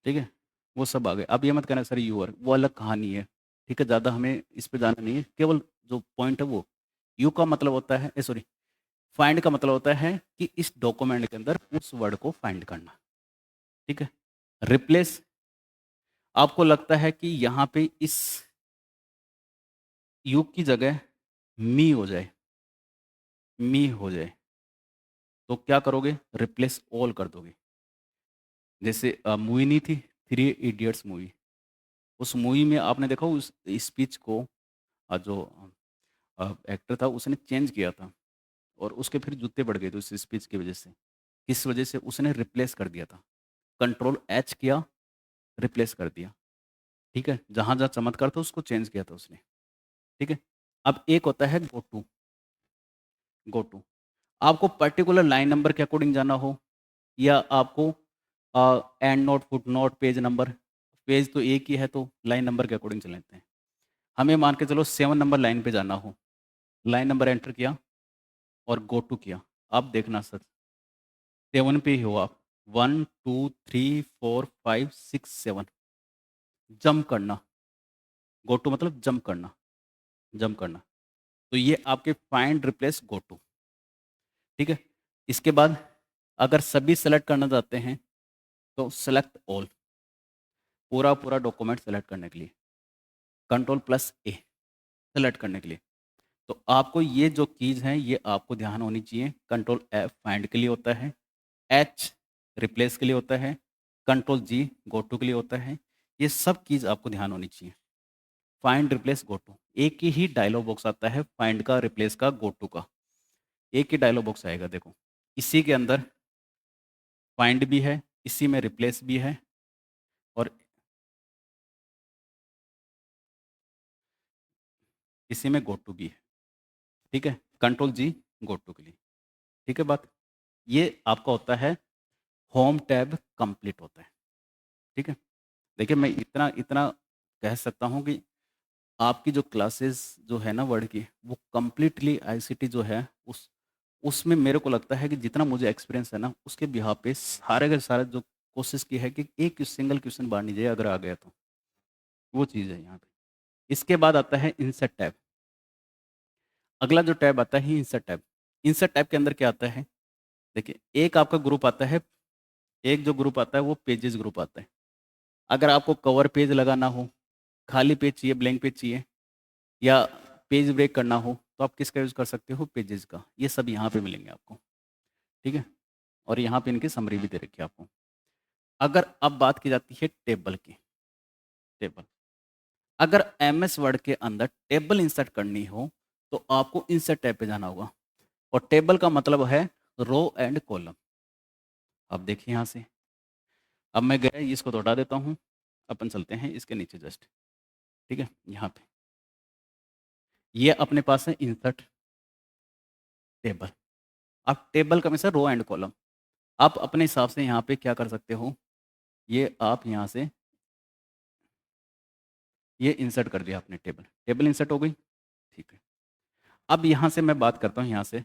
ठीक है, वो सब आ गए। अब ये मत कहना सर यू आर, वो अलग कहानी है, ठीक है, ज़्यादा हमें इस पे जाना नहीं है। केवल जो पॉइंट है वो, यू का मतलब होता है, सॉरी, फाइंड का मतलब होता है कि इस डॉक्यूमेंट के अंदर उस वर्ड को फाइंड करना, ठीक है। रिप्लेस, आपको लगता है कि यहाँ पे इस यू की जगह मी हो जाए, मी हो जाए, तो क्या करोगे, रिप्लेस ऑल कर दोगे। जैसे मूवी नहीं थी, थ्री इडियट्स मूवी, उस मूवी में आपने देखा उस स्पीच को जो एक्टर था उसने चेंज किया था, और उसके फिर जूते पड़ गए थे उस स्पीच की वजह से। किस वजह से, उसने रिप्लेस कर दिया था, कंट्रोल एच किया, रिप्लेस कर दिया, ठीक है, जहाँ जहाँ चमत्कार था उसको चेंज किया था उसने, ठीक है। अब एक होता है गो टू। गो टू, आपको पर्टिकुलर लाइन नंबर के अकॉर्डिंग जाना हो, या आपको and note, foot note, page number, page तो एक ही है तो लाइन नंबर के अकॉर्डिंग चल लेते हैं। हमें मान के चलो 7 नंबर लाइन पे जाना हो, लाइन नंबर एंटर किया और गो टू किया, आप देखना सर 7 पे ही हो आप, 1 2 3 4 5 6 7, जंप करना, गो टू मतलब जंप करना, जंप करना। तो ये आपके फाइंड रिप्लेस गो टू, ठीक है। इसके बाद अगर सभी सेलेक्ट करना चाहते हैं तो सेलेक्ट ऑल, पूरा पूरा डॉक्यूमेंट सेलेक्ट करने के लिए, कंट्रोल प्लस ए सेलेक्ट करने के लिए। तो आपको ये जो कीज़ हैं ये आपको ध्यान होनी चाहिए। कंट्रोल एफ फाइंड के लिए होता है, एच रिप्लेस के लिए होता है, कंट्रोल जी गो टू के लिए होता है। ये सब कीज़ आपको ध्यान होनी चाहिए। फाइंड रिप्लेस गो टू, एक ही डायलॉग बॉक्स आता है फाइंड का, रिप्लेस का, गो टू का, एक ही डायलॉग बॉक्स आएगा। देखो इसी के अंदर फाइंड भी है, इसी में रिप्लेस भी है, और इसी में गो टू भी है, ठीक है। कंट्रोल जी गो टू के लिए, ठीक है बात। ये आपका होता है होम टैब कंप्लीट होता है, ठीक है। देखिए मैं इतना इतना कह सकता हूँ कि आपकी जो क्लासेस जो है ना वर्ड की, वो कंप्लीटली आईसीटी जो है उसमें मेरे को लगता है कि जितना मुझे एक्सपीरियंस है ना, उसके बिहाफ पे सारे के सारे जो कोशिश की है कि एक सिंगल क्वेश्चन बाहर नहीं जाए, अगर आ गया तो वो चीज़ है यहाँ पे। इसके बाद आता है इंसर्ट टैब। अगला जो टैब आता है इंसर्ट टैब। इंसर्ट टैब के अंदर क्या आता है, देखिए एक आपका ग्रुप आता है, एक जो ग्रुप आता है वो पेजेस ग्रुप आता है। अगर आपको कवर पेज लगाना हो, खाली पेज चाहिए, ब्लैंक पेज चाहिए, या पेज ब्रेक करना हो, तो आप किसका यूज़ कर सकते हो, पेजेस का। ये सब यहाँ पे मिलेंगे आपको, ठीक है। और यहाँ पे इनकी समरी भी दे रखी है आपको। अगर अब बात की जाती है टेबल की, टेबल, अगर एमएस वर्ड के अंदर टेबल इंसर्ट करनी हो तो आपको इंसर्ट टैब पे जाना होगा, और टेबल का मतलब है रो एंड कॉलम। अब देखिए यहाँ से, अब मैं गया इसको तो हटा देता हूँ, अपन चलते हैं इसके नीचे जस्ट, ठीक है। यहाँ पे ये अपने पास है इंसर्ट टेबल। अब टेबल का मतलब रो एंड कॉलम, आप अपने हिसाब से यहाँ पे क्या कर सकते हो, ये आप यहाँ से ये इंसर्ट कर दिया आपने टेबल, टेबल इंसर्ट हो गई, ठीक है। अब यहाँ से मैं बात करता हूँ यहाँ से,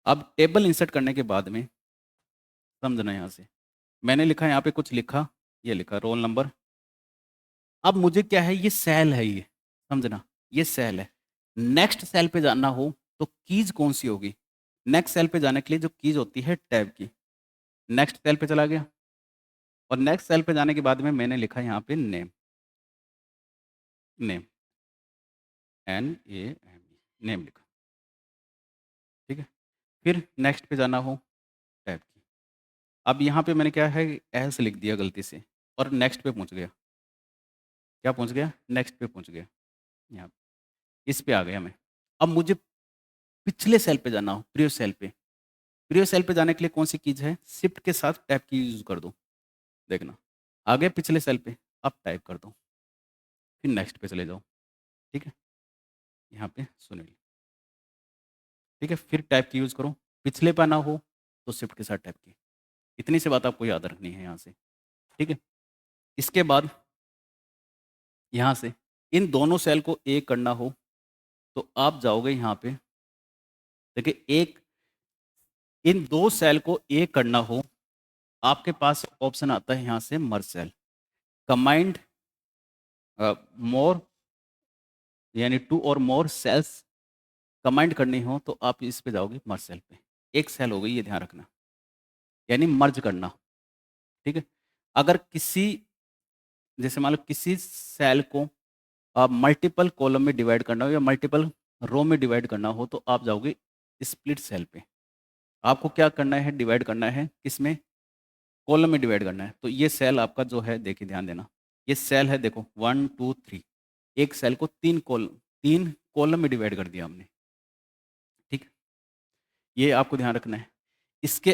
अब टेबल इंसर्ट करने के बाद में समझना यहाँ से, मैंने लिखा यहाँ पे कुछ लिखा, ये लिखा रोल नंबर। अब मुझे क्या है, ये सेल है ये, समझना, ये सेल है। नेक्स्ट सेल पे जाना हो तो कीज कौन सी होगी? नेक्स्ट सेल पे जाने के लिए जो कीज होती है टैब की। नेक्स्ट सेल पे चला गया और नेक्स्ट सेल पे जाने के बाद में मैंने लिखा यहाँ पे नेम, नेम, नेम लिखा, ठीक है। फिर नेक्स्ट पे जाना हो टैब की। अब यहाँ पे मैंने क्या है, एस लिख दिया गलती से और नेक्स्ट पे पहुँच गया। क्या पहुँच गया? नेक्स्ट पे पहुँच गया। यहाँ इस पे आ गया मैं। अब मुझे पिछले सेल पे जाना हो, प्रीवियस सेल पे। प्रीवियस सेल पे जाने के लिए कौन सी कीज़ है? शिफ्ट के साथ टैब की यूज़ कर दो। देखना, आ गए पिछले सेल पे, अब टाइप कर दो। फिर नेक्स्ट पे चले जाओ, ठीक है? यहाँ पे सुनील, ठीक है? फिर टैब की यूज़ करो। पिछले पे आना हो तो शिफ्ट के साथ टैब की। इतनी सी बात आपको याद रखनी है यहाँ से, ठीक है? इसके बाद यहाँ से इन दोनों सेल को एक करना हो तो आप जाओगे यहाँ पे, देखिए एक इन 2 सेल को एक करना हो, आपके पास ऑप्शन आता है यहाँ से मर्ज सेल। कंबाइंड मोर यानी 2 और मोर सेल्स कंबाइंड करनी हो तो आप इस पे जाओगे मर्ज सेल पे। एक सेल हो गई, ये ध्यान रखना, यानी मर्ज करना, ठीक है? अगर किसी जैसे मान लो किसी सेल को मल्टीपल कॉलम में डिवाइड करना हो या मल्टीपल रो में डिवाइड करना हो तो आप जाओगे स्प्लिट सेल पे। आपको क्या करना है, डिवाइड करना है किसमें? कॉलम में डिवाइड करना है। तो ये सेल आपका जो है, देखिए ध्यान देना, ये सेल है देखो 1 2 3, एक सेल को 3 कॉलम में डिवाइड कर दिया हमने, ठीक है? ये आपको ध्यान रखना है। इसके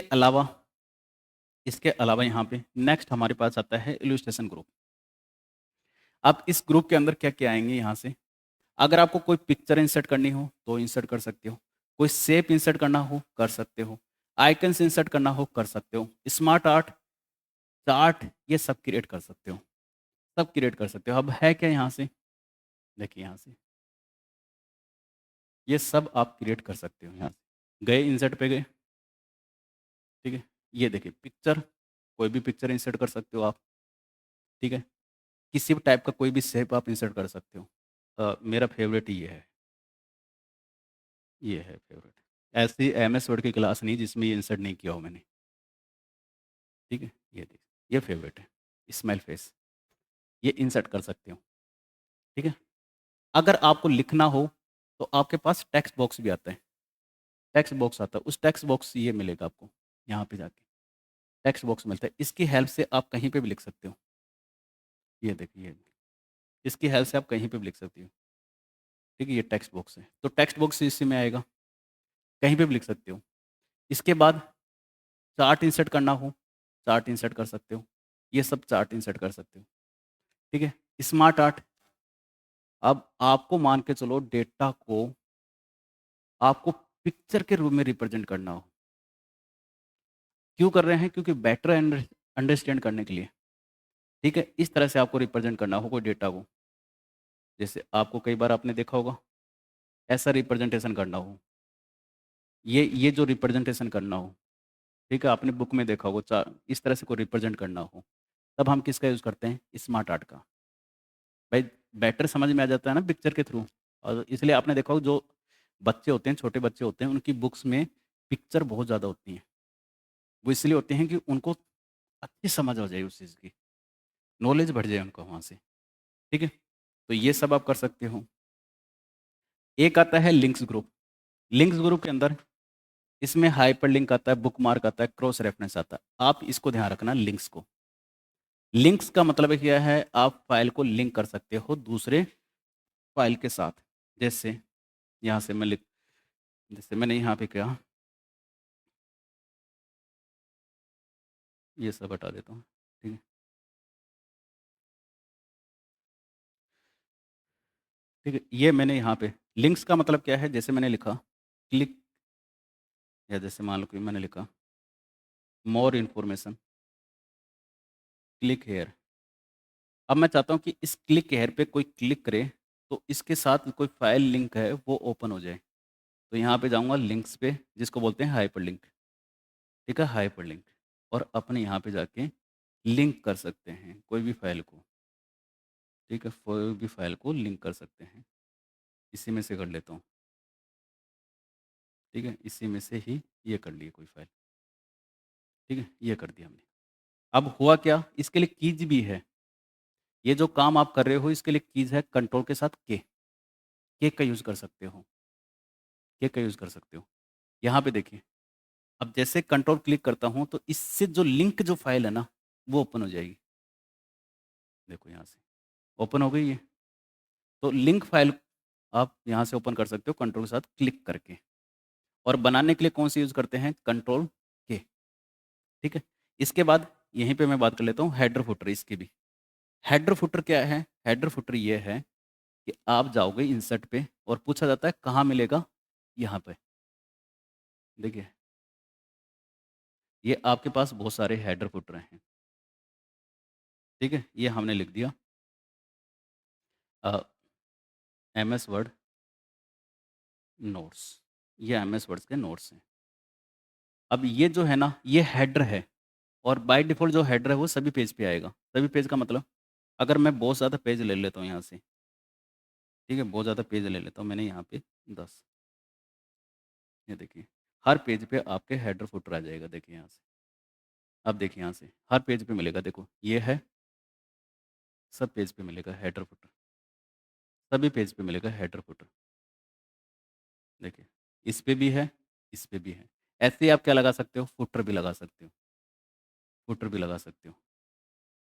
अलावा यहाँ पे नेक्स्ट हमारे पास आता है इलस्ट्रेशन ग्रुप। अब इस ग्रुप के अंदर क्या-क्या आएँगे यहाँ से, अगर आपको कोई पिक्चर इंसर्ट करनी हो तो इंसर्ट कर सकते हो, कोई शेप इंसर्ट करना हो कर सकते हो, आइकन्स इंसर्ट करना हो कर सकते हो, स्मार्ट आर्ट, चार्ट ये सब क्रिएट कर सकते हो, सब क्रिएट कर सकते हो। अब है क्या यहाँ से, देखिए यहाँ से, ये सब आप क्रिएट कर सकते हो यहाँ से। गए इंसर्ट पे गए, ठीक है? ये देखिए पिक्चर, कोई भी पिक्चर इंसर्ट कर सकते हो आप, ठीक है? किसी भी टाइप का कोई भी शेप आप इंसर्ट कर सकते हो। मेरा फेवरेट ये है फेवरेट। ऐसी एमएस वर्ड की क्लास नहीं जिसमें ये इंसर्ट नहीं किया हो मैंने, ठीक है? ये देखिए, ये फेवरेट है, स्माइल फेस, ये इंसर्ट कर सकते हो, ठीक है? अगर आपको लिखना हो, तो आपके पास टेक्स्ट बॉक्स भी आता है, टेक्स्ट बॉक्स आता है, उस टेक्स्ट बॉक्स ये मिलेगा आपको, यहाँ पे जाके, टेक्स्ट बॉक्स मिलता है, इसकी हेल्प से आप कहीं पे भी लिख सकते हो। ये देखिए, इसकी हेल्प से आप कहीं पे भी लिख सकते हो, ठीक है? ये टेक्स्ट बॉक्स है, तो टेक्स्ट बॉक्स इसी में आएगा, कहीं पे भी लिख सकते हो। इसके बाद चार्ट इंसर्ट करना हो, चार्ट इंसर्ट कर सकते हो, ये सब चार्ट इंसर्ट कर सकते हो, ठीक है? स्मार्ट आर्ट, अब आपको मान के चलो डेटा को आपको पिक्चर के रूप में रिप्रेजेंट करना हो, क्यों कर रहे हैं? क्योंकि बेटर अंडरस्टैंड करने के लिए, ठीक है? इस तरह से आपको रिप्रेजेंट करना हो कोई डेटा को, जैसे आपको कई बार आपने देखा होगा, ऐसा रिप्रेजेंटेशन करना हो, ये जो रिप्रेजेंटेशन करना हो, ठीक है? आपने बुक में देखा होगा इस तरह से कोई रिप्रेजेंट करना हो, तब हम किसका यूज़ करते हैं? स्मार्ट आर्ट का। भाई बेटर समझ में आ जाता है ना पिक्चर के थ्रू, और इसलिए आपने देखा हो जो बच्चे होते हैं, छोटे बच्चे होते हैं, उनकी बुक्स में पिक्चर बहुत ज़्यादा होती हैं। वो इसलिए होते हैं कि उनको अच्छी समझ आ जाए उस चीज़ की, नॉलेज बढ़ जाए उनको वहाँ से, ठीक है? तो ये सब आप कर सकते हो। एक आता है लिंक्स ग्रुप, लिंक्स ग्रुप के अंदर इसमें हाइपरलिंक आता है, बुकमार्क आता है, क्रॉस रेफरेंस आता है। आप इसको ध्यान रखना लिंक्स को। लिंक्स का मतलब क्या है? आप फाइल को लिंक कर सकते हो दूसरे फाइल के साथ। जैसे यहाँ से मैं लिख जैसे मैंने यहाँ पे किया, ये सब हटा देता हूँ, ठीक है? ठीक है, ये मैंने यहाँ पे लिंक्स का मतलब क्या है? जैसे मैंने लिखा क्लिक, या जैसे मान लो कि मैंने लिखा मोर इन्फॉर्मेशन, क्लिक हेयर। अब मैं चाहता हूँ कि इस क्लिक हेयर पे कोई क्लिक करे तो इसके साथ कोई फाइल लिंक है वो ओपन हो जाए। तो यहाँ पे जाऊँगा लिंक्स पे, जिसको बोलते हैं हाइपरलिंक, ठीक है? हाइपरलिंक, और अपने यहाँ पे जाके लिंक कर सकते हैं कोई भी फाइल को, ठीक है? कोई भी फाइल को लिंक कर सकते हैं। इसी में से कर लेता हूँ, ठीक है? इसी में से ही ये कर लिए कोई फाइल, ठीक है? ये कर दिया हमने। अब हुआ क्या? इसके लिए कीज़ भी है। ये जो काम आप कर रहे हो इसके लिए कीज़ है कंट्रोल के साथ के। के का यूज़ कर सकते हो, के का यूज़ कर सकते हो। यहाँ पे देखिए, अब जैसे कंट्रोल क्लिक करता हूँ तो इससे जो लिंक जो फाइल है ना, वो ओपन हो जाएगी। देखो यहाँ से, ओपन हो गई है। तो लिंक फाइल आप यहाँ से ओपन कर सकते हो कंट्रोल के साथ क्लिक करके, और बनाने के लिए कौन-सी यूज़ करते हैं? कंट्रोल के, ठीक है? इसके बाद यहीं पे मैं बात कर लेता हूँ हेडर फुटर इसकी भी। हेडर फुटर क्या है? हेडर फुटर ये है कि आप जाओगे इंसर्ट पे और पूछा जाता है कहाँ मिलेगा? यहाँ पे। देखिए, ये आपके पास बहुत सारे हेडर फुटर हैं, ठीक है? ये हमने लिख दिया एमएस वर्ड नोट्स, ये एमएस वर्ड्स के नोट्स हैं। अब ये जो है ना, ये हेडर है, और बाय डिफ़ॉल्ट जो हेडर है वो सभी पेज पे आएगा। सभी पेज का मतलब, अगर मैं बहुत ज़्यादा पेज ले लेता हूँ यहाँ से, ठीक है? बहुत ज़्यादा पेज ले लेता हूँ मैंने यहाँ पे 10, ये देखिए, हर पेज पे आपके हेडर फुटर आ जाएगा, देखिए यहाँ से। अब देखिए यहाँ से, हर पेज पे मिलेगा, देखो ये है, सब पेज पे मिलेगा हेडर फुटर, सभी पेज पे मिलेगा हेडर फुटर। देखिए, इस पे भी है, इस पे भी है। ऐसे ही आप क्या लगा सकते हो? फुटर भी लगा सकते हो, फुटर भी लगा सकते हो,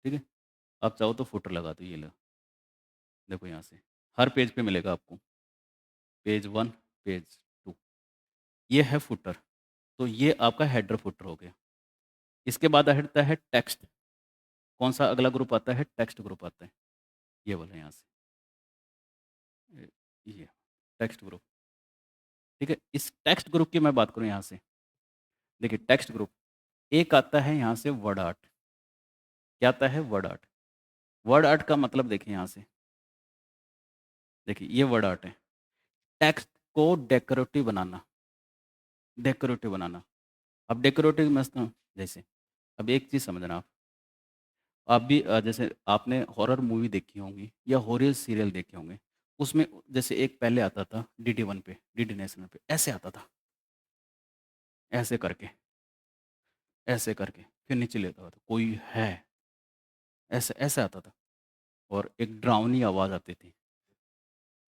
ठीक है? आप चाहो तो फुटर लगा दो, ये लो, देखो यहाँ से, हर पेज पे मिलेगा आपको, पेज 1, पेज 2, ये है फुटर। तो ये आपका हेडर फुटर हो गया। इसके बाद आता है टेक्स्ट। कौन-सा अगला ग्रुप आता है? टेक्स्ट ग्रुप आता है। ये वाला यहाँ से, ए, ये टेक्स्ट ग्रुप, ठीक है? इस टेक्स्ट ग्रुप की मैं बात करूँ यहाँ से, देखिए टेक्स्ट ग्रुप, एक आता है यहाँ से वर्ड आर्ट। क्या आता है? Word art. वर्ड आर्ट का मतलब देखिए यहाँ से, देखिए ये वर्ड आर्ट है। टेक्स्ट को डेकोरेटिव बनाना, डेकोरेटिव बनाना। अब डेकोरेटिव मस्त, जैसे, अब एक चीज़ समझना आप भी जैसे आपने हॉरर मूवी देखी होंगी या हॉरर सीरियल देखे होंगे, उसमें जैसे एक पहले आता था डीडी वन पे, डीडी नेशनल पे, ऐसे आता था, ऐसे करके, ऐसे करके, फिर नीचे लेता था, कोई है, ऐसे ऐसे आता था, और एक डरावनी आवाज़ आती थी।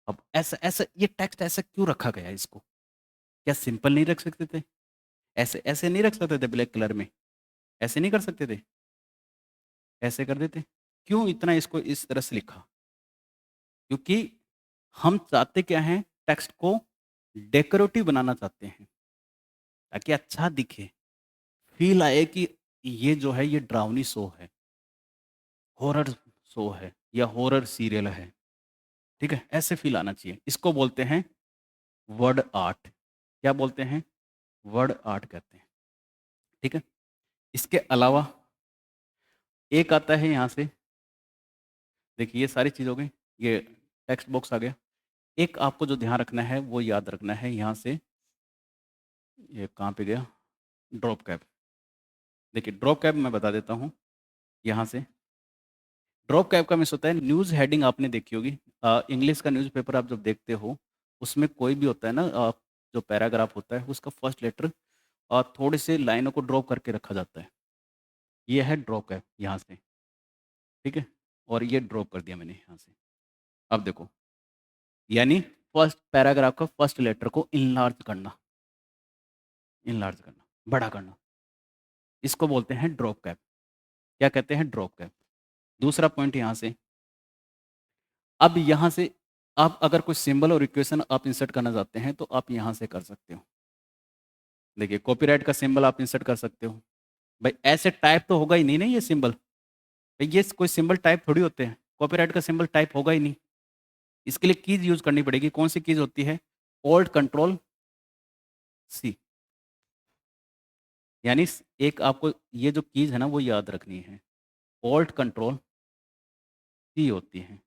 अब ऐसा ऐसा ये टेक्स्ट ऐसा क्यों रखा गया है इसको? क्या सिंपल नहीं रख सकते थे? ऐसे ऐसे नहीं रख सकते थे ब्लैक कलर में? ऐसे नहीं कर सकते थे? ऐसे कर देते? क्यों इतना इसको इस तरह से लिखा? क्योंकि हम चाहते क्या हैं? टेक्स्ट को डेकोरेटिव बनाना चाहते हैं, ताकि अच्छा दिखे, फ़ील आए कि ये जो है ये डरावनी शो है, हॉरर शो है या हॉरर सीरियल है, ठीक है? ऐसे फ़ील आना चाहिए। इसको बोलते हैं वर्ड आर्ट। क्या बोलते हैं? वर्ड आर्ट कहते हैं, ठीक है? इसके अलावा एक आता है यहाँ से, देखिए ये सारी चीज़ हो गई, ये टेक्स्ट बॉक्स आ गया। एक आपको जो ध्यान रखना है वो याद रखना है यहाँ से, ये कहाँ पे गया? Drop cap. देखिए ड्रॉप कैप मैं बता देता हूँ, यहाँ से ड्रॉप कैप का मिस होता है, न्यूज़ हेडिंग आपने देखी होगी, इंग्लिश का न्यूज़पेपर आप जब देखते हो, उसमें कोई भी होता है ना, जो पैराग्राफ होता है उसका फर्स्ट लेटर थोड़े से लाइनों को ड्रॉप करके रखा जाता है। ये है ड्रॉप कैप यहाँ से, ठीक है? और ये ड्रॉप कर दिया मैंने यहाँ से। अब देखो, यानी फर्स्ट पैराग्राफ का फर्स्ट लेटर को इनलार्ज करना, इनलार्ज करना, बड़ा करना। इसको बोलते हैं ड्रॉप कैप। क्या कहते हैं? Drop cap. दूसरा पॉइंट यहाँ से, अब यहाँ से आप अगर कोई सिंबल और इक्वेशन आप इंसर्ट करना चाहते हैं, तो आप यहाँ से कर सकते हो। देखिए कॉपीराइट का सिंबल आप इंसर्ट कर सकते हो। भाई ऐसे टाइप तो होगा ही नहीं ना ये सिंबल। भाई ये कोई सिंबल टाइप थोड़ी होते हैं। कॉपीराइट का सिंबल टाइप होगा ही नहीं। इसके लिए कीज़ यूज़ करनी पड़ेगी। कौन सी कीज़ होती है? Alt control C. यानी एक आपको ये जो कीज़ है ना वो याद रखनी है। ऑल्ट कंट्रोल सी होती है।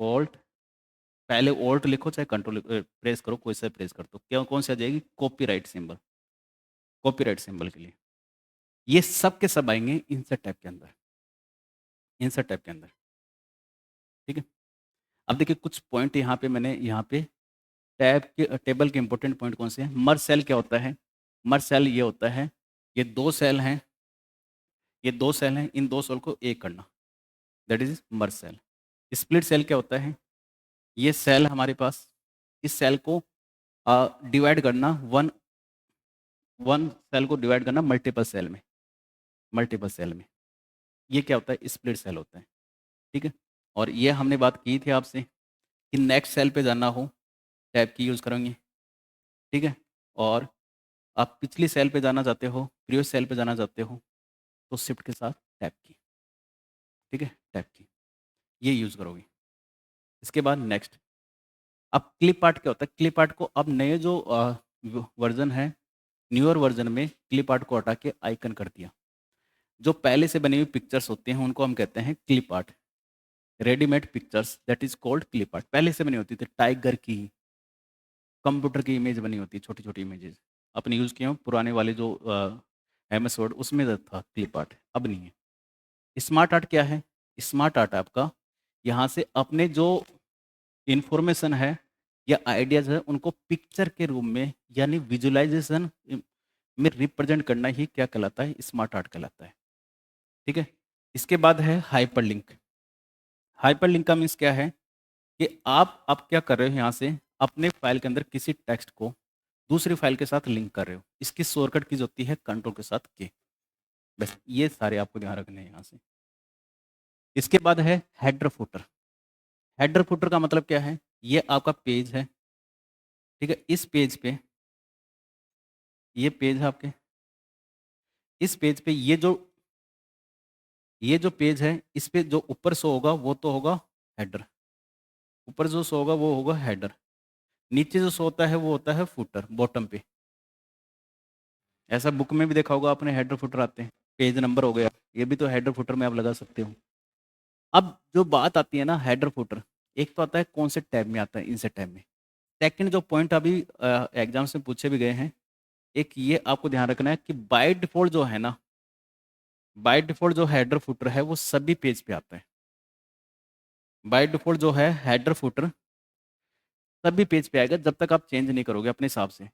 ऑल्ट पहले ऑल्ट लिखो चाहे कंट्रोल प्रेस करो, कोई सा प्रेस कर दो। क्या कौन सी आ जाएगी? कॉपीराइट सिंबल, कॉपीराइट सिंबल के लिए। ये सब के सब आएँगे इंसर्ट टैब के अंदर, इंसर्ट टैब के अंदर, ठीक है? अब देखिए कुछ पॉइंट यहाँ पे मैंने यहाँ पे टैब के टेबल के इंपॉर्टेंट पॉइंट कौन से हैं? मर्ज सेल क्या होता है? मर्ज सेल ये होता है, ये 2 सेल हैं, ये 2 सेल हैं, इन 2 सेल को एक करना, that is merge cell. Split cell क्या होता है? ये सेल हमारे पास, इस सेल को डिवाइड करना, वन सेल को डिवाइड करना मल्टीपल सेल में, मल्टीपल सेल में। ये क्या होता है? स्प्लिट सेल होता है, ठीक है? और ये हमने बात की थी आपसे कि नेक्स्ट सेल पे जाना हो, टैब की यूज़ करेंगे, ठीक है? और आप पिछली सेल पे जाना चाहते हो, प्रीवियस सेल पे जाना चाहते हो, तो शिफ्ट के साथ टैब की, ठीक है? टैब की, ये यूज़ करोगे। इसके बाद नेक्स्ट, अब क्लिप आर्ट क्या होता है? क्लिप आर्ट को अब नए जो वर्ज़न है, न्यूअर वर्ज़न में क्लिप आर्ट को हटा के आइकन कर दिया। जो पहले से बनी हुई पिक्चर्स होती हैं, उनको हम कहते हैं clip art. Readymade pictures that is called clip art. पहले से बनी होती थी, टाइगर की, कंप्यूटर की इमेज बनी होती है, छोटी-छोटी इमेजेस। अपने यूज़ किए हो पुराने वाले जो एमएस वर्ड उसमें था क्लिप आर्ट, अब नहीं है। स्मार्ट आर्ट क्या है? स्मार्ट आर्ट आपका यहाँ से अपने जो इन्फॉर्मेशन है या आइडियाज़ है उनको पिक्चर के रूप में यानी विजुअलाइज़ेशन में रिप्रेजेंट करना ही क्या कहलाता है? स्मार्ट आर्ट कहलाता है। ठीक है? इसके बाद है हाइपरलिंक। हाइपरलिंक का मीन्स क्या है? कि आप क्या कर रहे हो यहाँ से अपने फाइल के अंदर किसी टेक्स्ट को दूसरी फाइल के साथ लिंक कर रहे हो। इसकी शॉर्टकट कीज़ होती है कंट्रोल के साथ के। बस ये सारे आपको ध्यान रखने हैं यहाँ से। इसके बाद है हेडर फुटर। हेडर फुटर का मतलब क्या है? ये आपका पेज है, ठीक है? इस पेज पे ये पेज है आपके, इस पेज पे ये जो पेज है, इस पे जो ऊपर शो होगा वो तो होगा हेडर। ऊपर जो शो होगा वो होगा हेडर। नीचे जो शो होता है वो होता है फुटर, बॉटम पे। ऐसा बुक में भी देखा होगा आपने, हेडर फुटर आते हैं। पेज नंबर हो गया, ये भी तो हेडर फुटर में आप लगा सकते हो। अब जो बात आती है ना हेडर फुटर, एक तो आता है कौन से टैब में आता है, इनसे टैब में। सेकंड जो पॉइंट अभी एग्जाम्स में पूछे भी गए हैं, एक ये आपको ध्यान रखना है कि बाय डिफ़ॉल्ट जो है ना, बाय डिफ़ॉल्ट जो हेडर फुटर है वो सभी पेज पे आता है। बाय डिफ़ॉल्ट जो है हेडर फुटर सभी पेज पे आएगा जब तक आप चेंज नहीं करोगे अपने हिसाब से।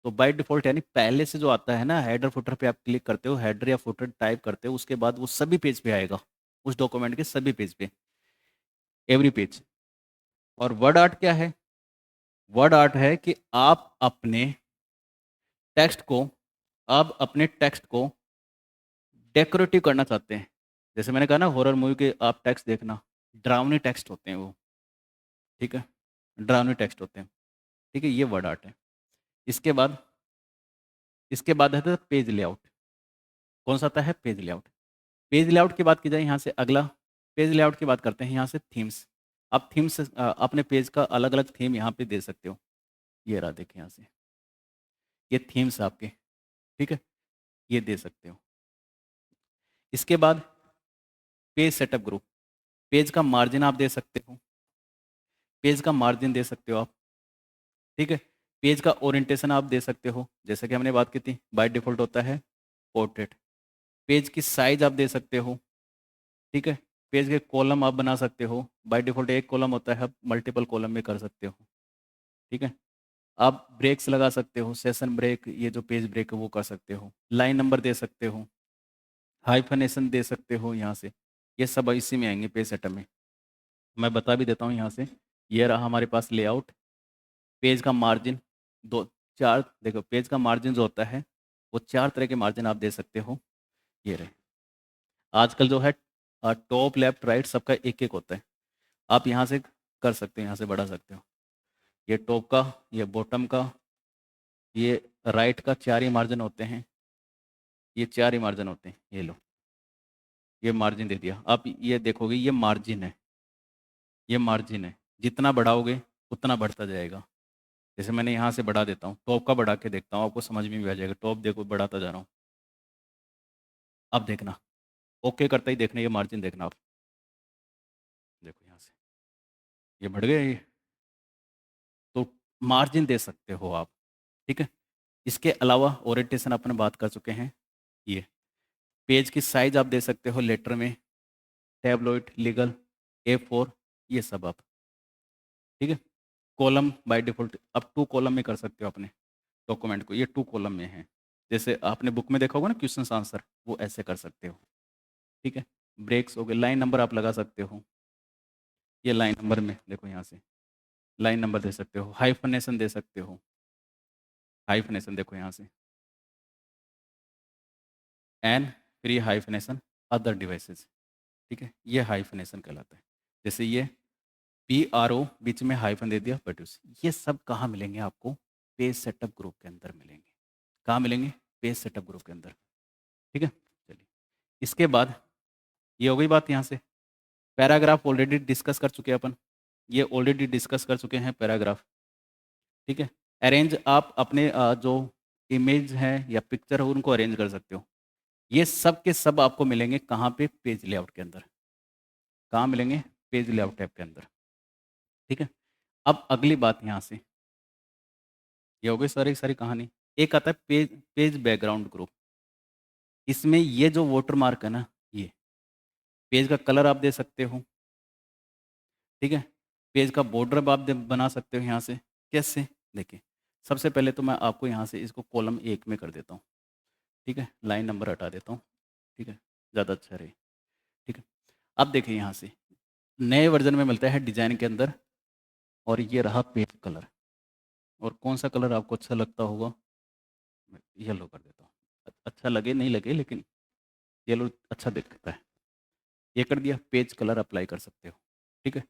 तो बाय डिफ़ॉल्ट यानी पहले से जो आता है ना हेडर फुटर पे आप क्लिक करते हो, हेडर या फुटर टाइप करते हो, उसके बाद वो सभी पेज पे आएगा। उस डॉक्यूमेंट के सभी पेज पे, एवरी पेज। और वर्ड आर्ट क्या है? वर्ड आर्ट है कि टेक्स्ट को आप अपने टेक्स्ट को डेकोरेटिव करना चाहते हैं। जैसे मैंने कहा ना हॉरर मूवी के आप टेक्स्ट देखना, डरावनी टेक्स्ट होते हैं वो, ठीक है? डरावनी टेक्स्ट होते हैं, ठीक है? ये वर्ड आर्ट है। इसके बाद इसके बाद आता है पेज लेआउट। कौन-सा आता है? Page layout. पेज लेआउट की बात की जाए यहाँ से अगला, पेज लेआउट की बात करते हैं यहाँ से थीम्स। आप थीम्स अपने पेज का अलग-अलग थीम यहाँ पे दे सकते हो। ये रहा देखिए यहाँ से, ये थीम्स आपके, ठीक है? ये दे सकते हो। इसके बाद पेज सेटअप ग्रुप, पेज का मार्जिन आप दे सकते हो, पेज का मार्जिन दे सकते हो आप, ठीक है? पेज का ओरिएंटेशन आप दे सकते हो, जैसे कि हमने बात की थी, बाय डिफ़ॉल्ट होता है पोर्ट्रेट। पेज की साइज़ आप दे सकते हो, ठीक है? पेज के कॉलम आप बना सकते हो, बाय डिफ़ॉल्ट एक कॉलम होता है, आप मल्टीपल कॉलम में कर सकते हो, ठीक है? आप ब्रेक्स लगा सकते हो, सेशन ब्रेक, ये जो पेज ब्रेक है वो कर सकते हो। लाइन नंबर दे सकते हो, हाइफ़नेशन दे सकते हो यहाँ से। ये सब इसी में आएँगे पेज सेटअप में। मैं बता भी देता हूँ यहाँ से, ये रहा हमारे पास लेआउट, पेज का मार्जिन 2 4 देखो पेज का मार्जिन जो होता है, वो 4 तरह के मार्जिन आप दे सकते हो, ये रहे। आजकल जो है टॉप, लेफ्ट, राइट सबका एक-एक होता है। आप यहाँ से कर सकते हो, यहाँ से बढ़ा सकते हो। ये टॉप का, ये बॉटम का, ये राइट का 4 ही मार्जिन होते हैं, ये 4 ही मार्जिन होते हैं, ये लो। ये मार्जिन दे दिया। आप ये देखोगे ये मार्जिन है, ये मार्जिन है। जितना बढ़ाओगे उतना बढ़ता जाएगा। जैसे मैंने यहाँ से बढ़ा देता हूँ, टॉप का बढ़ा के देखता हूँ, आपको समझ में भी आ जाएगा। टॉप देखो बढ़ाता जा रहा हूँ। अब देखना, ओके करता ही देखना, ये मार्जिन देखना आप। देखो यहाँ से ये बढ़ गए ये, तो मार्जिन दे सकते हो आप, ठीक है। इसके अलावा ओरिएंटेशन अपने बात कर चुके हैं। ये पेज की साइज आप दे सकते हो लेटर में, टैबलॉइड, लीगल, A4, ये सब आप, ठीक है। कॉलम बाय डिफ़ॉल्ट आप 2 कॉलम में कर सकते हो अपने डॉक्यूमेंट को, ये 2 कॉलम में है। जैसे आपने बुक में देखा होगा ना क्वेश्चंस आंसर, वो ऐसे कर सकते हो, ठीक है। ब्रेक्स हो गए, लाइन नंबर आप लगा सकते हो। ये लाइन नंबर में देखो यहाँ से लाइन नंबर दे सकते हो, हाइफनेशन दे सकते हो। हाइफनेशन देखो यहाँ से, N free hyphenation other devices, ठीक है। ये हाइफनेशन कहलाता है। जैसे ये PRO बीच में हाइफन दे दिया, प्रोड्यूस। ये सब कहाँ मिलेंगे आपको? पेज सेटअप ग्रुप के अंदर मिलेंगे। कहाँ मिलेंगे? पेज सेटअप ग्रुप के अंदर, ठीक है। चलिए, इसके बाद ये हो गई बात यहाँ से। पैराग्राफ ऑलरेडी डिस्कस कर चुके हैं अपन, ये ऑलरेडी डिस्कस कर चुके हैं पैराग्राफ, ठीक है। अरेंज आप अपने जो इमेज है या पिक्चर हो उनको अरेंज कर सकते हो। ये सब के सब आपको मिलेंगे कहाँ पे? पेज लेआउट के अंदर। कहाँ मिलेंगे? पेज लेआउट टैब के अंदर, ठीक है। अब अगली बात यहाँ से, ये हो गई सारी सारी कहानी। एक आता है पेज पेज बैकग्राउंड ग्रुप। इसमें ये जो वाटर मार्क है ना, ये पेज का कलर आप दे सकते हो, ठीक है। पेज का बॉर्डर आप बना सकते हो यहाँ से। कैसे? देखिए, सबसे पहले तो मैं आपको यहाँ से इसको कॉलम 1 में कर देता हूँ, ठीक है। लाइन नंबर हटा देता हूँ, ठीक है, ज़्यादा अच्छा रहे, ठीक है। अब देखिए यहाँ से नए वर्जन में मिलता है डिज़ाइन के अंदर, और ये रहा पेज कलर। और कौन सा कलर आपको अच्छा लगता होगा? येलो कर देता हूँ। अच्छा लगे नहीं लगे, लेकिन येलो अच्छा दिखता है। ये कर दिया, पेज कलर अप्लाई कर सकते हो, ठीक है।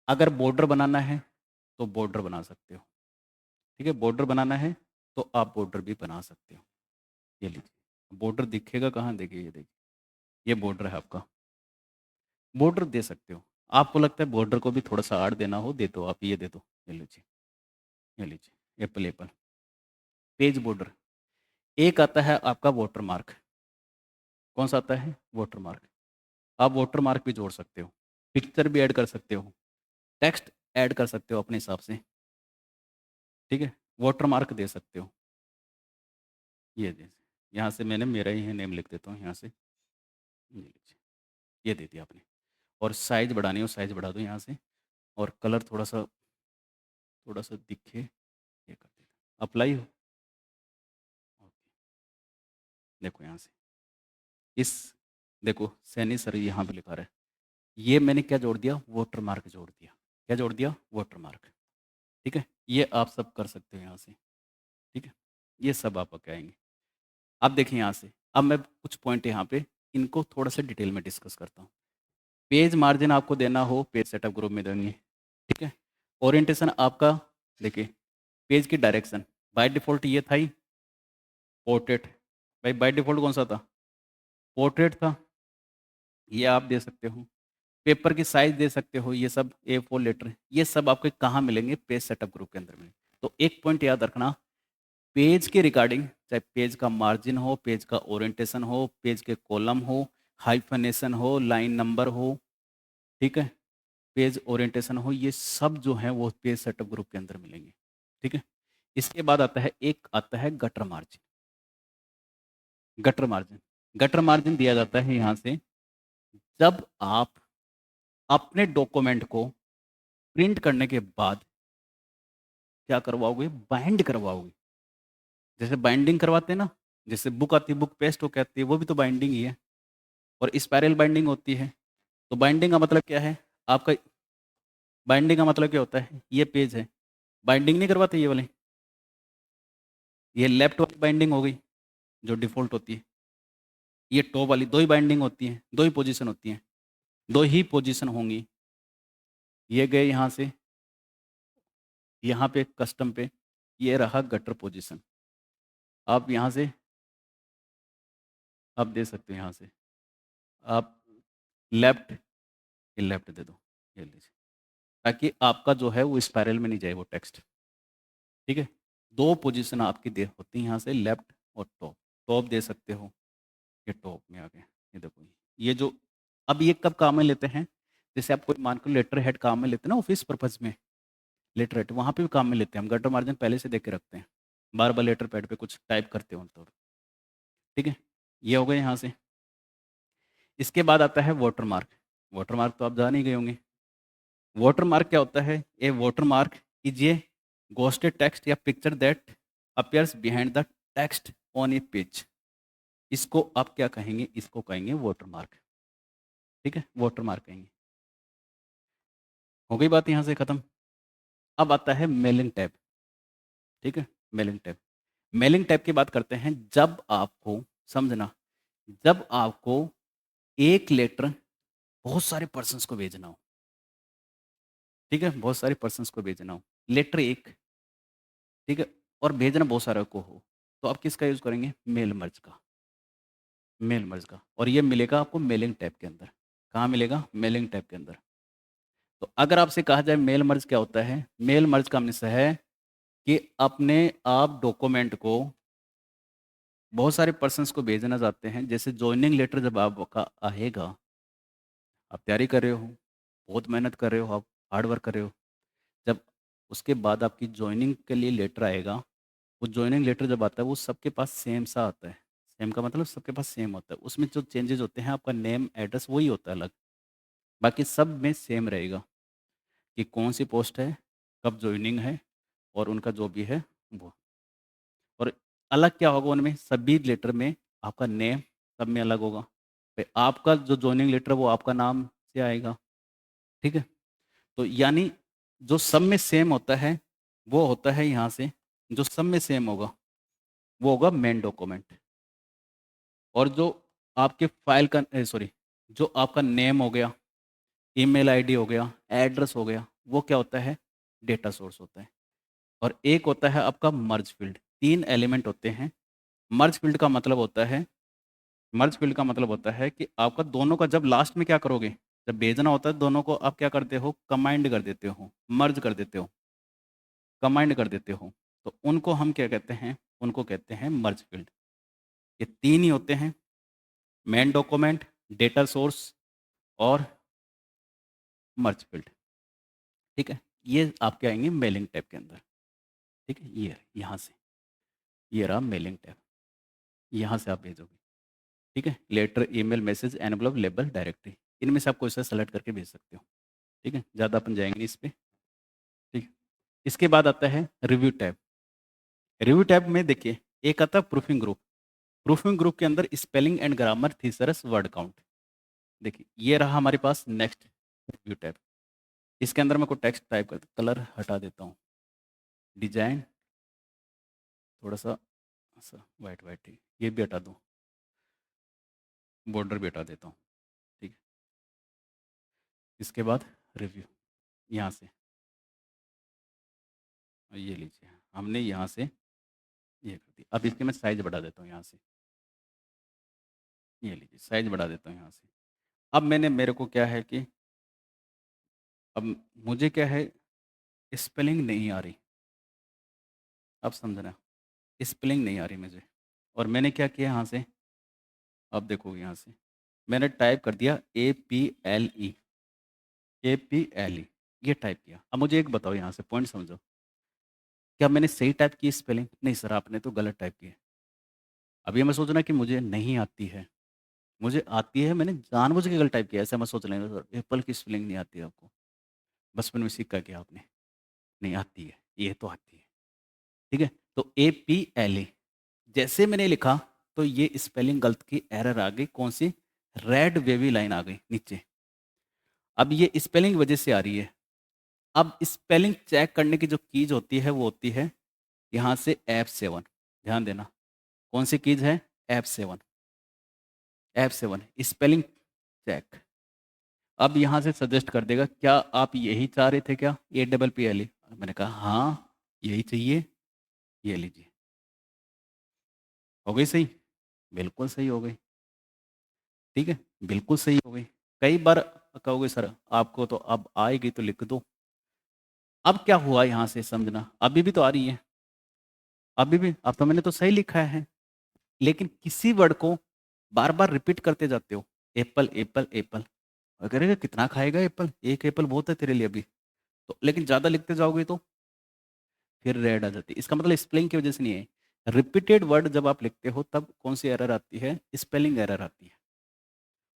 अगर बॉर्डर बनाना है तो बॉर्डर बना सकते हो, ठीक है। बॉर्डर बनाना है तो आप बॉर्डर भी बना सकते हो। ये लीजिए, बॉर्डर दिखेगा कहाँ? देखिए, ये देखिए, ये बॉर्डर है आपका। बॉर्डर दे सकते हो। आपको लगता है बॉर्डर को भी थोड़ा सा आड़ देना हो, दे दो आप, ये दे दो। ये लीजिए, ये लीजिए, एप्पल एप्पल। Page border. एक आता है आपका वाटर मार्क। कौन सा आता है? Water mark. आप वाटर मार्क भी जोड़ सकते हो, पिक्चर भी ऐड कर सकते हो, टेक्स्ट ऐड कर सकते हो अपने हिसाब से, ठीक है। वाटर मार्क दे सकते हो। ये दे, यहाँ से मैंने मेरा ही नेम लिख देता हूँ यहाँ से। ये लीजिए, ये दे दिया आपने। और साइज़ बढ़ानी हो साइज़ बढ़ा दो यहाँ से, और कलर थोड़ा सा दिखे, ये कर देता। अप्लाई हो, ओके। देखो यहाँ से इस, देखो सैनी सर यहाँ पे लिखा रहा है। ये मैंने क्या जोड़ दिया? वाटर मार्क जोड़ दिया। क्या जोड़ दिया? वाटर मार्क, ठीक है। ये आप सब कर सकते हो यहाँ से, ठीक है। ये सब आप क्या आएंगे। अब देखिए यहाँ से, अब मैं कुछ पॉइंट यहाँ पे इनको थोड़ा सा डिटेल में डिस्कस करता हूँ। पेज मार्जिन आपको देना हो, पेज सेटअप ग्रुप में देंगे, ठीक है। ओरिएंटेशन आपका, देखिए, पेज की डायरेक्शन बाय डिफ़ॉल्ट ये था ही पोर्ट्रेट। भाई बाय डिफ़ॉल्ट कौन सा था? पोर्ट्रेट था। ये आप दे सकते हो। पेपर की साइज़ दे सकते हो, ये सब A4 लेटर, ये सब आपको कहाँ मिलेंगे? पेज सेटअप ग्रुप के अंदर मिलेंगे। तो एक पॉइंट याद रखना, पेज के रिगार्डिंग, चाहे पेज का मार्जिन हो, पेज का ओरिएंटेशन हो, पेज के कॉलम हो, हाइफनेशन हो, लाइन नंबर हो, ठीक है, पेज ओरिएंटेशन हो, ये सब जो है वो पेज सेटअप ग्रुप के अंदर मिलेंगे, ठीक है। इसके बाद आता है, एक आता है gutter margin. Gutter margin, gutter margin दिया जाता है यहाँ से जब आप अपने डॉक्यूमेंट को प्रिंट करने के बाद क्या करवाओगे? बाइंड करवाओगे। जैसे बाइंडिंग करवाते हैं ना, जैसे बुक आती है, बुक पेस्ट होके आती है, वो भी तो बाइंडिंग ही है। और स्पाइरल बाइंडिंग होती है। तो बाइंडिंग का मतलब क्या है आपका? बाइंडिंग का मतलब क्या होता है? ये पेज है, बाइंडिंग नहीं करवाते ये वाले, ये लेफ्ट वाली बाइंडिंग हो गई जो डिफ़ॉल्ट होती है। ये टॉप वाली, दो ही बाइंडिंग होती हैं, दो ही पोजीशन होती हैं, दो ही पोजीशन होंगी। ये गए यहाँ से, यहाँ पे कस्टम पे, ये रहा गटर पोजीशन। आप यहाँ से आप दे सकते हो, यहाँ से आप लेफ्ट, ये लेफ्ट दे दो, ये लीजिए, ताकि आपका जो है वो स्पाइरल में नहीं जाए वो टेक्स्ट, ठीक है? 2 पोज़ीशन आपकी दे होती हैं यहाँ से लेफ्ट और टॉप। टॉप दे सकते हो, ये टॉप में आ गए। ये देखो, ये जो अब ये कब काम में लेते हैं? जैसे आप कोई मान के लेटर हेड काम में लेते हैं ना ऑफ़िस पर्पज़ में, लेटर हेड वहाँ पे भी काम में लेते हैं हम, गटर मार्जिन पहले से दे के रखते हैं। बार-बार लेटर पैड पे कुछ टाइप करते हो तो, ठीक है? ये हो गए यहाँ से। इसके बाद आता है वाटरमार्क। वाटरमार्क तो आप जान ही गए होंगे। वाटरमार्क क्या होता है? A watermark is a ghosted text या picture that appears behind the text on a page. इसको आप क्या कहेंगे? इसको कहेंगे वाटरमार्क, ठीक है? वाटरमार्क कहेंगे। हो गई बात यहाँ से खत्म। अब आता है मेलिंग टैब, ठीक है? Mailing tab. मेलिंग टैब की बात करते हैं जब आपको समझना, जब आपको एक लेटर बहुत सारे पर्सन्स को भेजना हो, ठीक है? बहुत सारे पर्सन्स को भेजना हो। लेटर 1, ठीक है? और भेजना बहुत सारे को हो, तो आप किसका यूज़ करेंगे? मेल मर्ज का, मेल मर्ज का। और ये मिलेगा आपको मेलिंग टैब के अंदर। कहाँ मिलेगा? मेलिंग टैब के अंदर। तो अगर आपसे कहा जाए मेल मर्ज क्या होता है? मेल मर्ज का मीन्स है कि अपने आप डॉक्यूमेंट को बहुत सारे पर्सन्स को भेजना चाहते हैं। जैसे जॉइनिंग लेटर जब आपका आएगा, आप तैयारी कर रहे हो, बहुत मेहनत कर रहे हो, आप हार्ड वर्क कर रहे हो। जब उसके बाद आपकी जॉइनिंग के लिए लेटर आएगा, वो जॉइनिंग लेटर जब आता है वो सबके पास सेम सा आता है। सेम का मतलब सबके पास सेम होता है। उसमें जो चेंजेज़ होते हैं आपका नेम, एड्रेस वही होता है अलग। बाकी सब में सेम रहेगा कि कौन-सी पोस्ट है, कब जॉइनिंग है और उनका जो भी है वो। और अलग क्या होगा उनमें? सभी लेटर में आपका नेम सब में अलग होगा। भई आपका जो जॉइनिंग लेटर है वो आपका नाम से आएगा, ठीक है? तो यानी जो सब में सेम होता है, वो होता है यहाँ से जो सब में सेम होगा, वो होगा मेन डॉक्यूमेंट। और जो आपके फ़ाइल का सॉरी, जो आपका नेम हो गया, ईमेल आईडी हो गया, एड्रेस हो गया, वो क्या होता है? डेटा सोर्स होता है। और एक होता है आपका मर्ज फील्ड। 3 एलिमेंट होते हैं। मर्ज फील्ड का मतलब होता है, मर्ज फील्ड का मतलब होता है कि आपका दोनों का जब लास्ट में क्या करोगे? जब भेजना होता है दोनों को आप क्या करते हो? कंबाइंड कर देते हो, मर्ज कर देते हो, कंबाइंड कर देते हो। तो उनको हम क्या कहते हैं? उनको कहते हैं मर्ज फील्ड। ये 3 ही होते हैं, मेन डॉक्यूमेंट, डेटा सोर्स और मर्ज फील्ड, ठीक है? ये आपके आएँगे मेलिंग टैब के अंदर, ठीक है? ये यहाँ से, ये रहा मेलिंग टैब, यहाँ से आप भेजोगे, ठीक है? Letter, email, message, envelope, label, directory, इनमें से आप कोई सा सेलेक्ट करके भेज सकते हो, ठीक है? ज़्यादा अपन जाएँगे नहीं इस पे, ठीक है? इसके बाद आता है रिव्यू टैब। रिव्यू टैब में देखिए, एक आता है प्रूफिंग ग्रुप। प्रूफिंग ग्रुप के अंदर spelling and grammar, thesaurus, word count. देखिए, ये रहा हमारे पास नेक्स्ट रिव्यू टैब। इसके अंदर मैं कोई टेक्स्ट टाइप कर कलर हटा देता हूँ। डिज़ाइन थोड़ा-सा ऐसा व्हाइट-व्हाइट ठीक, ये भी हटा दूँ, बॉर्डर भी हटा देता हूँ, ठीक है। इसके बाद रिव्यू, यहाँ से ये लीजिए, हमने यहाँ से ये कर दिया। अब इसके मैं साइज़ बढ़ा देता हूँ यहाँ से, ये लीजिए साइज़ बढ़ा देता हूँ यहाँ से। अब मैंने मेरे को क्या है कि अब मुझे क्या है, स्पेलिंग नहीं आ रही, अब समझना, स्पेलिंग नहीं आ रही मुझे और मैंने क्या किया यहाँ से, अब देखोगे यहाँ से, मैंने टाइप कर दिया APLE, APLE ये टाइप किया। अब मुझे एक बताओ यहाँ से पॉइंट समझो, क्या मैंने सही टाइप की स्पेलिंग? नहीं सर, आपने तो गलत टाइप की है। अब ये मैं सोचना कि मुझे नहीं आती है, मुझे आती है, मैंने जानबूझ के गलत टाइप किया, ऐसा मत सोच लेना सर एप्पल की स्पेलिंग नहीं आती है आपको, बचपन में सीखा क्या आपने? नहीं आती है, ये तो आती है, ठीक है? तो APLE जैसे मैंने लिखा, तो ये स्पेलिंग गलत की एरर आ गई, कौन-सी? रेड वेवी लाइन आ गई नीचे। अब ये स्पेलिंग वजह से आ रही है। अब स्पेलिंग चेक करने की जो कीज़ होती है, वो होती है यहाँ से F7, ध्यान देना। कौन-सी कीज़ है? F7, F7 spelling check. अब यहाँ से सजेस्ट कर देगा, क्या आप यही चाह रहे थे क्या? APPLE? मैंने कहा हाँ, यही चाहिए, ये लीजिए। हो गई सही? बिल्कुल सही हो गई, ठीक है? बिल्कुल सही हो गई। कई बार कहोगे सर आपको तो अब आएगी तो लिख दो। अब क्या हुआ यहाँ से समझना, अभी भी तो आ रही है। अभी भी अब तो मैंने तो सही लिखा है, लेकिन किसी वर्ड को बार बार रिपीट करते जाते हो। एप्पल एप्पल एप्पल, अगर कितना खाएगा एप्पल, एक एप्पल बहुत है तेरे लिए अभी। तो लेकिन ज़्यादा लिखते जाओगे तो फिर रेड आ जाती है। इसका मतलब स्पेलिंग की वजह से नहीं है। रिपीटेड वर्ड जब आप लिखते हो तब कौन सी एरर आती है? स्पेलिंग एरर आती है।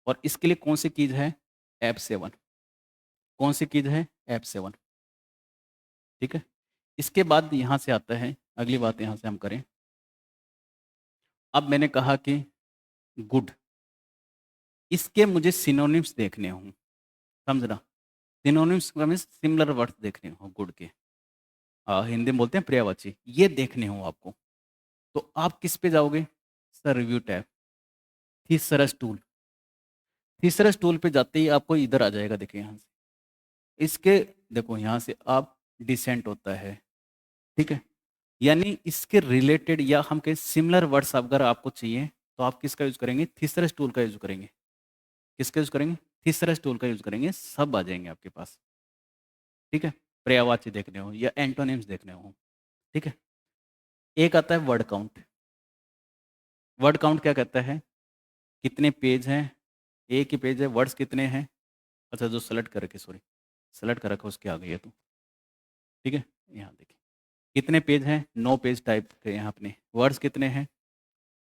और इसके लिए कौन सी कीज है? F7। कौन सी कीज है? F7। ठीक है। इसके बाद यहाँ से आता है अगली बात, यहाँ से हम करें। अब मैंने कहा कि गुड, इसके मुझे सिनोनिम्स देखने हों, समझना। सिनोनिम्स का मीन्स सिमिलर वर्ड्स देखने हों गुड के। हिंदी में बोलते हैं पर्यायवाची, ये देखने हों आपको। तो आप किस पे जाओगे? Sir review tab, thesaurus tool. Thesaurus tool पे जाते ही आपको इधर आ जाएगा, देखिए यहाँ से। इसके देखो यहाँ से आप डिसेंट होता है, ठीक है। यानी इसके रिलेटेड या हम कहें सिमिलर वर्ड्स अगर आपको चाहिए तो आप किसका यूज करेंगे? थीसरस टूल का यूज करेंगे। किसका यूज करेंगे? थीसरस टूल का यूज करेंगे, सब आ जाएंगे आपके पास। ठीक है। पर्यायवाची देखने हो या एंटोनिम्स देखने हो। ठीक है। एक आता है वर्ड काउंट। वर्ड काउंट क्या कहता है? कितने पेज हैं? एक ही पेज है, वर्ड्स कितने हैं? अच्छा, जो सेलेक्ट कर रखे, सॉरी सेलेक्ट कर रखा उसके आ गई है तो। ठीक है। यहाँ देखिए कितने पेज हैं? 9 पेज टाइप के यहाँ अपने। वर्ड्स कितने हैं?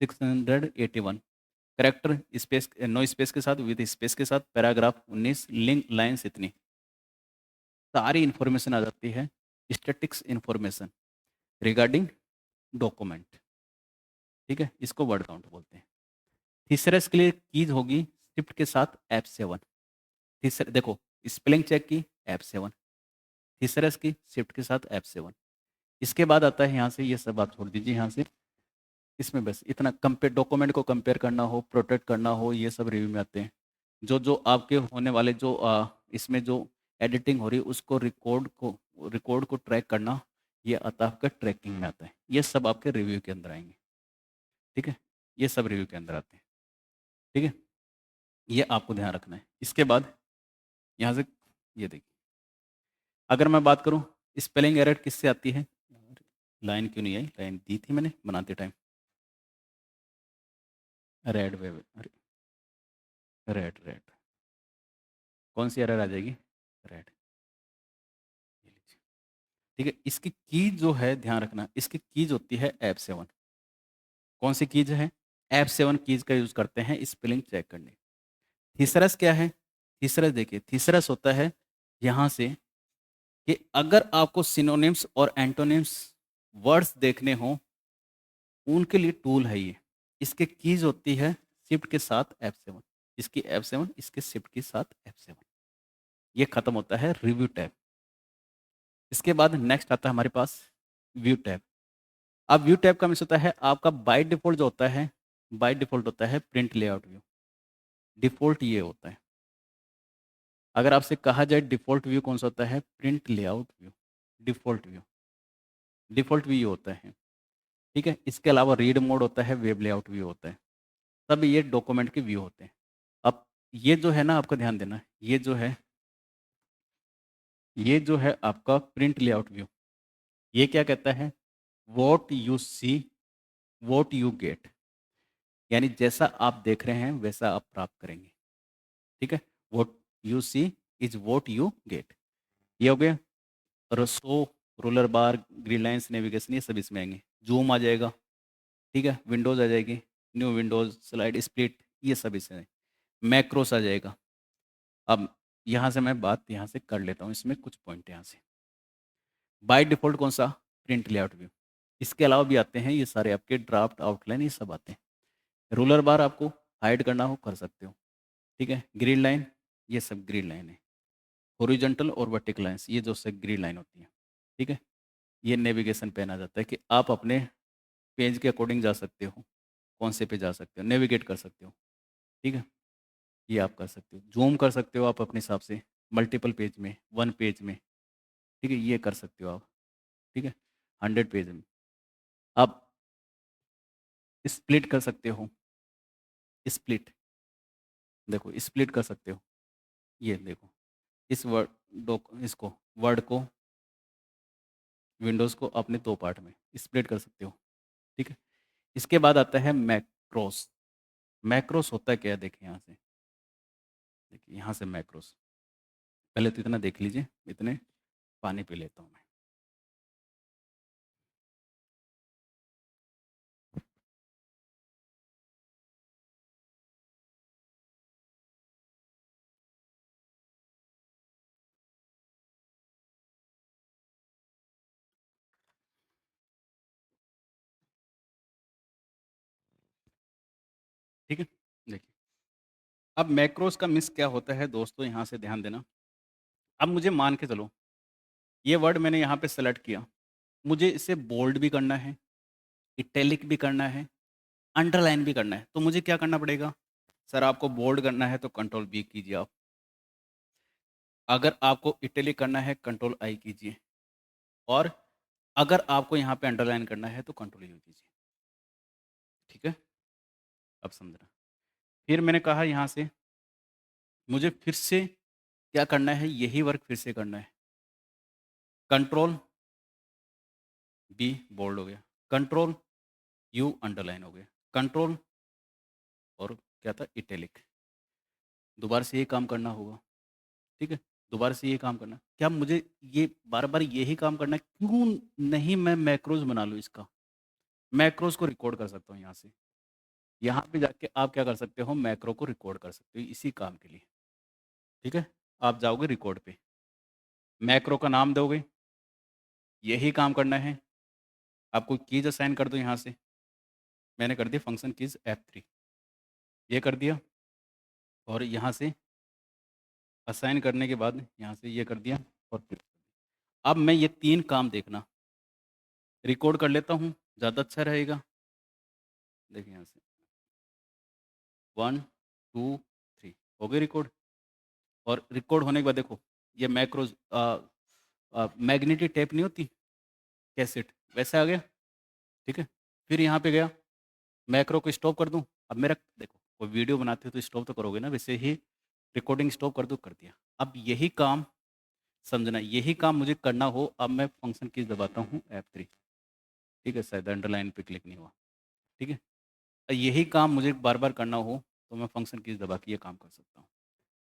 681। करेक्टर स्पेस, नो स्पेस के साथ, विद स्पेस के साथ, पैराग्राफ 19, लिंक लाइन्स इतनी, सारी इन्फॉर्मेशन आ जाती है। Statics information regarding document. ठीक है, इसको वर्ड काउंट बोलते हैं। तीसरे के लिए कीज होगी शिफ्ट के साथ F7। तीसरे देखो, स्पेलिंग चेक की F7, तीसरे की शिफ्ट के साथ F7। इसके बाद आता है यहाँ से, ये सब आप छोड़ दीजिए यहाँ से। इसमें बस इतना कंपेयर, डॉक्यूमेंट को कंपेयर करना हो, प्रोटेक्ट करना हो, ये सब रिव्यू में आते हैं। जो जो आपके होने वाले जो इसमें जो एडिटिंग हो रही है उसको रिकॉर्ड को ट्रैक करना, ये आता है आपका ट्रैकिंग में आता है। ये सब आपके रिव्यू के अंदर आएंगे। ठीक है, ये सब रिव्यू के अंदर आते हैं। ठीक है, ये आपको ध्यान रखना है। इसके बाद यहाँ से ये देखिए, अगर मैं बात करूँ स्पेलिंग एरर किससे आती है? लाइन क्यों नहीं आई? लाइन दी थी मैंने बनाते time. Red wave, red red, कौन सी एरर आ जाएगी? रेड। ठीक है, इसकी की जो है ध्यान रखना, इसकी कीज होती है F7। कौन सी कीज है? F7 कीज का यूज करते हैं स्पेलिंग चेक करने। थीसरस क्या है? थीसरस देखिए, थीसरस होता है यहाँ से कि अगर आपको सिनोनिम्स और एंटोनिम्स वर्ड्स देखने हो, उनके लिए टूल है ये। इसके कीज होती है शिफ्ट के साथ F7, इसकी F7, इसके शिफ्ट के साथ F7। ये खत्म होता है रिव्यू टैब। इसके बाद नेक्स्ट आता है हमारे पास व्यू टैब। अब व्यू टैब का मिस होता है आपका बाय डिफ़ॉल्ट जो होता है, बाय डिफ़ॉल्ट होता है प्रिंट लेआउट व्यू। डिफ़ॉल्ट ये होता है। अगर आपसे कहा जाए डिफ़ॉल्ट व्यू कौन सा होता है? Print layout view. Default view, default view होता है। ठीक है, इसके अलावा रीड मोड होता है, वेब लेआउट व्यू होता है। सब ये डॉक्यूमेंट के व्यू होते हैं। अब ये जो है ना, आपको ध्यान देना है, ये जो है आपका प्रिंट लेआउट व्यू, ये क्या कहता है? What you see what you gate. यानी जैसा आप देख रहे हैं वैसा आप प्राप्त करेंगे। ठीक है, what you see is what you get. ये हो गया। रसो, roller bar, green lines, navigation, ये सब इसमें आएंगे। जूम आ जाएगा। ठीक है, विंडोज आ जाएगी, न्यू विंडोज, स्लाइड स्प्लिट, ये सब इसमें। मैक्रोस आ जाएगा। अब यहाँ से मैं बात यहाँ से कर लेता हूँ, इसमें कुछ पॉइंट यहाँ से। बाय डिफ़ॉल्ट कौन सा? Print layout view. इसके अलावा भी आते हैं ये सारे आपके ड्राफ्ट, आउटलाइन, ये सब आते हैं। रूलर बार आपको हाइड करना हो कर सकते हो। ठीक है, ग्रीन लाइन, ये सब ग्रीन लाइन है। हॉरिजॉन्टल और वर्टिकल लाइन्स, ये जो से ग्रीन लाइन होती है। ठीक है, ये नेविगेशन पेन आ जाता है कि आप अपने पेज के अकॉर्डिंग जा सकते हो, कौन से पे जा सकते हो, नेविगेट कर सकते हो। ठीक है, ये आप कर सकते हो। जूम कर सकते हो आप अपने हिसाब से, मल्टीपल पेज में, वन पेज में। ठीक है, ये कर सकते हो आप। ठीक है, 100 पेज में आप स्प्लिट कर सकते हो। स्प्लिट, देखो स्प्लिट कर सकते हो। ये देखो, इस वर्ड इसको वर्ड को, विंडोज़ को अपने 2 पार्ट में स्प्लिट कर सकते हो, ठीक है? इसके बाद आता है मैक्रोस। मैक्रोस होता है क्या है देखिए यहाँ से, देखिए यहाँ से मैक्रोस। पहले तो इतना देख लीजिए, इतने पानी पी लेता हूँ मैं। ठीक है? देखिए, अब मैक्रोस का मिस क्या होता है दोस्तों, यहाँ से ध्यान देना। अब मुझे मान के चलो, ये वर्ड मैंने यहाँ पे सेलेक्ट किया, मुझे इसे बोल्ड भी करना है, इटैलिक भी करना है, अंडरलाइन भी करना है, तो मुझे क्या करना पड़ेगा? सर आपको बोल्ड करना है तो कंट्रोल बी कीजिए आप। अगर आपको इटैलिक करना है कंट्रोल आई कीजिए, और अगर आपको यहाँ पे अंडरलाइन करना है तो कंट्रोल यू कीजिए। ठीक है? अब समझना। फिर मैंने कहा यहाँ से मुझे फिर से क्या करना है, यही वर्क फिर से करना है। कंट्रोल बी बोल्ड हो गया, कंट्रोल यू अंडरलाइन हो गया, कंट्रोल और क्या था इटैलिक। दोबारा से ये काम करना होगा, ठीक है? दोबारा से ये काम करना। क्या मुझे ये बार-बार यही काम करना है? क्यों नहीं मैं मैक्रोज़ बना लूँ इसका? मैक्रोज़ को रिकॉर्ड कर सकता हूँ यहाँ से। यहाँ पे जाके आप क्या कर सकते हो, मैक्रो को रिकॉर्ड कर सकते हो इसी काम के लिए, ठीक है? आप जाओगे रिकॉर्ड पे, मैक्रो का नाम दोगे, यही काम करना है, आपको कीज़ असाइन कर दो यहाँ से, मैंने कर दिया फंक्शन कीज़ F3, ये कर दिया और यहाँ से असाइन करने के बाद यहाँ से ये कर दिया और फिर अब मैं ये 3 काम देखना, रिकॉर्ड कर लेता हूँ, ज़्यादा अच्छा रहेगा। देखिए यहाँ से 1, 2, 3 हो गई रिकॉर्ड। और रिकॉर्ड होने के बाद देखो, ये मैक्रोज़ मैग्नेटिक टेप नहीं होती कैसेट, वैसा आ गया, ठीक है? फिर यहाँ पे गया, मैक्रो को स्टॉप कर दूँ, अब मेरा देखो कोई वीडियो बनाते हो तो स्टॉप तो करोगे ना, वैसे ही रिकॉर्डिंग स्टॉप कर दूँ, कर दिया। अब यही काम समझना, यही काम मुझे करना हो, अब मैं फंक्शन कीज़ दबाता हूँ F3, ठीक है? शायद अंडरलाइन पे क्लिक नहीं हुआ, ठीक है? यही काम मुझे बार-बार करना हो, तो मैं फंक्शन कीज़ दबा के ये काम कर सकता हूँ।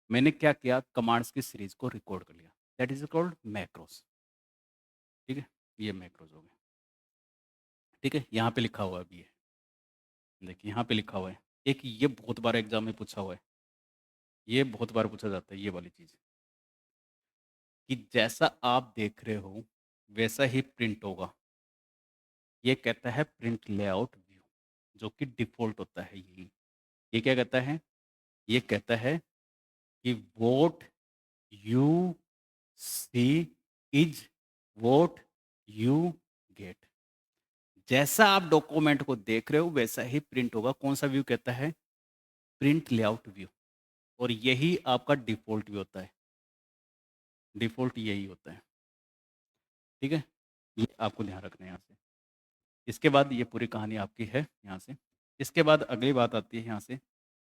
मैंने क्या किया, कमांड्स की सीरीज़ को रिकॉर्ड कर लिया, दैट इज़ कॉल्ड मैक्रोज़, ठीक है? ये मैक्रोज़ हो गए, ठीक है? यहाँ पे लिखा हुआ है अभी ये, देखिए यहाँ पे लिखा हुआ है। एक ये बहुत बार एग्ज़ाम में पूछा हुआ है, ये बहुत बार पूछा जाता है ये वाली चीज़, कि जैसा आप देख रहे हो, वैसा ही प्रिंट होगा। ये कहता है प्रिंट लेआउट व्यू, जो कि डिफ़ॉल्ट होता है यही। ये क्या कहता है? ये कहता है कि what you see is what you get. जैसा आप डॉक्यूमेंट को देख रहे हो वैसा ही प्रिंट होगा। कौन-सा व्यू कहता है? प्रिंट लेआउट व्यू, और यही आपका डिफ़ॉल्ट व्यू होता है। डिफ़ॉल्ट यही होता है, ठीक है? ये आपको ध्यान रखना है यहाँ से। इसके बाद ये पूरी कहानी आपकी है यहाँ से। इसके बाद अगली बात आती है यहाँ से,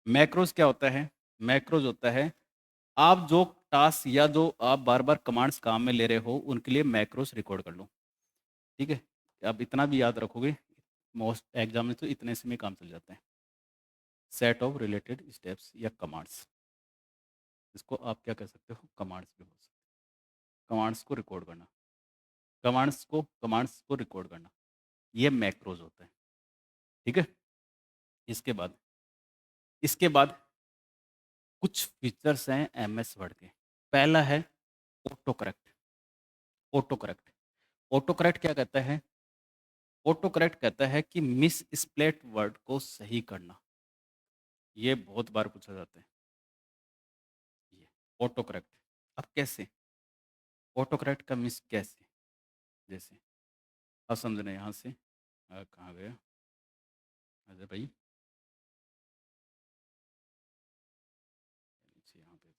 मैक्रोज़ क्या होता है? मैक्रोज़ होता है, आप जो टास्क या जो आप बार-बार कमांड्स काम में ले रहे हो, उनके लिए मैक्रोज़ रिकॉर्ड कर लो, ठीक है? आप इतना भी याद रखोगे, मोस्ट एग्ज़ाम में तो इतने से में काम चल जाता है। सेट ऑफ रिलेटेड स्टेप्स या कमांड्स, इसको आप क्या कह सकते हो? कमांड्स भी बोल सकते हो। कमांड्स को रिकॉर्ड करना, कमांड्स को रिकॉर्ड करना, ये मैक्रोज़ होता है, ठीक है? इसके बाद इसके बाद कुछ फीचर्स हैं एमएस वर्ड के। पहला है auto correct. Auto correct, auto correct क्या कहता है? ऑटो करेक्ट कहता है कि मिस स्प्लेट वर्ड को सही करना। ये बहुत बार पूछा जाता है, ये ऑटो करेक्ट। अब कैसे? ऑटो करेक्ट का मिस कैसे? जैसे अब समझना यहाँ से, कहाँ गया अजय भाई? नीचे यहाँ पे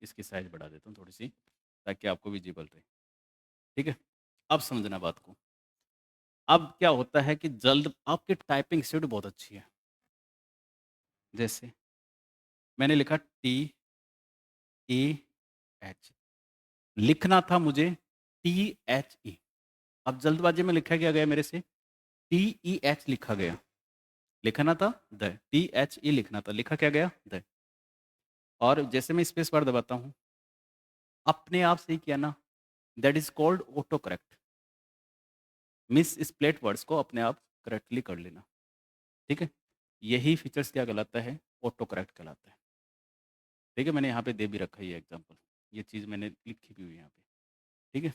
इसकी साइज बढ़ा देता हूँ थोड़ी सी, ताकि आपको विजिबल रहे, ठीक है? अब समझना बात को। अब क्या होता है कि जल्द आपकी टाइपिंग स्पीड बहुत अच्छी है। जैसे मैंने लिखा TEH, लिखना था मुझे THE। अब जल्दबाजी में लिखा क्या गया मेरे से, TEH लिखा गया, लिखना था द, THE लिखना था, लिखा क्या गया द। और जैसे मैं स्पेस बार दबाता हूँ, अपने आप से ही किया ना, that is called auto correct. Miss spelt words को अपने आप करेक्टली कर लेना, ठीक है। यही फीचर्स क्या कहलाता है, ऑटो करेक्ट कहलाता है। ठीक है, मैंने यहाँ पे दे भी रखा है ये एग्जाम्पल, ये चीज़ मैंने लिखी भी हुई है यहाँ पे, ठीक है।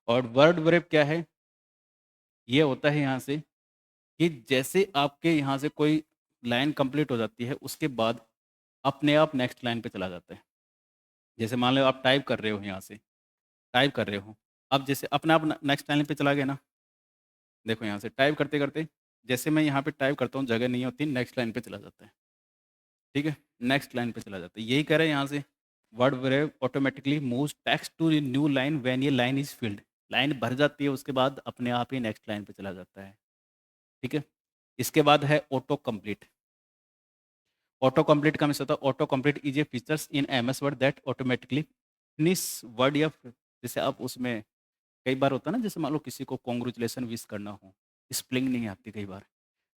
और वर्ड वेरेब क्या है, ये होता है यहाँ से कि जैसे आपके यहाँ से कोई लाइन कंप्लीट हो जाती है, उसके बाद अपने आप नेक्स्ट लाइन पे चला जाता है। जैसे मान लो आप टाइप कर रहे हो यहाँ से, टाइप कर रहे हो, अब जैसे अपने आप नेक्स्ट लाइन पे चला गया ना, देखो यहाँ से टाइप करते करते, जैसे मैं यहाँ पे टाइप करता हूँ, जगह नहीं होती, नेक्स्ट लाइन पे चला जाता है, ठीक है, नेक्स्ट लाइन पे चला जाता है। यही कह रहे हैं यहाँ से, वर्ड वेव automatically moves text to new line when ये लाइन इज फिल्ड। लाइन भर जाती है, उसके बाद अपने आप ही नेक्स्ट लाइन पे चला जाता है, ठीक है। इसके बाद है ऑटो कंप्लीट। ऑटो कंप्लीट का मतलब होता है, auto complete is a features in MS word that automatically finish word, या जैसे आप उसमें कई बार होता है ना, जैसे मान लो किसी को कॉन्ग्रेचुलेशन विश करना हो, स्पेलिंग नहीं आती कई बार,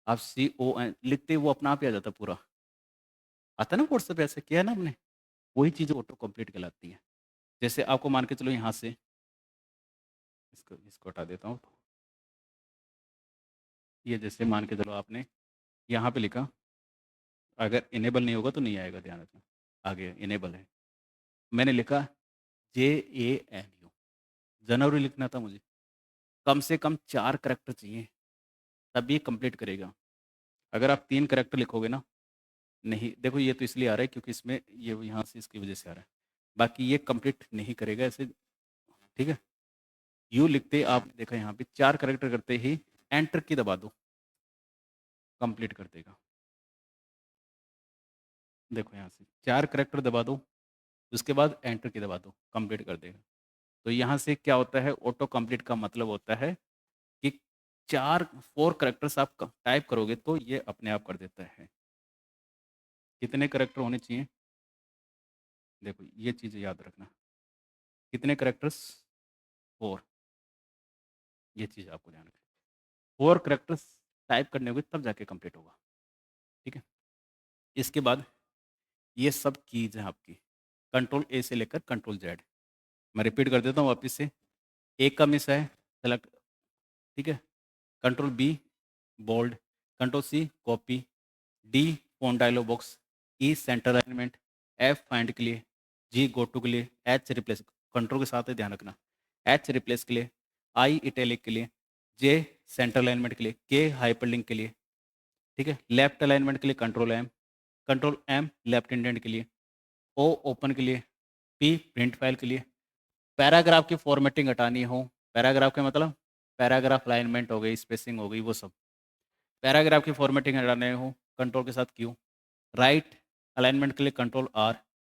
आप CON लिखते ही वो अपना आप ही आ जाता पूरा, आता है ना व्हाट्सएप, ऐसे किया है ना आपने, वही चीज़ ऑटो कंप्लीट कहलाती है। जैसे आपको मान के चलो यहाँ से, इसको इसको हटा देता हूँ, ये जैसे मान के चलो आपने यहाँ पे लिखा, अगर इनेबल नहीं होगा तो नहीं आएगा, ध्यान रखना, आगे इनेबल है, मैंने लिखा JANU, जनवरी लिखना था मुझे, कम से कम 4 करैक्टर चाहिए, तब ये कंप्लीट करेगा। अगर आप 3 करैक्टर लिखोगे ना, नहीं, देखो ये तो इसलिए आ रहा है क्योंकि इसमें ये यहाँ से इसकी वजह से आ रहा है, बाकी ये कंप्लीट नहीं करेगा ऐसे, ठीक है। यू लिखते आप देखा यहाँ पे 4 करैक्टर करते ही एंटर की दबा दो, कंप्लीट कर देगा। देखो यहाँ से 4 करैक्टर दबा दो, उसके बाद एंटर की दबा दो, कंप्लीट कर देगा। तो यहाँ से क्या होता है, ऑटो कंप्लीट का मतलब होता है कि 4 करैक्टर्स आप टाइप करोगे तो ये अपने आप कर देता है। कितने करैक्टर होने चाहिए, देखो ये चीज़ याद रखना, कितने करैक्टर्स, 4, ये चीज़ आपको ध्यान रखना, 4 करैक्टर्स टाइप करने होंगे तब जाके कंप्लीट होगा, ठीक है। इसके बाद ये सब कीज़ हैं आपकी, कंट्रोल A से लेकर कंट्रोल Z। मैं रिपीट कर देता हूँ वापस से, ए का मिस है सेलेक्ट, ठीक है, control B bold, control C copy, D font dialog box, E centre alignment, F find के लिए, G गो टू के लिए, H रिप्लेस, कंट्रोल के साथ है ध्यान रखना, H रिप्लेस के लिए, I इटैलिक के लिए, J सेंटर अलाइनमेंट के लिए, K हाइपरलिंक के लिए, ठीक है, लेफ्ट अलाइनमेंट के लिए कंट्रोल M लेफ्ट इंडेंट के लिए, O ओपन के लिए, P प्रिंट फाइल के लिए, पैराग्राफ की फॉर्मेटिंग हटानी हो, पैराग्राफ का मतलब पैराग्राफ अलाइनमेंट हो गई, स्पेसिंग हो गई, वो सब, पैराग्राफ की फॉर्मेटिंग हटाने हो कंट्रोल के साथ Q, राइट अलाइनमेंट के लिए कंट्रोल R,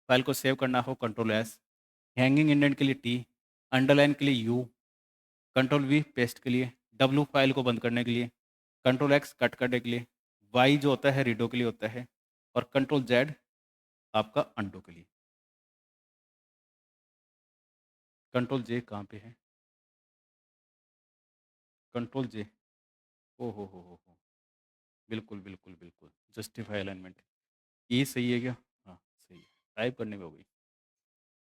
फाइल को सेव करना हो कंट्रोल S, हैंगिंग इंडेंट के लिए T, अंडरलाइन के लिए U, कंट्रोल V पेस्ट के लिए, W फाइल को बंद करने के लिए, कंट्रोल X कट करने के लिए, Y जो होता है रीडो के लिए होता है, और कंट्रोल Z आपका अंडो के लिए। कंट्रोल J कहाँ पे है, कंट्रोल J, ओ हो, बिल्कुल बिल्कुल बिल्कुल, जस्टिफाई अलाइनमेंट, ये सही है क्या, हाँ सही है, टाइप करने में हो गई,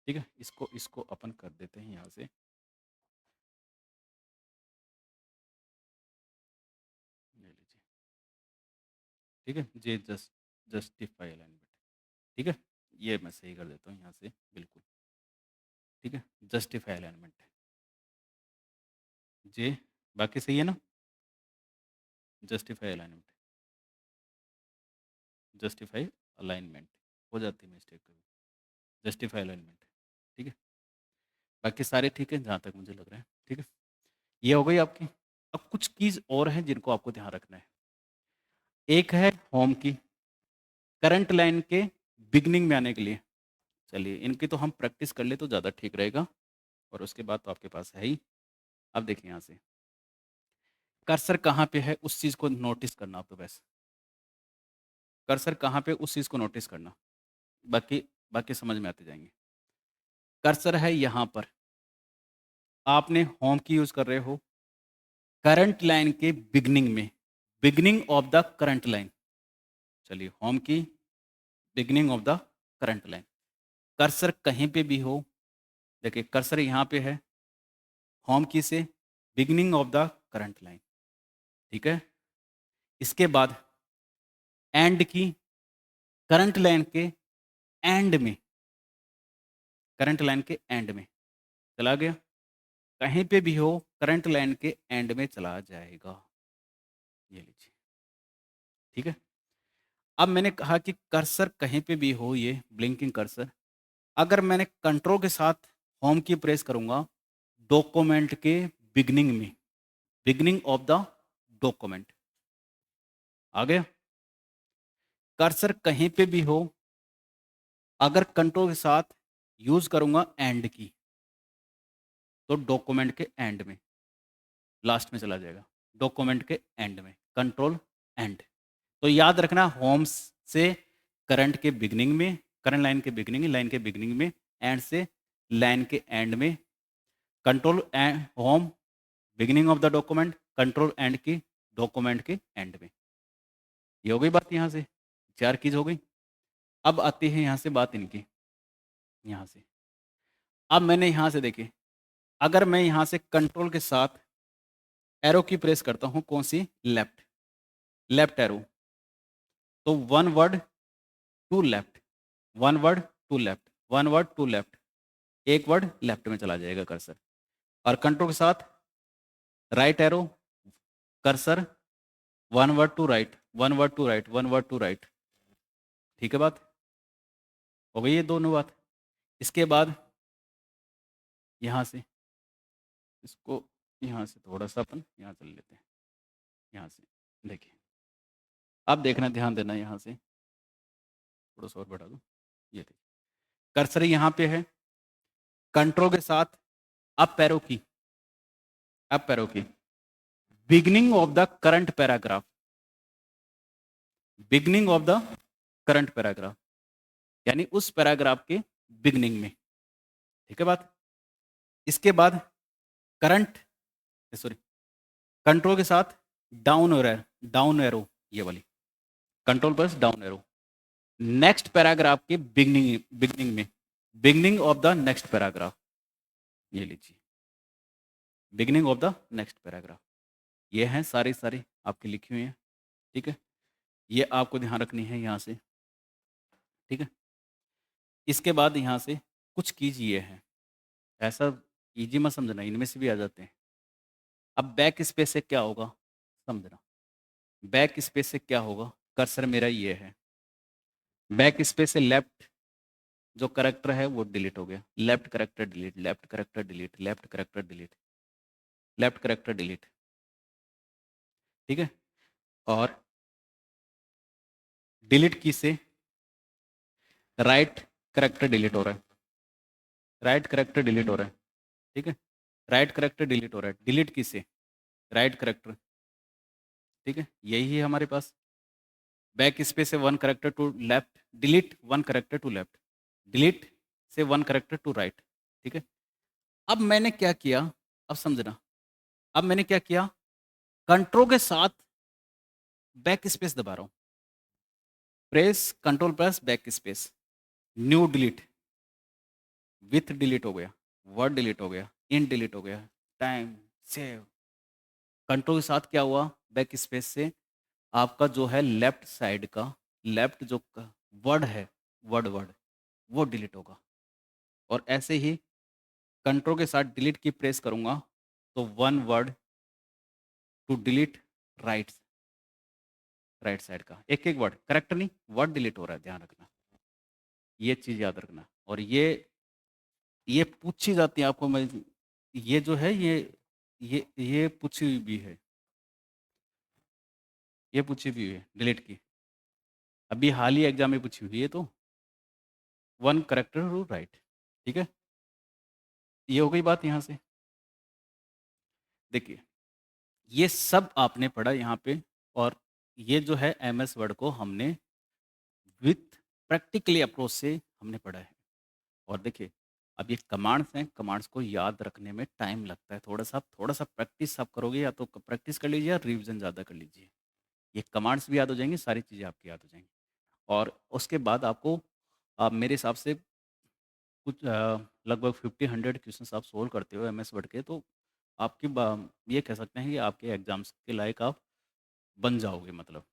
ठीक है। इसको इसको अपन कर देते हैं यहाँ से, ले लीजिए, ठीक है, जे जस्टिफाई अलाइनमेंट, ठीक है, ये मैं सही कर देता हूँ यहाँ से, बिल्कुल, ठीक है, जस्टिफाई अलाइनमेंट, जे, बाकी सही है ना, जस्टिफाई अलाइनमेंट, जस्टिफाई अलाइनमेंट, हो जाती है मिस्टेक कभी, जस्टिफाई अलाइनमेंट, ठीक है, बाकी सारे ठीक है जहाँ तक मुझे लग रहा है, ठीक है। ये हो गई आपकी। अब कुछ कीज़ और हैं जिनको आपको ध्यान रखना है। एक है होम की, करंट लाइन के बिगिनिंग में आने के लिए, चलिए इनकी तो हम प्रैक्टिस कर ले तो ज़्यादा ठीक रहेगा, और उसके बाद तो आपके पास है ही। अब देखिए यहाँ से कर्सर कहाँ पे है, उस चीज़ को नोटिस करना आपको, बस कर्सर कहाँ पे उस चीज़ को नोटिस करना, बाकी बाकी समझ में आते जाएंगे। कर्सर है यहाँ पर, आपने होम की यूज़ कर रहे हो करंट लाइन के बिगनिंग में, beginning of the current line. चलिए होम की beginning of the current line. Cursor कहीं पे भी हो, देखिए कर्सर यहाँ पे है, होम की से beginning of the current line, ठीक है। इसके बाद एंड की करंट लाइन के एंड में, करंट लाइन के एंड में चला गया, कहीं पे भी हो करंट लाइन के एंड में चला जाएगा। ये लीजिए, ठीक है। अब मैंने कहा कि कर्सर कहीं पे भी हो, ये ब्लिंकिंग कर्सर, अगर मैंने कंट्रोल के साथ होम की प्रेस करूंगा डॉक्यूमेंट के बिगनिंग में, बिगनिंग ऑफ द डॉक्यूमेंट आ गया। कर्सर कहीं पे भी हो, अगर कंट्रोल के साथ यूज करूंगा एंड की, तो डॉक्यूमेंट के एंड में, लास्ट में चला जाएगा, डॉक्यूमेंट के एंड में, कंट्रोल एंड। तो याद रखना होम से करंट के बिगनिंग में, करंट लाइन के बिगनिंग, लाइन के बिगनिंग में, एंड से लाइन के एंड में, control and home beginning of the document, control and की डॉक्यूमेंट के एंड में। ये हो गई बात, यहाँ से 4 कीज हो गई। अब आती है यहाँ से बात इनकी, यहाँ से अब मैंने यहाँ से देखिए, अगर मैं यहाँ से कंट्रोल के साथ एरो की प्रेस करता हूँ, कौन सी, लेफ्ट, लेफ्ट एरो, तो one word to left, one word to left, one word to left, एक वर्ड लेफ्ट में चला जाएगा कर्सर। और कंट्रोल के साथ right arrow, cursor one word to right, one word to right, one word to right, ठीक है। बात हो गई ये दोनों बात। इसके बाद यहाँ से इसको, यहाँ से थोड़ा सा अपन यहाँ चल लेते हैं, यहाँ से देखिए, आप देखना, ध्यान देना, यहाँ से थोड़ा सा और बढ़ा दूँ, ये देखिए कर्सर यहाँ पे है, कंट्रोल के साथ अप एरो की, अप एरो की, beginning of the current paragraph, beginning of the current paragraph, यानी उस पैराग्राफ के बिगनिंग में, ठीक है बात। इसके बाद करंट, सॉरी, कंट्रोल के साथ डाउन एरो, डाउन एरो, ये वाली control plus down arrow, next paragraph के बिगनिंग, बिगनिंग में, beginning of the next paragraph, ये लीजिए, beginning of the next paragraph. ये हैं सारी सारी आपकी लिखी हुई हैं, ठीक है। ये आपको ध्यान रखनी है यहाँ से, ठीक है। इसके बाद यहाँ से कुछ कीज ये हैं, ऐसा इजी मत समझना, इनमें से भी आ जाते हैं। अब बैक स्पेस से क्या होगा समझना, बैक स्पेस से क्या होगा, कर्सर मेरा ये है, बैक स्पेस से लेफ्ट जो करेक्टर है वो डिलीट हो गया, left character delete, left character delete, left character delete, left character delete, ठीक है। और डिलीट की से राइट करेक्टर डिलीट हो रहा है, राइट करेक्टर डिलीट हो रहा है, ठीक है। राइट करेक्टर डिलीट हो रहा है, डिलीट की से राइट करेक्टर, ठीक है। यही है हमारे पास, बैक स्पेस से one character to left, delete one character to left, delete से वन करेक्टर टू राइट, ठीक है। अब मैंने क्या किया, अब समझना, अब मैंने क्या किया, कंट्रोल के साथ बैक स्पेस दबा रहा हूं, press control plus back space, new delete, with delete हो गया, वर्ड डिलीट हो गया, इन डिलीट हो गया, टाइम सेव। कंट्रोल के साथ क्या हुआ, बैक स्पेस से आपका जो है लेफ्ट साइड का, लेफ्ट जो वर्ड है, वर्ड वर्ड वो डिलीट होगा। और ऐसे ही कंट्रोल के साथ डिलीट की प्रेस करूंगा तो one word to delete right, right side का एक एक वर्ड, करेक्ट नहीं, वर्ड डिलीट हो रहा है, ध्यान रखना, ये चीज याद रखना। और ये पूछी जाती है आपको, मैं ये जो है ये पूछी हुई भी है, ये पूछी भी हुई है डिलीट की, अभी हाल ही एग्जाम में पूछी हुई है, तो वन करेक्टर टू राइट, ठीक है। ये हो गई बात यहाँ से। देखिए ये सब आपने पढ़ा यहाँ पे, और ये जो है एमएस वर्ड को हमने विथ प्रैक्टिकली अप्रोच से हमने पढ़ा है। और देखिए अब ये कमांड्स हैं, कमांड्स को याद रखने में टाइम लगता है, थोड़ा सा प्रैक्टिस आप करोगे, या तो प्रैक्टिस कर लीजिए या रिवीजन ज़्यादा कर लीजिए। ये कमांड्स भी याद हो जाएंगी, सारी चीज़ें आपकी याद हो जाएंगी। और उसके बाद आपको, आप मेरे हिसाब से कुछ लगभग 50-100 क्वेश्चंस आप सोल्व करते हो एमएस वर्ड के, तो आपकी ये कह सकते हैं कि आपके एग्जाम्स के लायक आप बन जाओगे मतलब।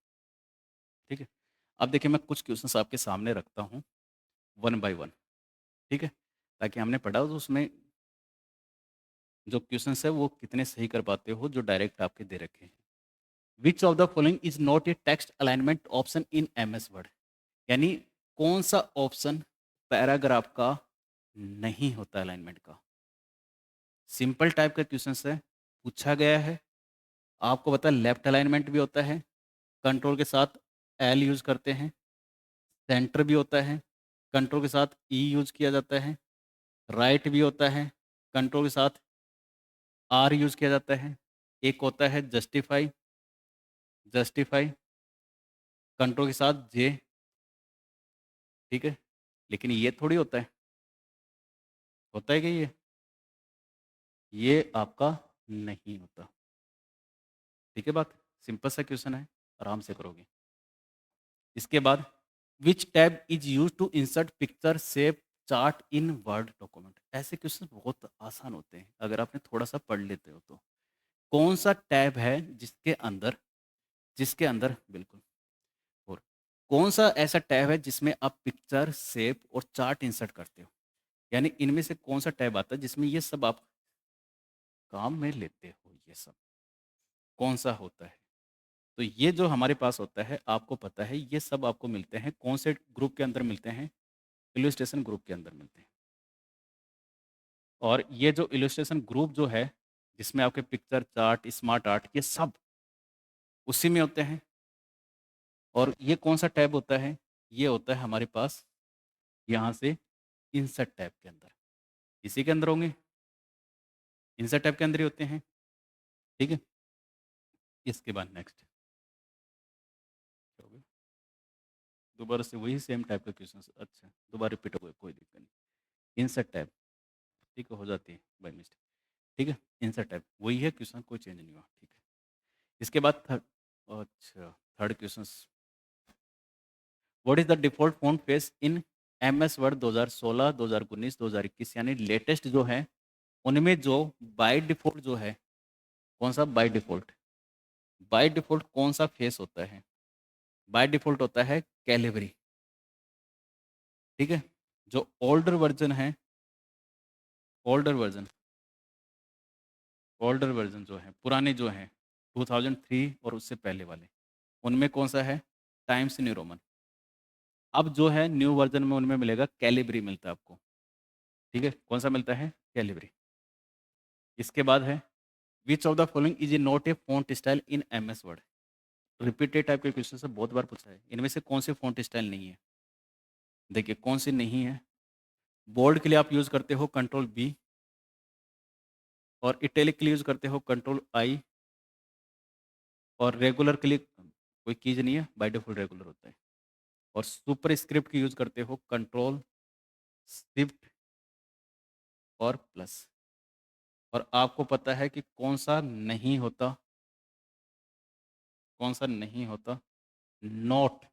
ठीक है। अब देखिए, मैं कुछ क्वेश्चंस आपके सामने रखता हूँ, वन बाय वन। ठीक है, ताकि हमने पढ़ा तो उसमें जो क्वेश्चंस है वो कितने सही कर पाते हो, जो डायरेक्ट आपके दे रखे हैं। Which of the following is not a text alignment option in MS Word? यानी कौन सा ऑप्शन पैराग्राफ का नहीं होता अलाइनमेंट का? सिंपल टाइप का क्वेश्चन है, पूछा गया है। आपको पता है लेफ्ट अलाइनमेंट भी होता है, कंट्रोल के साथ एल यूज़ करते हैं। सेंटर भी होता है, कंट्रोल के साथ ई यूज़ किया जाता है। राइट भी होता है, कंट्रोल के साथ आर यूज़ किया जाता है। एक होता है जस्टिफाई, जस्टिफाई कंट्रोल के साथ जे। ठीक है, लेकिन ये थोड़ी होता है कि ये आपका नहीं होता। ठीक है बात, सिंपल सा क्वेश्चन है, आराम से करोगे। इसके बाद, which tab is use to insert picture shape chart in word document? ऐसे क्वेश्चन बहुत आसान होते हैं अगर आपने थोड़ा सा पढ़ लेते हो तो। कौन सा टैब है जिसके अंदर बिल्कुल, और कौन सा ऐसा टैब है जिसमें आप पिक्चर शेप और चार्ट इंसर्ट करते हो? यानी इनमें से कौन सा टैब आता है जिसमें ये सब आप काम में लेते हो? ये सब कौन सा होता है? तो ये जो हमारे पास होता है, आपको पता है ये सब आपको मिलते हैं कौन से ग्रुप के अंदर मिलते हैं? इलस्ट्रेशन ग्रुप के अंदर मिलते हैं। और ये जो इलस्ट्रेशन ग्रुप जो है, जिसमें आपके पिक्चर, चार्ट, स्मार्ट आर्ट, ये सब उसी में होते हैं। और ये कौन सा टैब होता है? ये होता है हमारे पास यहाँ से इंसर्ट टैब के अंदर, इसी के अंदर होंगे, इंसर्ट टैब के अंदर ही होते हैं। ठीक है, इसके बाद नेक्स्ट दोबारा से वही सेम टाइप का क्वेश्चन। अच्छा, दोबारा रिपीट हो गया, कोई दिक्कत नहीं। इंसर्ट टैब, ठीक है, हो जाती है बाई मिस्टेक। ठीक है, इंसर्ट टैब वही है, क्वेश्चन कोई चेंज नहीं हुआ। ठीक है, इसके बाद थर्ड, अच्छा, third question, what is the default font face in MS word 2016, 2019, 2021? यानी लेटेस्ट जो है, उनमें जो बाय डिफ़ॉल्ट जो है, कौन सा बाय डिफ़ॉल्ट? बाय डिफ़ॉल्ट कौन सा फेस होता है? बाय डिफ़ॉल्ट होता है कैलिबरी। ठीक है? जो ओल्डर वर्ज़न है, ओल्डर वर्ज़न, ओल्डर वर्ज़न जो है, पुराने जो हैं, 2003 और उससे पहले वाले, उनमें कौन सा है? Times new Roman. अब जो है न्यू वर्ज़न में उनमें मिलेगा कैलिबरी मिलता है आपको। ठीक है? कौन सा मिलता है? कैलिबरी। इसके बाद है, which of the following is a not a font style in MS word? Repeated type के क्वेश्चन से बहुत बार पूछा है, इनमें से कौन से फ़ॉन्ट स्टाइल नहीं है? देखिए कौन सी नहीं है। बोल्ड के लिए आप यूज़ करते हो कंट्रोल बी, और इटैलिक के लिए यूज़ करते हो कंट्रोल आई, और रेगुलर के लिए कोई कीज नहीं है, बाय डिफ़ॉल्ट रेगुलर होता है। और सुपर स्क्रिप्ट की यूज़ करते हो कंट्रोल शिफ्ट और प्लस। और आपको पता है कि कौन सा नहीं होता? कौन सा नहीं होता? नोट।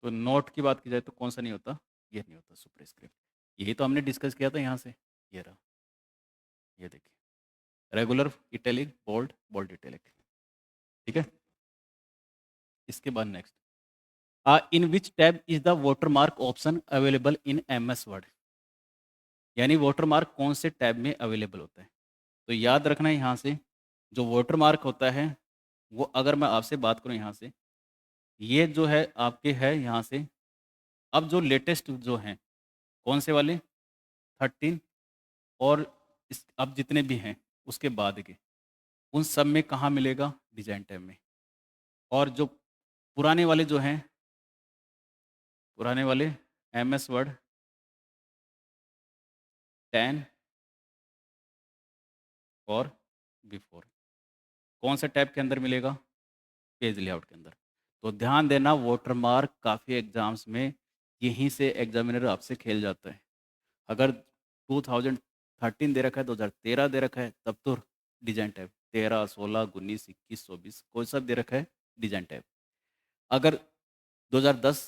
तो नोट की बात की जाए तो कौन सा नहीं होता? ये नहीं होता, सुपर स्क्रिप्ट। यही तो हमने डिस्कस किया था यहाँ से, ये रहा, ये देखिए, regular, italic, bold, bold italic. ठीक है, इसके बाद next, in which tab is the watermark option available in MS Word? यानी वाटरमार्क कौन से टैब में अवेलेबल होता है? तो याद रखना है यहाँ से, जो वाटरमार्क होता है, वो अगर मैं आपसे बात करूँ यहाँ से, ये जो है आपके है यहाँ से, अब जो लेटेस्ट जो हैं, कौन से वाले? 13, और अब जितने भी हैं उसके बाद के, उन सब में कहाँ मिलेगा? डिजाइन टैब में। और जो पुराने वाले जो हैं, पुराने वाले एमएस वर्ड 10 और बिफोर, कौन से टैब के अंदर मिलेगा? पेज लेआउट के अंदर। तो ध्यान देना, वाटरमार्क काफ़ी एग्जाम्स में यहीं से एग्जामिनर आपसे खेल जाता है। अगर 2013 दे रखा है, 2013 दे रखा है, तब तो डिजाइन टाइप 13, 16, 19, 21, 24 कोई सा दे रखा है, डिजाइन टाइप। अगर 2010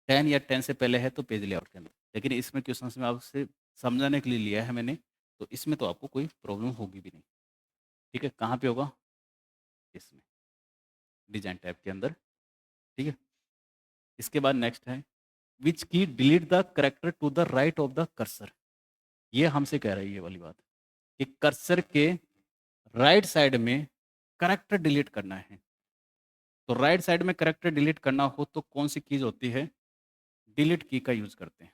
10 या 10 से पहले है तो पेज लेआउट के अंदर। लेकिन इसमें क्वेश्चन में आपसे समझाने के लिए लिया है मैंने, तो इसमें तो आपको कोई प्रॉब्लम होगी भी नहीं। ठीक है, कहाँ पे होगा? इसमें डिजाइन टाइप के अंदर। ठीक है, इसके बाद नेक्स्ट है which key delete the character to the right of the cursor. ये हमसे कह रही है ये वाली बात कि कर्सर के राइट साइड में करेक्टर डिलीट करना है। तो राइट साइड में करेक्टर डिलीट करना हो तो कौन सी कीज होती है? डिलीट की का यूज करते हैं।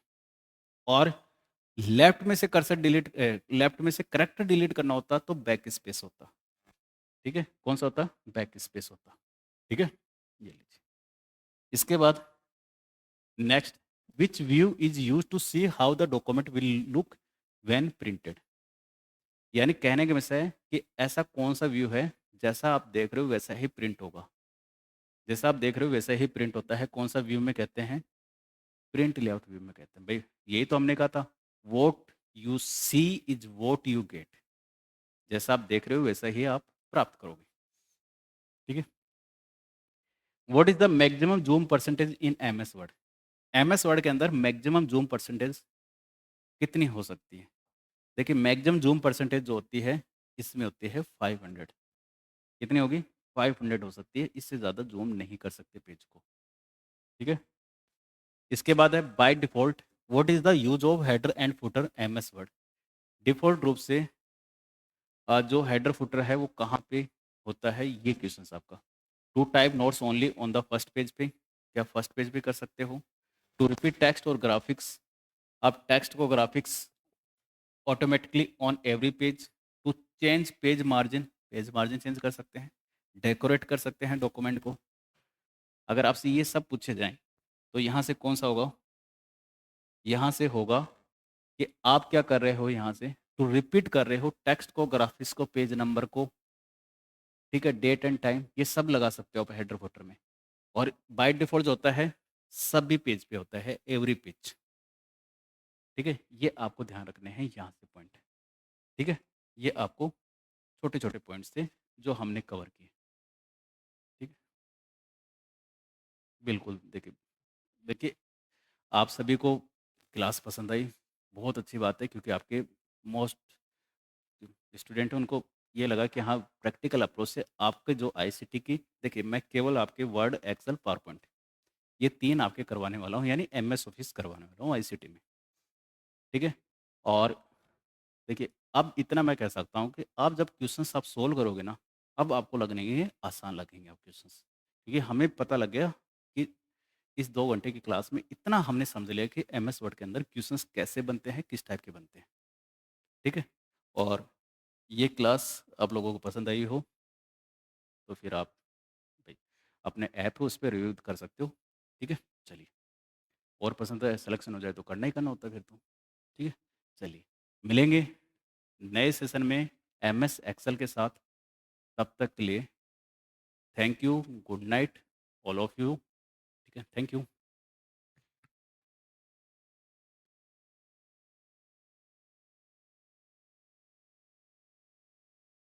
और लेफ्ट में से कर्सर डिलीट लेफ्ट में से करेक्टर डिलीट करना होता तो बैक स्पेस होता। ठीक है, कौन सा होता? बैक स्पेस होता। ठीक है, ये लीजिए। इसके बाद next, which view is use to see how the document will look when printed. यानी कहने का मतलब है कि ऐसा कौन सा व्यू है जैसा आप देख रहे हो वैसा ही प्रिंट होगा। जैसा आप देख रहे हो वैसा ही प्रिंट होता है। कौन सा व्यू में कहते हैं? प्रिंट लेआउट व्यू में कहते हैं। भाई यही तो हमने कहा था, what you see is what you get. जैसा आप देख रहे हो वैसा ही आप प्राप्त करोगे। ठीक है, what is the maximum zoom percentage in M S Word. M S Word के अंदर मैक्सिमम जूम परसेंटेज कितनी हो सकती है? देखिए, मैक्सिमम जूम परसेंटेज जो होती है इसमें होती है 500। कितनी होगी? 500 हो सकती है, इससे ज़्यादा जूम नहीं कर सकते पेज को। ठीक है, इसके बाद है by default what is the use of header and footer M S Word. Default रूप से जो हेडर फुटर है वो कहाँ पे होता है, ये क्वेश्चन आपका। To type notes only on the first page पे, क्या फर्स्ट पेज पे कर सकते हो? टू रिपीट टेक्स्ट और ग्राफिक्स, आप टेक्स्ट को graphics automatically on every page. To change page margin change कर सकते हैं, डेकोरेट कर सकते हैं डॉक्यूमेंट को। अगर आपसे ये सब पूछे जाएं तो यहाँ से कौन सा होगा? यहाँ से होगा कि आप क्या कर रहे हो, यहाँ से टू रिपीट कर रहे हो टेक्स्ट को, ग्राफिक्स को, पेज नंबर को। ठीक है, डेट एंड टाइम ये सब लगा सकते हो आप हेडर फुटर में। और बाय डिफॉल्ट जो होता है सभी पेज पे होता है, एवरी पेज। ठीक है, ये आपको ध्यान रखने हैं यहाँ से पॉइंट। ठीक है, ये आपको छोटे छोटे पॉइंट्स थे जो हमने कवर किए। ठीक है, बिल्कुल। देखिए देखिए, आप सभी को क्लास पसंद आई, बहुत अच्छी बात है, क्योंकि आपके मोस्ट स्टूडेंट हैं उनको ये लगा कि हाँ, प्रैक्टिकल अप्रोच से आपके जो आईसीटी की, देखिए मैं केवल आपके वर्ड, एक्सेल, पावर पॉइंट ये 3 आपके करवाने वाला हूँ, यानी एमएस ऑफिस करवाने वाला हूँ आईसीटी में। ठीक है, और देखिए अब इतना मैं कह सकता हूँ कि आप जब क्वेश्चंस आप सोल्व करोगे ना, अब आपको लगने ये आसान लगेंगे आप क्वेश्चंस, क्योंकि हमें पता लग गया कि इस 2 घंटे की क्लास में इतना हमने समझ लिया कि एमएस वर्ड के अंदर क्वेश्चंस कैसे बनते हैं, किस टाइप के बनते हैं। ठीक है, और ये क्लास आप लोगों को पसंद आई हो तो फिर आप भाई अपने ऐप है उस पर रिव्यू कर सकते हो। ठीक है, चलिए, और पसंद है सिलेक्शन हो जाए तो करना ही करना होता है फिर तो। ठीक है, चलिए, मिलेंगे नए सेशन में एमएस एक्सेल के साथ। तब तक के लिए thank you, good night all of you. ठीक है, थैंक यू।